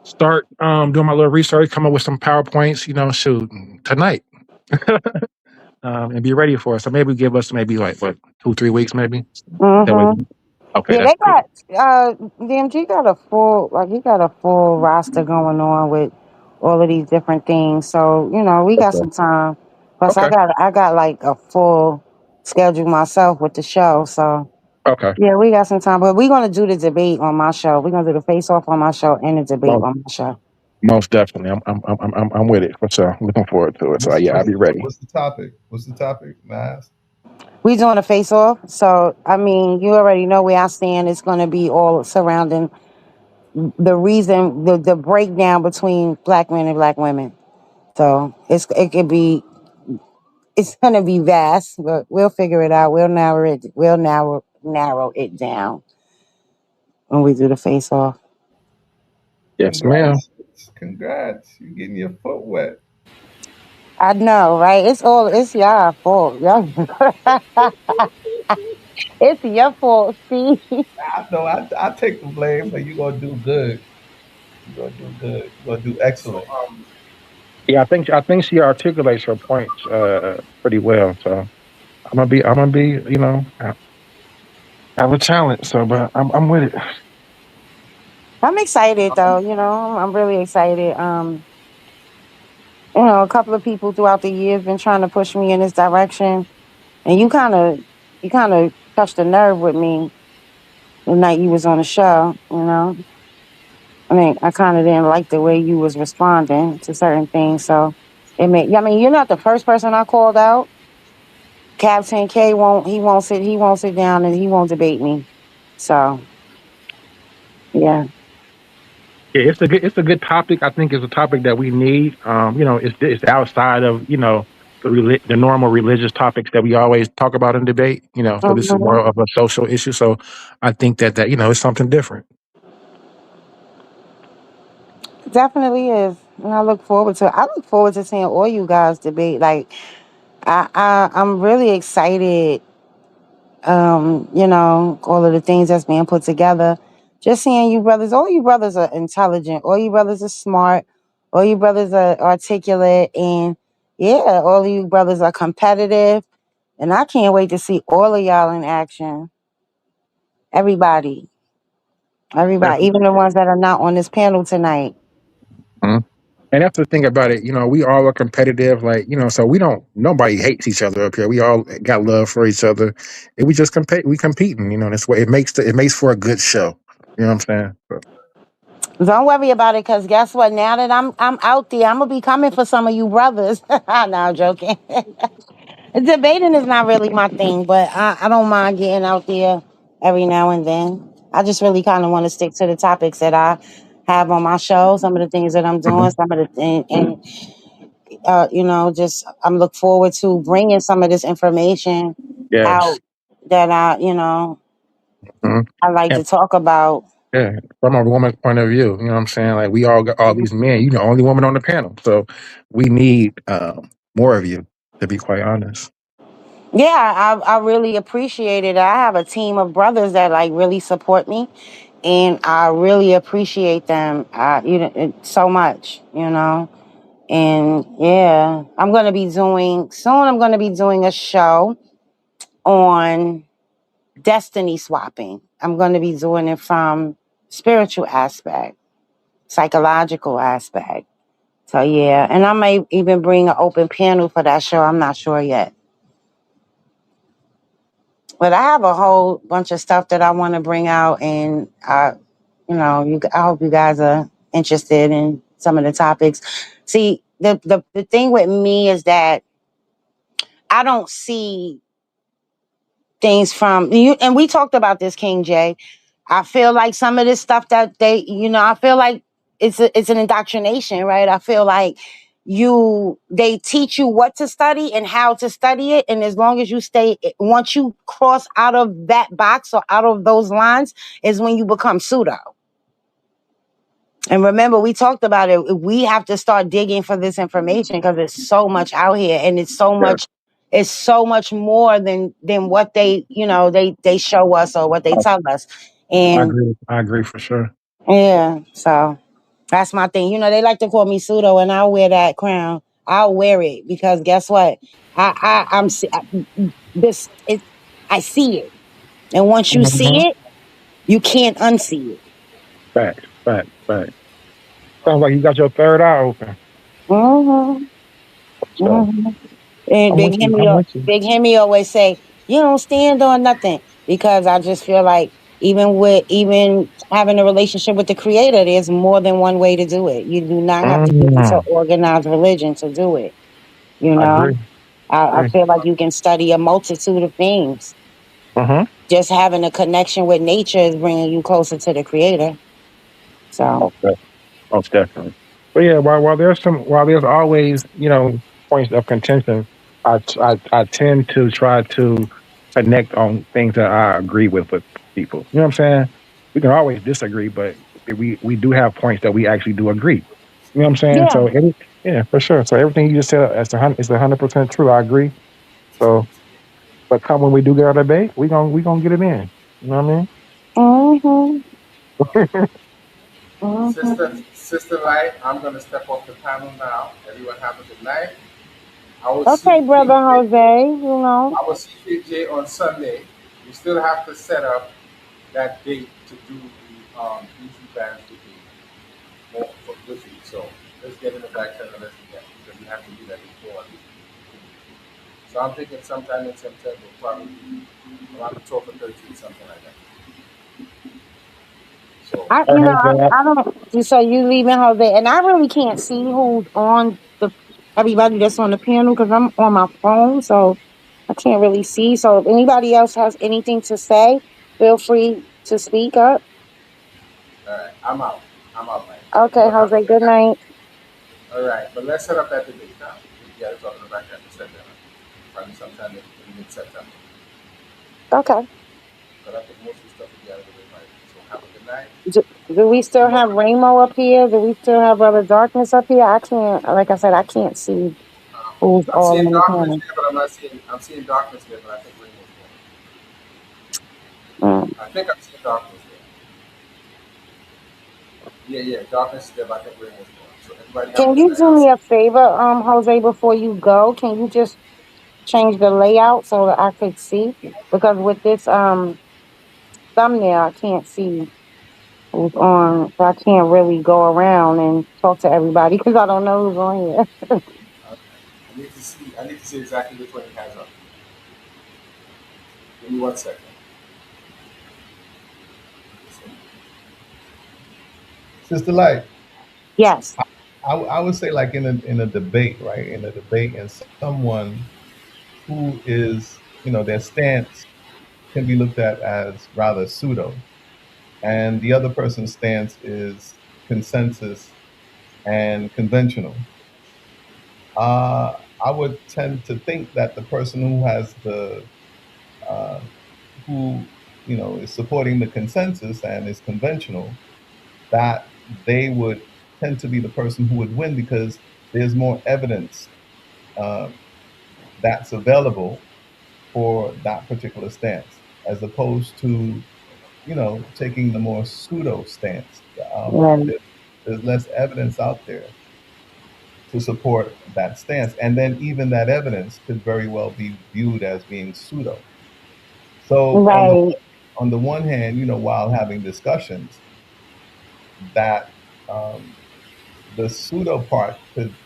start doing my little research, come up with some PowerPoints. Shoot tonight, and be ready for it. So maybe give us maybe like what 2-3 weeks maybe. That way. Mm-hmm. Okay, Yeah, that's they good. got DMG got a full roster going on with all of these different things. So we got Okay. some time. Plus, I Okay. got like a full schedule myself with the show. So Okay. yeah, we got some time. But we're gonna do the debate on my show. We're gonna do the face off on my show and the debate Most, on my show. most definitely. I'm with it for sure. Looking forward to it. So What's yeah, I'll what's be ready. what's the topic? What's the topic, Mass? We doing a face off. So I mean, you already know where I stand. It's gonna be all surrounding the reason, the breakdown between black men and black women. So it's gonna be vast, but we'll figure it out. We'll narrow it down when we do the face off. Yes, ma'am. Congrats. You're getting your foot wet. I know, right? It's y'all fault. Y'all it's your fault, Steve. I know. I take the blame, but you're gonna do good. You're gonna do good. You're gonna do So, excellent. Yeah, I think she articulates her points pretty well. So I'm gonna be have a challenge. So, but I'm with it. I'm excited though, I'm really excited. A couple of people throughout the years been trying to push me in this direction. And you kind of touched a nerve with me the night you was on the show. I mean, I kind of didn't like the way you was responding to certain things. So I mean, you're not the first person I called out. Captain K he won't sit down and he won't debate me. So yeah. Yeah, it's a good topic. I think it's a topic that we need. It's outside of the normal religious topics that we always talk about in debate. So this is more Mhm. of a social issue. So I think that it's something different. Definitely is. And I look forward to seeing all you guys debate. Like I'm really excited, all of the things that's being put together. Just seeing you brothers, all you brothers are intelligent, all you brothers are smart, all you brothers are articulate, and yeah, all of you brothers are competitive. And I can't wait to see all of y'all in action. Everybody, everybody, even the ones that are not on this panel tonight. Mhm. And that's the thing about it. We all are competitive. Like so we don't. Nobody hates each other up here. We all got love for each other, and we just compete. We competing. That's what it makes for a good show. You know what I'm saying? So, Don't worry about it, cause guess what? Now that I'm out there, I'm gonna be coming for some of you brothers. No, I'm joking. Debating is not really my thing, but I don't mind getting out there every now and then. I just really kind of want to stick to the topics that I have on my show, some of the things that I'm doing, some of the and you know, just I'm look forward to bringing some of this information Yes. out that I, you know, Mhm. I like And to talk about. yeah, from a woman's point of view, you know what I'm saying? Like we all got all these men. You're the only woman on the panel, so we need more of you. To be quite honest. Yeah, I really appreciate it. I have a team of brothers that like really support me, and I really appreciate them. You know, so much, you know. And yeah, I'm gonna be doing soon. I'm gonna be doing a show on destiny swapping. I'm gonna be doing it from spiritual aspect, psychological aspect. So yeah, and I may even bring an open panel for that show. I'm not sure yet. But I have a whole bunch of stuff that I want to bring out, and you know, I hope you guys are interested in some of the topics. See, the thing with me is that I don't see things from you, and we talked about this, King J. I feel like some of this stuff that they, you know, I feel like it's an indoctrination, right? I feel like they teach you what to study and how to study it, and as long as you stay, once you cross out of that box or out of those lines, is when you become pseudo. And remember, we talked about it. We have to start digging for this information because it's so much out here, and it's so Yeah, much. It's so much more than what they, you know, they show us or what they tell us. I And agree. I agree for sure. yeah, so that's my thing. You know, they like to call me pseudo, and I'll wear that crown. I'll wear it because guess what? I'm this. I see it, and once you see Mhm. it, you can't unsee it. Facts. Facts. Facts. Sounds like you got your third eye open. Mm-hmm. So Mm-hmm. And I'm with you. I'm with you. Big Hemi always say, you don't stand on nothing. Because I just feel like even having a relationship with the creator, there's more than one way to do it. You do not have to get into Mm, organized religion to do it. You I know? agree. I Agree. feel like you can study a multitude of things. Uh-huh. Just having a connection with nature is bringing you closer to the creator. So Most definitely. But yeah, while there's always points of contention, I tend to try to connect on things that I agree with people. You know what I'm saying? We can always disagree, but we do have points that we actually do agree. You know what I'm saying? yeah. So yeah, for sure. So everything you just said is 100% true. I agree. So, but come when we do get our debate, we gonna get it in. You know what I mean? Mm-hmm. Mm-hmm. Sister Light, I'm gonna step off the panel now. Everyone have a good night. I will Okay, see brother King J. Jose, you know. I will see King J on Sunday. We still have to set up that date to do the Easy Bands with with you. So let's get in the back channel. Let's do that because we have to do that before. So I'm thinking sometime in September, probably around the 12th or 13th, something like that. So All right, Jay. I don't. So you leaving Jose, and I really can't see who's on everybody that's on the panel because I'm on my phone, so I can't really see. So if anybody else has anything to say, feel free to speak up. all right, I'm out. I'm out, man. Okay, Everyone have a Jose. good Good night. night. All right, but let's set up that debate now. We got to talk about that in September. Probably sometime in mid-September. Okay. But I think most of the stuff we got to do it right. So have a good night. Do we still have Ramo up here? Do we still have Brother Darkness up here? I can't. Like I said, I can't see who's I'm all seeing in the darkness panel. there, but I'm seeing darkness there, but I think Rainbow's Mm. there. I think I'm seeing darkness there. Yeah, darkness is there, but I think Rainbow's there. So everybody have a Can good you night. do me a favor, Jose, before you go? Can you just change the layout so that I could see? Because with this thumbnail, I can't see who's on, so I can't really go around and talk to everybody because I don't know who's on here. I need to see exactly which one he has up. Give me 1 second. Sister Light, Yes. I would say like in a debate, right? In a debate, and someone who is, their stance can be looked at as rather pseudo, and the other person's stance is consensus, and conventional. I would tend to think that the person who has the uh, who is supporting the consensus and is conventional, that they would tend to be the person who would win because there's more evidence uh, that's available for that particular stance, as opposed to taking the more pseudo stance. Right. There's less evidence out there to support that stance, and then even that evidence could very well be viewed as being pseudo. So Right. on the one hand, while having discussions, that the pseudo part could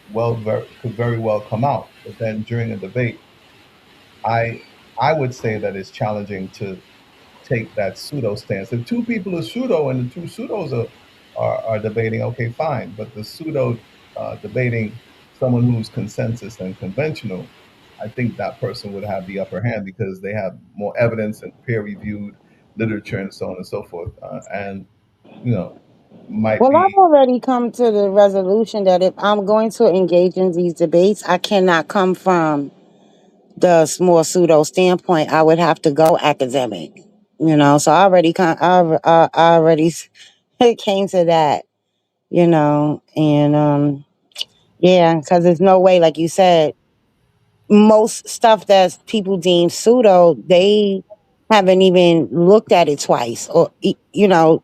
very well come out, but then during a debate, I I would say that it's challenging to take that pseudo stance. If two people are pseudo and the two pseudos are debating, okay, fine. But the pseudo debating someone who's consensus and conventional, I think that person would have the upper hand because they have more evidence and peer reviewed literature and so on and so forth. And, you know, might Well, I've be, already come to the resolution that if I'm going to engage in these debates, I cannot come from the more pseudo standpoint. I would have to go academic, So I already, I already it came to that, and yeah, because there's no way, like you said, most stuff that people deem pseudo, they haven't even looked at it twice, or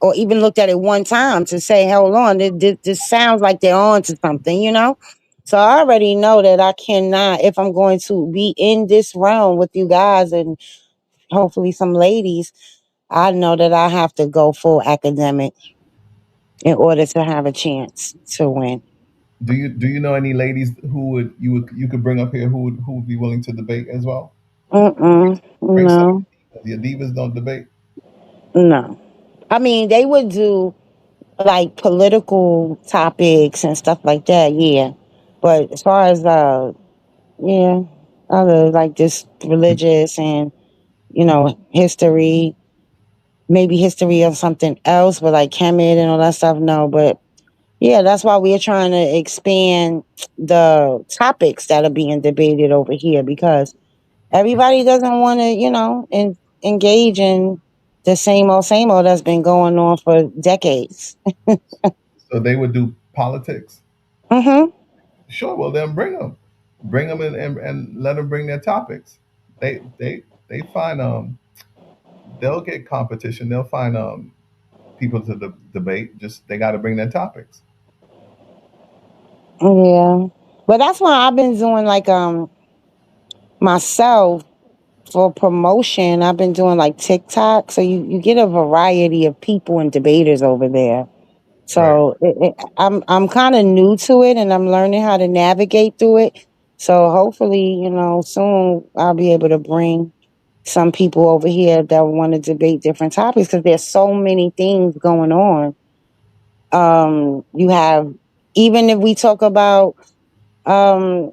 or even looked at it one time to say, "Hold on, this sounds like they're on to something." So I already know that I cannot, if I'm going to be in this realm with you guys and hopefully some ladies, I know that I have to go full academic in order to have a chance to win. do you know any ladies you could bring up here who would be willing to debate as well? Bring some No, of your divas don't debate. no. I mean, they would do like political topics and stuff like that, yeah. But as far as yeah, other like just religious and history, maybe history of something else, but like Kemet and all that stuff, no. But yeah, that's why we're trying to expand the topics that are being debated over here because everybody doesn't want to, engage in the same old that's been going on for decades. So they would do politics. Mm-hmm. Sure, well then bring them in and let them bring their topics. They find they'll get competition. They'll find people to debate. Just they got to bring their topics. Yeah. But that's why I've been doing like myself for promotion. I've been doing like TikTok. So you get a variety of people and debaters over there. Right. So I'm kind of new to it and I'm learning how to navigate through it. So hopefully, soon I'll be able to bring some people over here that want to debate different topics because there's so many things going on. You have, even if we talk about um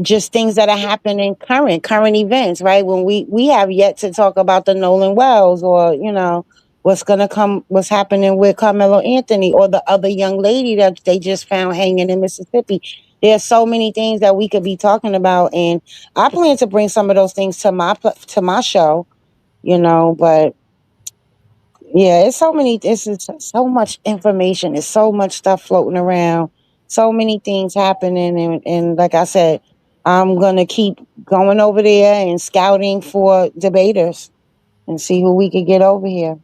just things that are happening current events, right? When we have yet to talk about the Nolan Wells or what's happening with Carmelo Anthony or the other young lady that they just found hanging in Mississippi. There's so many things that we could be talking about, and I plan to bring some of those things to my show, but yeah, it's so many. It's so much information. It's so much stuff floating around. So many things happening, and like I said, I'm gonna keep going over there and scouting for debaters and see who we could get over here.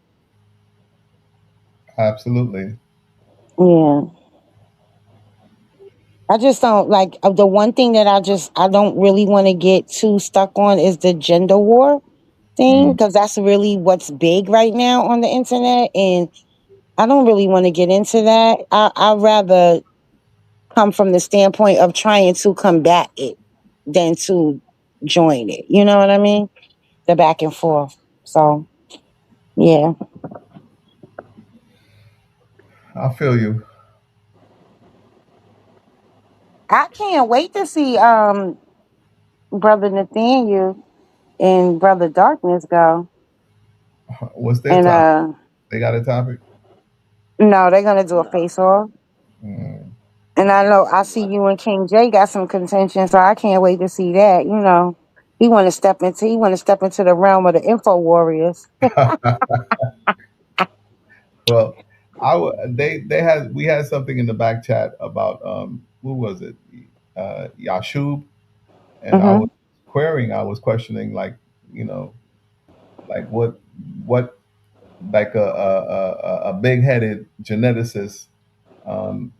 Absolutely. Yeah, I just don't like the one thing that I don't really want to get too stuck on is the gender war thing Mm. because that's really what's big right now on the internet, and I don't really want to get into that. I'd rather come from the standpoint of trying to combat it than to join it. You know what I mean? The back and forth. So yeah, I feel you. I can't wait to see brother Nathaniel and brother Darkness go. What's their And topic? They got a topic. No, they're gonna do a face off. Mm. And I know I see you and King J got some contention, so I can't wait to see that. He wanna step into the realm of the info warriors. Well, they had we had something in the back chat about who was it? Yashub, and I Hmm. was I was questioning, like, you know, like what like a big headed geneticist um,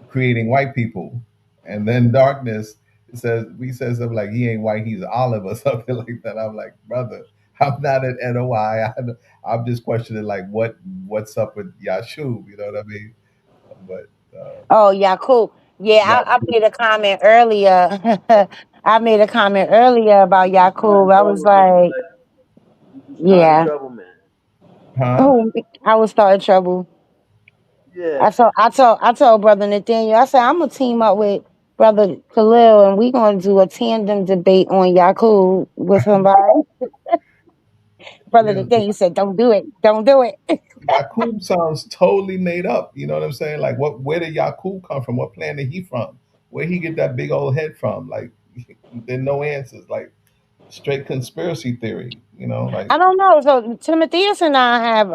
creating white people, and then darkness says we said something like he ain't white, he's olive or something like that. I'm like, brother, I'm not an NOI. I'm just questioning like what's up with Yashub. You know what I mean? But Oh yeah, cool. Yeah, yeah, I made a comment earlier. I made a comment earlier about Starting Yakub. I was trouble, nigga. like, You starting yeah. trouble, man. huh? Oh, I was starting trouble. Yeah. I told brother Nathaniel. I said I'm gonna team up with brother Khalil, and we gonna do a tandem debate on Yakub with somebody. Brother Yeah, Nathaniel said, "Don't do it. Don't do it." Yakub sounds totally made up. You know what I'm saying? Like, where did Yakub come from? What planet he from? Where he get that big old head from? Like, there no answers. Like, straight conspiracy theory. You know, like. I don't know. So Timotheus and I have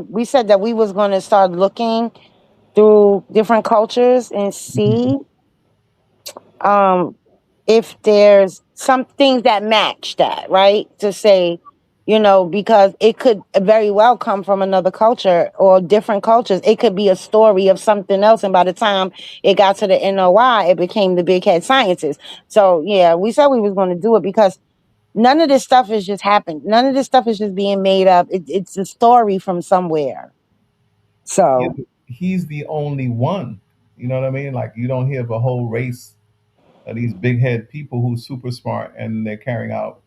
we said that we was gonna start looking through different cultures and see um if there's some things that match that, right? To say, because it could very well come from another culture or different cultures. It could be a story of something else, and by the time it got to the NOI, it became the big head sciences. So yeah, we said we was going to do it because none of this stuff is just happened. None of this stuff is just being made up. It's a story from somewhere. Yeah, So but he's the only one. You know what I mean? Like, you don't hear of a whole race of these big head people who's super smart and they're carrying out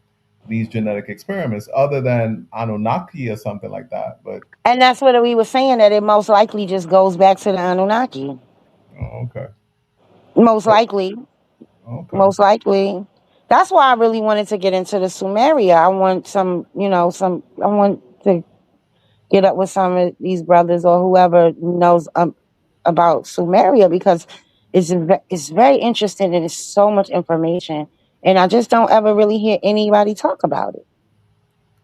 these genetic experiments, other than Anunnaki or something like that. But and that's what we were saying, that it most likely just goes back to the Anunnaki. oh, okay, Most likely. okay. Most likely. That's why I really wanted to get into the Sumeria. I want I want to get up with some of these brothers or whoever knows about Sumeria, because it's very interesting and it's so much information. And I just don't ever really hear anybody talk about it.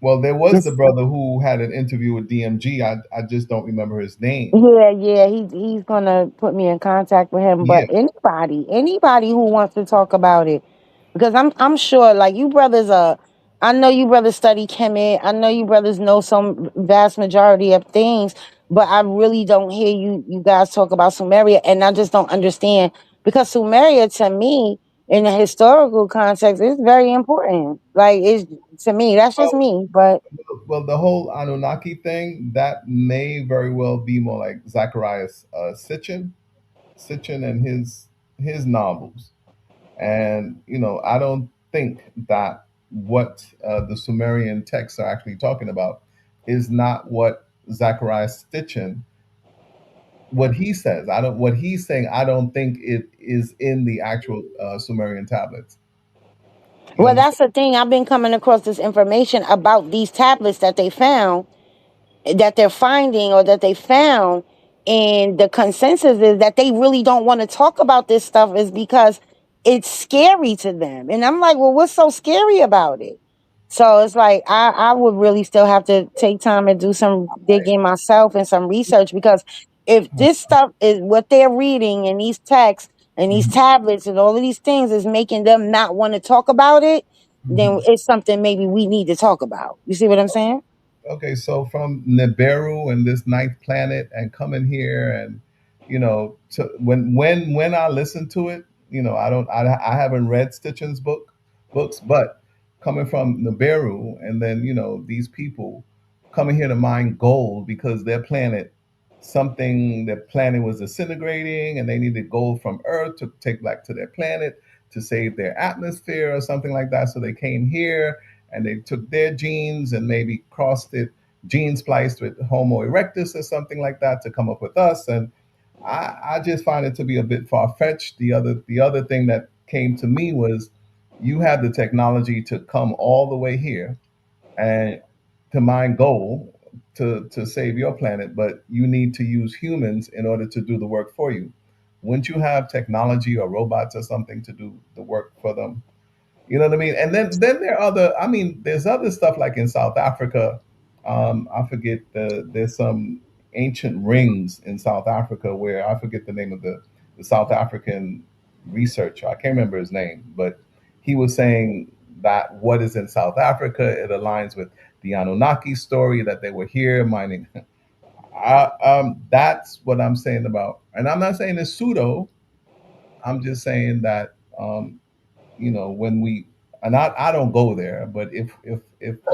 Well, there was the It's brother who had an interview with DMG. I just don't remember his name. Yeah, he's gonna put me in contact with him. Yeah. But anybody who wants to talk about it, because I'm sure, like, you brothers I know you brothers study chemi. I know you brothers know some vast majority of things, but I really don't hear you guys talk about Sumeria, and I just don't understand, because Sumeria, to me, in the historical context, is very important. Like, it's, to me, that's just Well, me, but well, the whole Anunnaki thing, that may very well be more like Zacharias Sitchin and his novels. And I don't think that what the Sumerian texts are actually talking about is not what Zacharias Sitchin, what he says. I don't What he's saying. I don't think it is in the actual Sumerian tablets. You well, understand? that's the thing. I've been coming across this information about these tablets that they found, that they're finding, or that they found, and the consensus is that they really don't want to talk about this stuff, is because it's scary to them. And I'm like, well, what's so scary about it? So it's like I would really still have to take time and do some digging myself and some research, because if this stuff is what they're reading in these texts and these Mhm, tablets and all of these things is making them not want to talk about it, then mhm. it's something maybe we need to talk about. You see what I'm saying? Okay, so from Nibiru and this ninth planet and coming here, and to, when I listen to it, I haven't read Stitchin's books, but coming from Nibiru, and then these people coming here to mine gold because their planet was disintegrating and they needed gold from Earth to take back to their planet to save their atmosphere or something like that. So they came here and they took their genes and maybe crossed it, gene spliced with Homo erectus or something like that to come up with us. And I just find it to be a bit far fetched. The other thing that came to me was you have the technology to come all the way here and to mine gold, to save your planet, but you need to use humans in order to do the work for you. Wouldn't you have technology or robots or something to do the work for them? You know what I mean? And then there are other. I mean, there's other stuff like in South Africa. I forget there's some ancient rings in South Africa where I forget the name of the South African researcher. I can't remember his name, but he was saying that what is in South Africa, it aligns with the Anunnaki story that they were here mining. That's what I'm saying about, and I'm not saying it's pseudo. I'm just saying that when we, and I don't go there, but if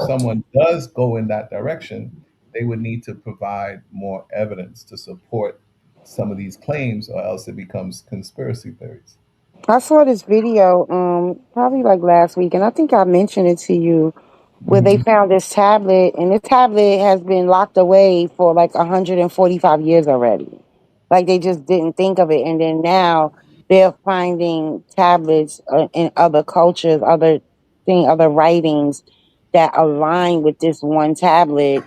someone does go in that direction, they would need to provide more evidence to support some of these claims, or else it becomes conspiracy theories. I saw this video, probably like last week, and I think I mentioned it to you, where they Hmm. found this tablet, and this tablet has been locked away for like 145 years already. Like they just didn't think of it, and then now they're finding tablets in other cultures, other writings that align with this one tablet,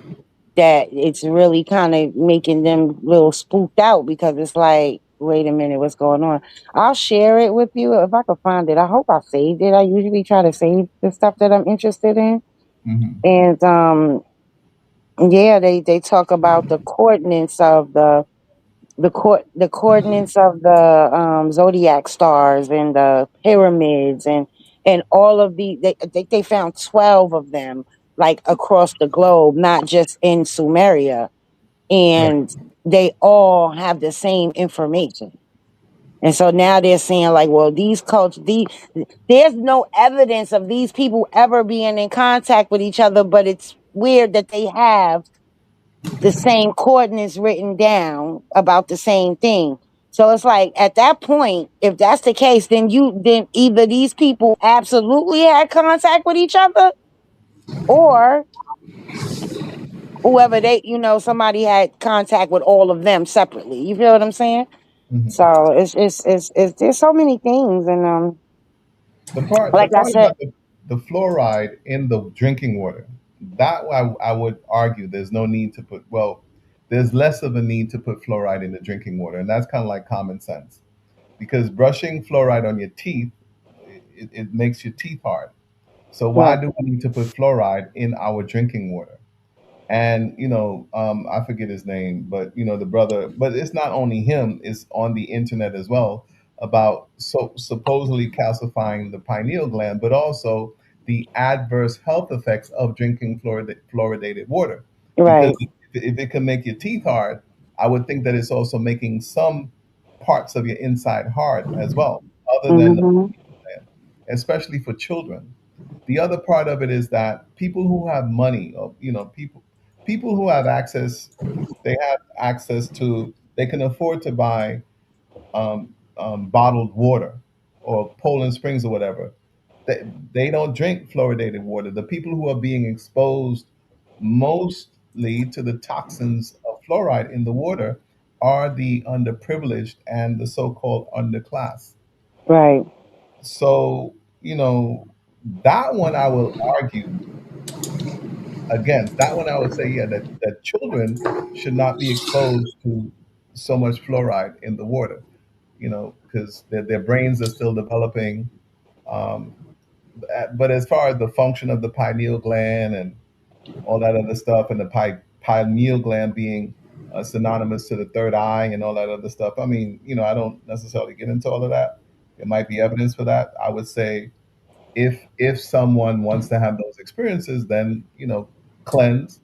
that it's really kind of making them a little spooked out, because it's like, wait a minute, what's going on? I'll share it with you if I can find it. I hope I saved it. I usually try to save the stuff that I'm interested in. Hmm. And yeah, they talk about the coordinates of the coordinates of the zodiac stars and the pyramids, and all of they found 12 of them, like across the globe, not just in Sumeria, Right. and they all have the same information. And so now they're saying like, well, there's no evidence of these people ever being in contact with each other, but it's weird that they have the same coordinates written down about the same thing. So it's like, at that point, if that's the case, then either these people absolutely had contact with each other, or whoever somebody had contact with all of them separately. You feel what I'm saying? Hmm. So it's there's so many things, and The like I part said, about the fluoride in the drinking water, that I would argue there's no need to put, well, there's less of a need to put fluoride in the drinking water, and that's kind of like common sense, because brushing fluoride on your teeth, it makes your teeth hard. So why right, do we need to put fluoride in our drinking water? And I forget his name, but the brother, but it's not only him, it's on the internet as well, about supposedly calcifying the pineal gland, but also the adverse health effects of drinking fluoridated water. Because right, if it can make your teeth hard, I would think that it's also making some parts of your inside hard as well, other than the hmm, gland, especially for children. The other part of it is that people who have money, or people who have access, they have access to, they can afford to buy bottled water or Poland Springs or whatever. They don't drink fluoridated water. The people who are being exposed mostly to the toxins of fluoride in the water are the underprivileged and the so-called underclass. right, So, that one I will argue against. That one I would say, yeah, that children should not be exposed to so much fluoride in the water, because their brains are still developing. Um, but as far as the function of the pineal gland and all that other stuff, and the pineal gland being synonymous to the third eye and all that other stuff, I mean, I don't necessarily get into all of that. There might be evidence for that. I would say if someone wants to have those experiences, then cleanse,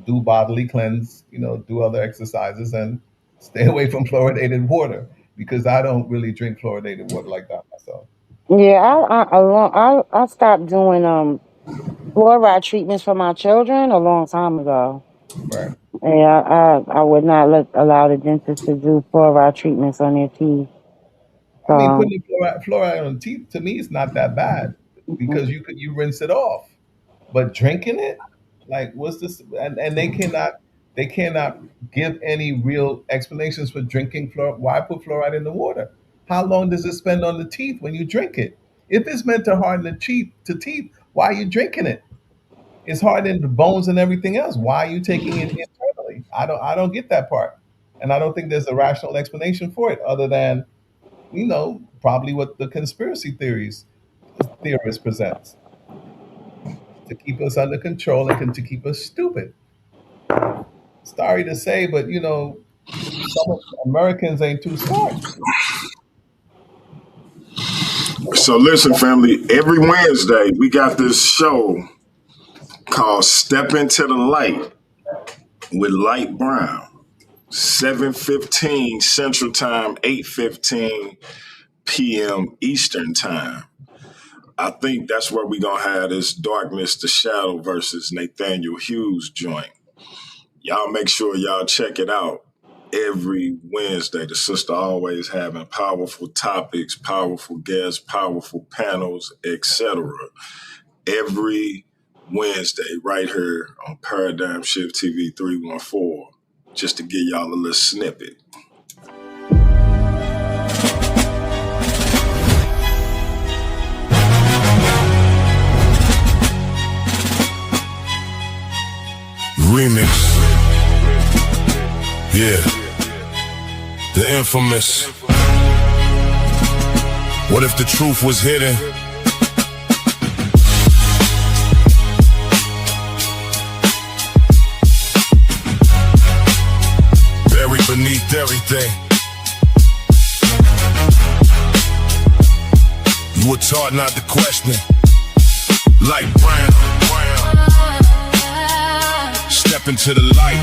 do bodily cleanse, do other exercises, and stay away from fluoridated water, because I don't really drink fluoridated water like that myself. yeah. I stopped doing fluoride treatments for my children a long time ago. Right. Yeah, I would not allow the dentist to do fluoride treatments on their teeth. I mean, putting So, the fluoride on teeth to me is not that bad, because you rinse it off. But drinking it, like, what's this? And they cannot give any real explanations for drinking fluoride. Why put fluoride in the water? How long does it spend on the teeth when you drink it? If it's meant to harden the teeth, why are you drinking it? It's hard in the bones and everything else. Why are you taking it internally? I don't get that part. And I don't think there's a rational explanation for it other than, probably what the conspiracy theorists presents to keep us under control and to keep us stupid. Sorry to say, but some Americans ain't too smart. So listen, family, every Wednesday we got this show called Step Into the Light with Light Brown. 7:15 Central Time, 8:15 p.m. Eastern Time. I think that's where we're going to have this Darkness to Shadow versus Nathaniel Hughes joint. Y'all make sure y'all check it out every Wednesday. The sister always having powerful topics, powerful guests, powerful panels, etc. Every Wednesday right here on Paradigm Shift TV 314, just to give y'all a little snippet. Remix. Yeah. The infamous. What if the truth was hidden? Buried beneath everything. You were taught not to question. Light brown. Step into the light.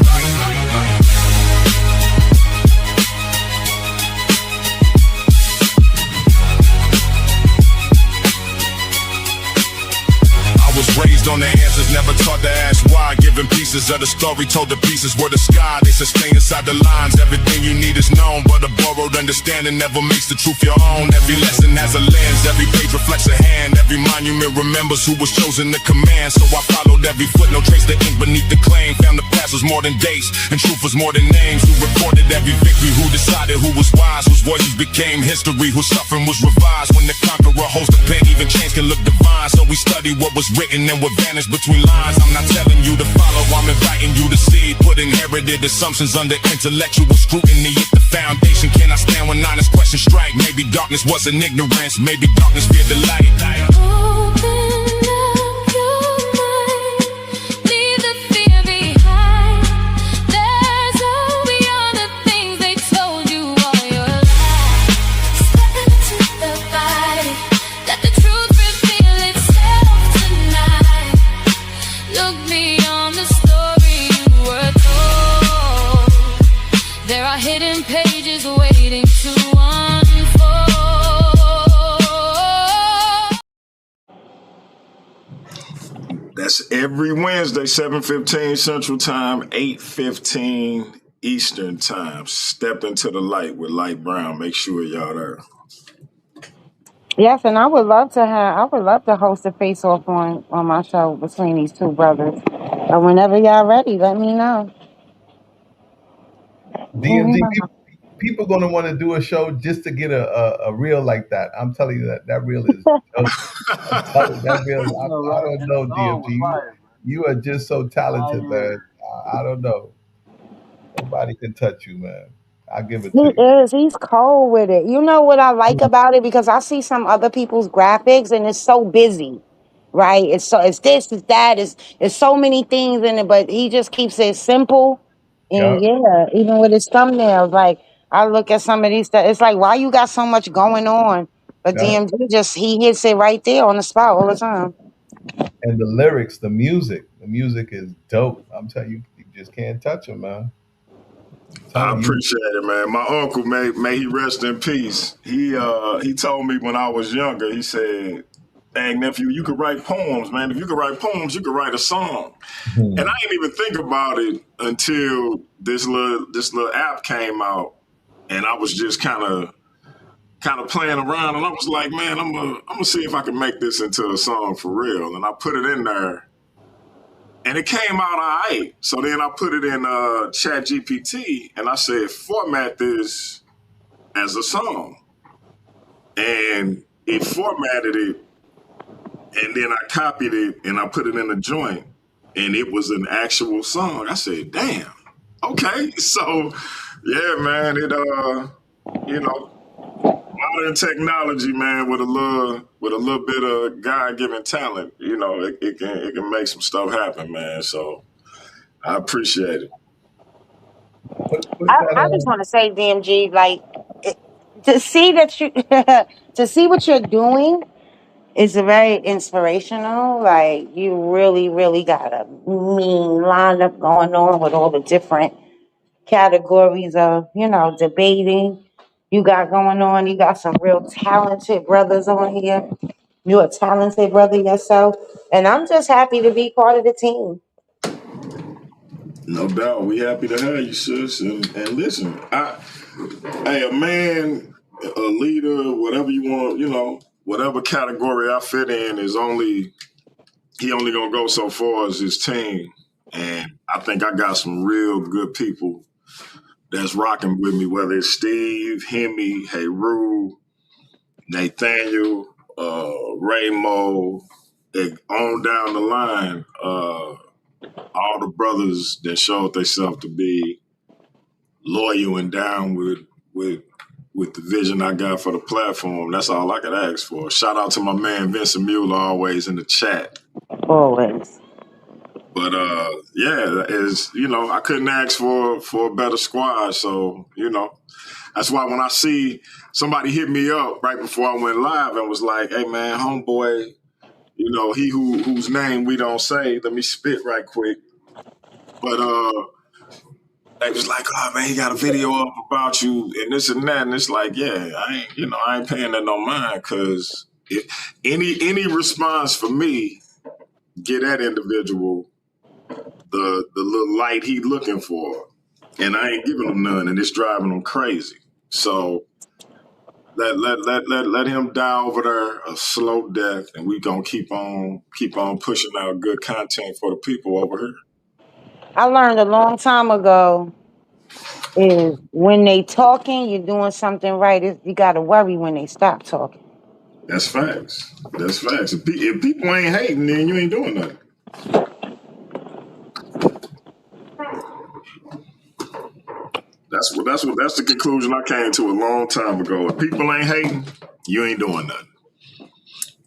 I was raised on the answers, never taught to ask why. Given pieces of the story, told the pieces were the sky. They sustain inside the lines. Everything you need is known, but a borrowed understanding never makes the truth your own. Every lesson has a lens, every page reflects a hand. Every monument remembers who was chosen to command. So I followed every footnote, traced the ink beneath the claim. Found the past was more than dates, and truth was more than names. Who recorded every victory, who decided who was wise, whose voices became history, whose suffering was revised. When the conqueror holds the pen, even change can look divine. So we study what was written and what vanished between lines. I'm not telling you to follow, I'm inviting you to see. Put inherited assumptions under intellectual scrutiny. If the foundation cannot stand when honest questions strike, maybe darkness wasn't ignorance, maybe darkness feared the light. Hidden pages waiting to unfold. That's every Wednesday, 7:15 Central Time, 8:15 Eastern Time. Step into the light with Light Brown. Make sure y'all there. Yes, and I would love to host a face off on my show between these two brothers. But whenever y'all ready, let me know. DMD, people gonna want to do a show just to get a reel like that. I'm telling you that reel is dope. That reel, I don't know, DMD. You are just so talented, man. I don't know. Nobody can touch you, man. I'll give it to you. He is. He's cold with it. You know what I like about it? Because I see some other people's graphics and it's so busy, right? It's this, it's that, it's so many things in it, but he just keeps it simple. And yeah, even with his thumbnails, like I look at some of these stuff, it's like, why you got so much going on? But DMD he hits it right there on the spot all the time. And the lyrics, the music is dope. I'm telling you, you just can't touch him, man. I appreciate it, man. My uncle, may he rest in peace. He told me when I was younger, he said, "Dang, nephew, you could write poems, man. If you could write poems, you could write a song." And I didn't even think about it until this little app came out, and I was just kind of playing around, and I was like, man, I'm gonna see if I can make this into a song for real. And I put it in there. And it came out all right. So then I put it in ChatGPT and I said, format this as a song. And it formatted it. And then I copied it and I put it in a joint. and it was an actual song. I said, "Damn, okay." So, yeah, man, you know, modern technology, man, with a little bit of God given talent, it can make some stuff happen, man. So I appreciate it. Put I just that want to say, DMG, like it, to see that you to see what you're doing is very inspirational. Like you really, really got a mean lineup going on with all the different categories of debating you got going on. You got some real talented brothers on here. You're a talented brother yourself, and I'm just happy to be part of the team. No doubt, we happy to have you, sis. And listen, hey, a man, a leader, whatever you want, whatever category I fit in he only gonna go so far as his team. And I think I got some real good people that's rocking with me, whether it's Steve, Hemi, Heru, Nathaniel, Raymo, on down the line, all the brothers that showed themselves to be loyal and down with with the vision I got for the platform. That's all I could ask for. Shout out to my man Vincent Mueller, always in the chat. Always. But yeah, I couldn't ask for a better squad. So that's why when I see somebody hit me up right before I went live and was like, "Hey man, homeboy, he whose name we don't say, let me spit right quick." But they was like, "Oh man, he got a video up about you and this and that," and it's like, yeah, I ain't paying that no mind because any response for me get that individual the little light he looking for, and I ain't giving him none, and it's driving him crazy. So let him die over there a slow death, and we gonna keep on pushing out good content for the people over here. I learned a long time ago is when they talking, you're doing something right. You got to worry when they stop talking. That's facts. That's facts. If people ain't hating, then you ain't doing nothing. That's the conclusion I came to a long time ago. If people ain't hating, you ain't doing nothing.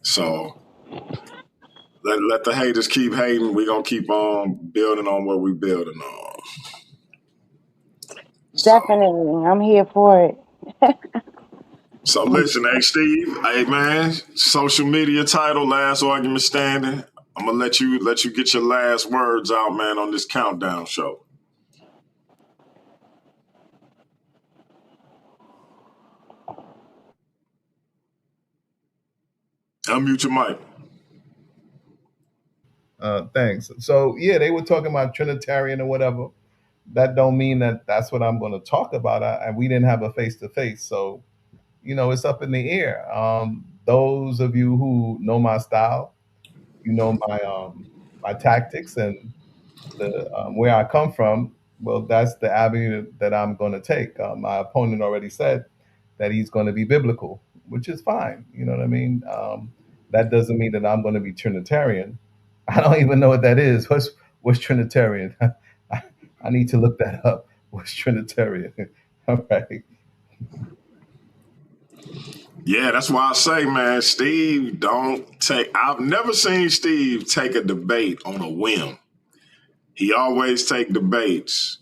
So let the haters keep hating. We gonna keep on building on what we building on. So Definitely, I'm here for it. listen, hey Steve, hey man, social media title, last argument standing. I'm gonna let you get your last words out, man, on this countdown show. Unmute your mic. Thanks. So yeah, they were talking about Trinitarian or whatever. That don't mean that that's what I'm going to talk about. And we didn't have a face to face, so it's up in the air. Those of you who know my style, my tactics and the where I come from. Well, that's the avenue that I'm going to take. My opponent already said that he's going to be biblical, which is fine. You know what I mean? That doesn't mean that I'm going to be Trinitarian. I don't even know what that is. What's Trinitarian? I need to look that up. What's Trinitarian? All right. Yeah, that's why I say, man, Steve don't take. I've never seen Steve take a debate on a whim. He always take debates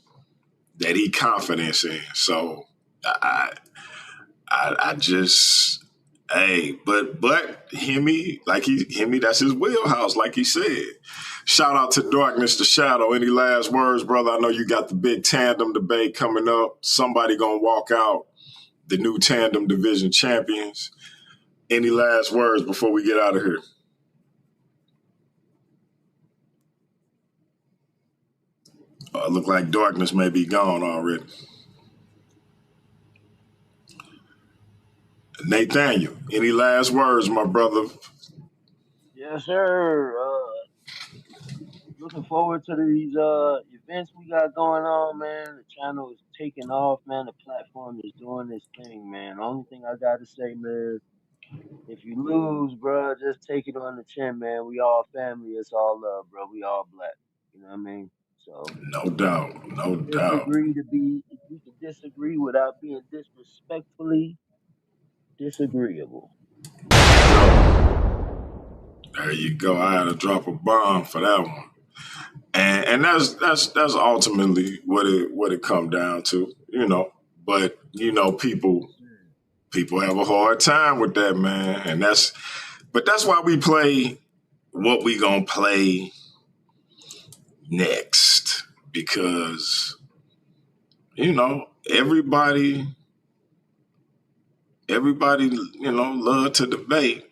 that he confidence in. So I just, hey, but Hemi, Hemi, that's his wheelhouse, like he said. Shout out to Darkness the Shadow. Any last words, brother? I know you got the big tandem debate coming up. Somebody gonna walk out the new tandem division champions. Any last words before we get out of here? Look like Darkness may be gone already. Nathaniel, any last words, my brother? Yes, sir. Looking forward to these events we got going on, man. The channel is taking off, man. The platform is doing this thing, man. The only thing I gotta say, man, if you lose, bro, just take it on the chin, man. We all family. It's all love, bro. We all black. You know what I mean? So No doubt. No doubt. we can disagree without being disrespectfully disagreeable. There you go. I had to drop a bomb for that one. And that's ultimately what it come down to, you know. But you know, people have a hard time with that, man. And that's why we play what we gonna play next. Because, you know, everybody, you know, love to debate.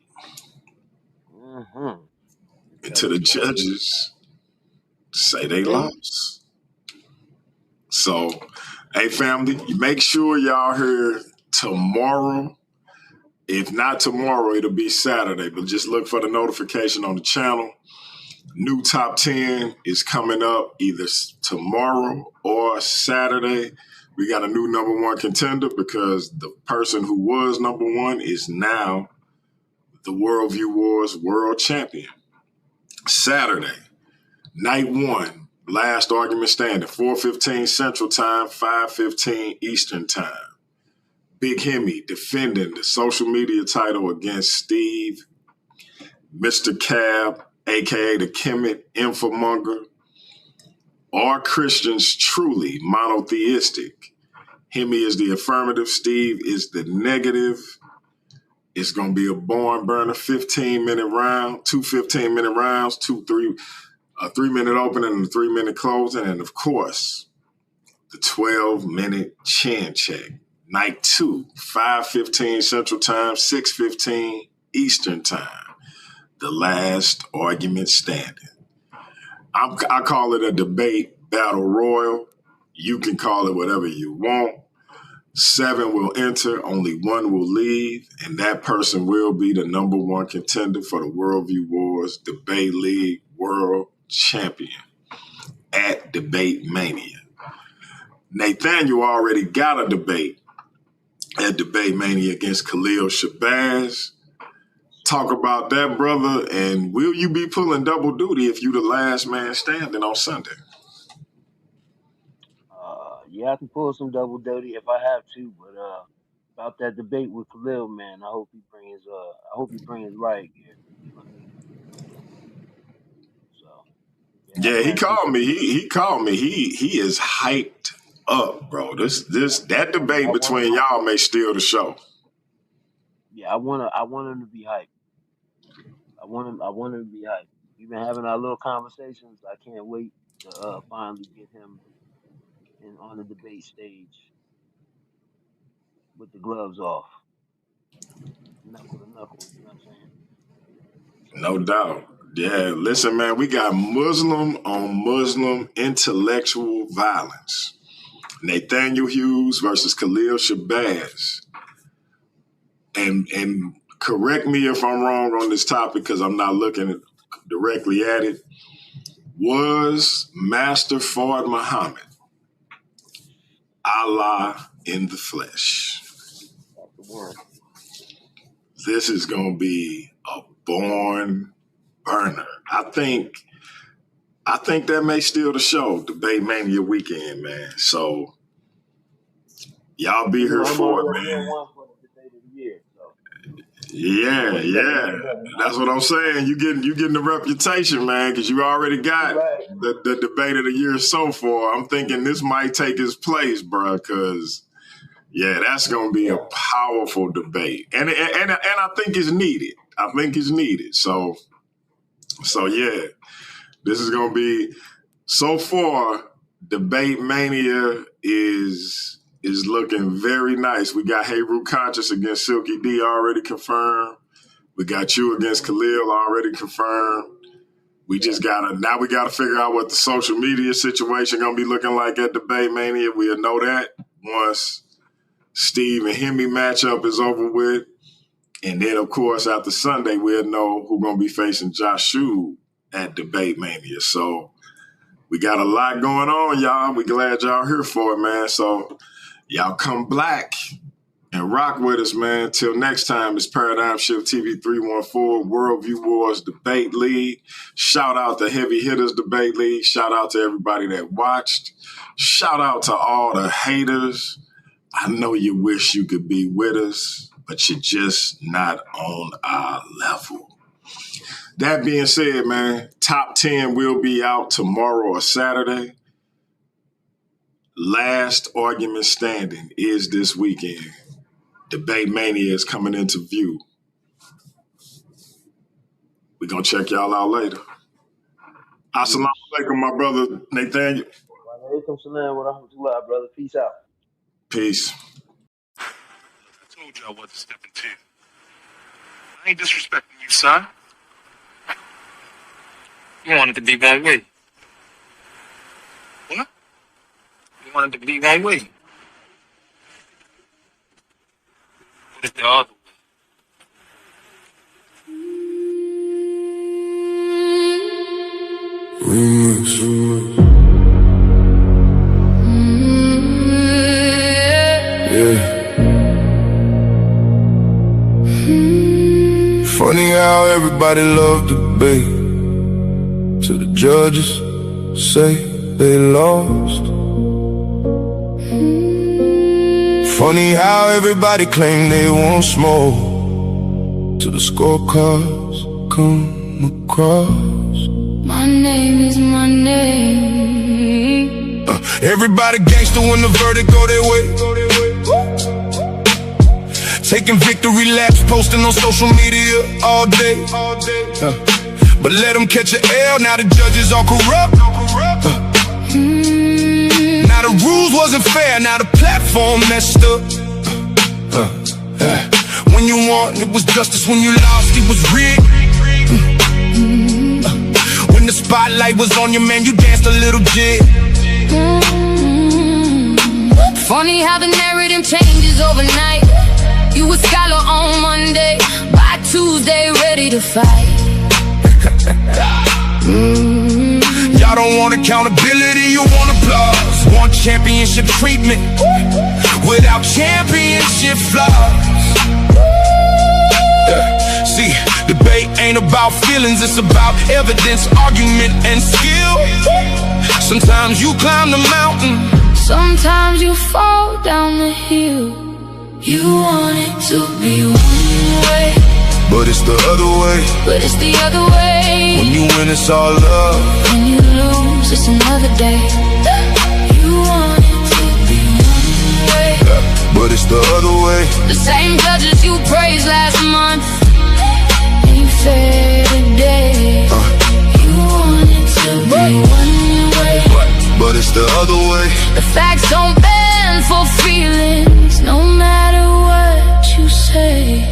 Mm-hmm. And to the judges say they lost. So, hey, family, you make sure y'all here tomorrow. If not tomorrow, it'll be Saturday. But just look for the notification on the channel. New top 10 is coming up either tomorrow or Saturday. We got a new number one contender because the person who was number one is now the Worldview Wars world champion. Saturday, night one, last argument standing, 4:15 Central Time, 5:15 Eastern Time. Big Hemi defending the social media title against Steve, Mr. Cab, a.k.a. the Kemet Infomonger. Are Christians truly monotheistic? Hemi is the affirmative, Steve is the negative. It's going to be a barn burner 15-minute round, two 15-minute rounds, a 3-minute opening and a 3-minute closing, and of course, the 12-minute chin check. Night 2, 5:15 Central Time, 6:15 Eastern Time. The last argument standing. I call it a debate battle royal. You can call it whatever you want. 7 will enter, only 1 will leave, and that person will be the number one contender for the Worldview Wars Debate League World Champion at Debate Mania. Nathaniel already got a debate at Debate Mania against Khalil Shabazz. Talk about that, brother, and will you be pulling double duty if you the last man standing on Sunday? Yeah, I can pull some double duty if I have to, but about that debate with Khalil, man, I hope he bring his riot gear. You know what I mean? So Yeah, he called me. He called me. He is hyped up, bro. That debate between y'all may steal the show. Yeah, I want him to be hyped. I want him to be hyped. We've been having our little conversations. I can't wait to finally get him on the debate stage with the gloves off, knuckle to knuckle. You know what I'm saying? So, No doubt. Yeah, listen, man, we got Muslim on Muslim intellectual violence. Nathaniel Hughes versus Khalil Shabazz. And correct me if I'm wrong on this topic because I'm not looking directly at it. Was Master Fard Muhammad Allah in the flesh? that's the one. This is going to be a barn burner. I think that may steal the show, Debate Mania weekend, man. So y'all be here for it, man. Yeah. That's what I'm saying. You getting the reputation, man, because you already got the debate of the year so far. I'm thinking this might take his place, bro, because that's gonna be a powerful debate, and I think it's needed. So yeah, this is gonna be so far. Debate Mania is looking very nice. We got Hayru Conscious against Silky D already confirmed. We got you against Khalil already confirmed. We gotta figure out what the social media situation gonna be looking like at Debate Mania. We'll know that once Steve and Hemi matchup is over with. And then of course after Sunday we'll know who's gonna be facing Josh Shue at Debate Mania. So we got a lot going on, y'all. We glad y'all here for it, man. So y'all come black And rock with us, man. Till next time, it's Paradigm Shift TV 314, Worldview Wars Debate League. Shout out to Heavy Hitters Debate League. Shout out to everybody that watched. Shout out to all the haters. I know you wish you could be with us, but you're just not on our level. That being said, man, top 10 will be out tomorrow or Saturday. Last argument standing is this weekend. Debate Mania is coming into view. We're going to check y'all out later. Assalamu alaikum, my brother Nathaniel. Walaikum salam wa rahmatullah, brother. Peace out. Peace. I told y'all what to step into. I ain't disrespecting you, son. You wanted to be that way. What? You wanted to be that way. But it's the other way. Funny how everybody loved debate till the judges say they lost. Funny how everybody claim they want smoke till the scorecards come across. My name is my name. Everybody gangster when the verdict go their way. Taking victory laps, posting on social media all day. But let them catch an L, now the judges all corrupt. Now the rules wasn't fair, now the platform messed up. When you won, it was justice. When you lost, it was rigged. When the spotlight was on you, man, you danced a little jig. Funny how the narrative changes overnight. You a scholar on Monday, by Tuesday ready to fight. Y'all don't want accountability, you want applause. Want championship treatment without championship flaws. See, debate ain't about feelings, it's about evidence, argument, and skill. Sometimes you climb the mountain, sometimes you fall down the hill. You want it to be one way, but it's the other way. but it's the other way. When you win, it's all love. When you lose, it's another day. You want it to be one way, But it's the other way. the same judges you praised last month ain't fair today. You want it to be one way, But it's the other way. the facts don't bend for feelings, no matter what you say.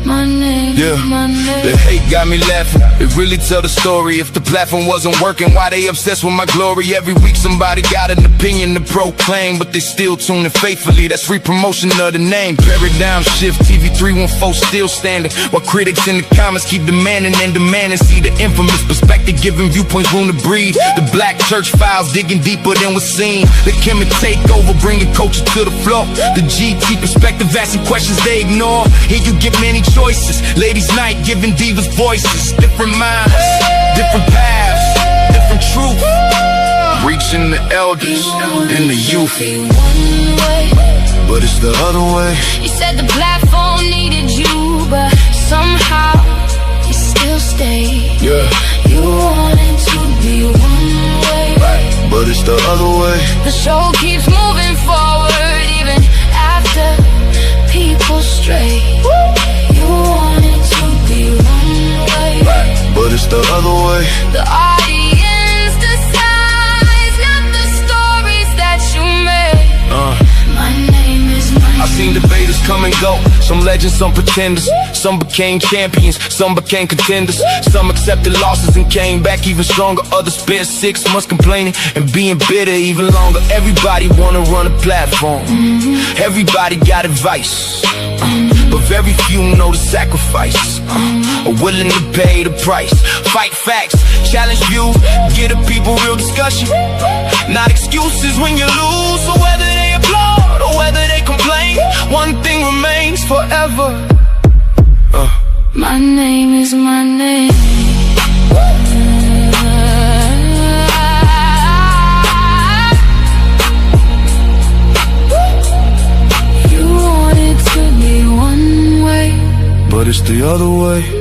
My name, Yeah, my name. the hate got me laughing. It really tell the story. If the platform wasn't working, why they obsessed with my glory? Every week somebody got an opinion to proclaim, but they still tuning faithfully. That's free promotion of the name. Paradigm Shift TV 314 still standing, while critics in the comments keep demanding and demanding. See the infamous perspective, giving viewpoints room to breathe. The black church files digging deeper than was seen. The Kemet takeover, bringing culture to the floor. The GT perspective, asking questions they ignore. Here you get many choices. Ladies' night, giving divas voices. Different minds, different paths, different truth. Reaching the elders and the youth. But it's the other way. You said the platform needed you, but somehow you still stayed. Yeah, You wanted to be one way, but it's the other way. the show keeps moving forward even after people stray. You wanted to be one way, But it's the other way. the audience decides, not the stories that you made. My name is my I seen debaters come and go. Some legends, some pretenders. Some became champions, some became contenders. Some accepted losses and came back even stronger. Others spent 6 months complaining and being bitter even longer. Everybody wanna run a platform. Everybody got advice, but very few know the sacrifice. Are willing to pay the price. Fight facts, challenge views, give the people real discussion. Not excuses when you lose, or whether they applaud or whether they complain. one thing remains forever. My name is my name. But it's the other way.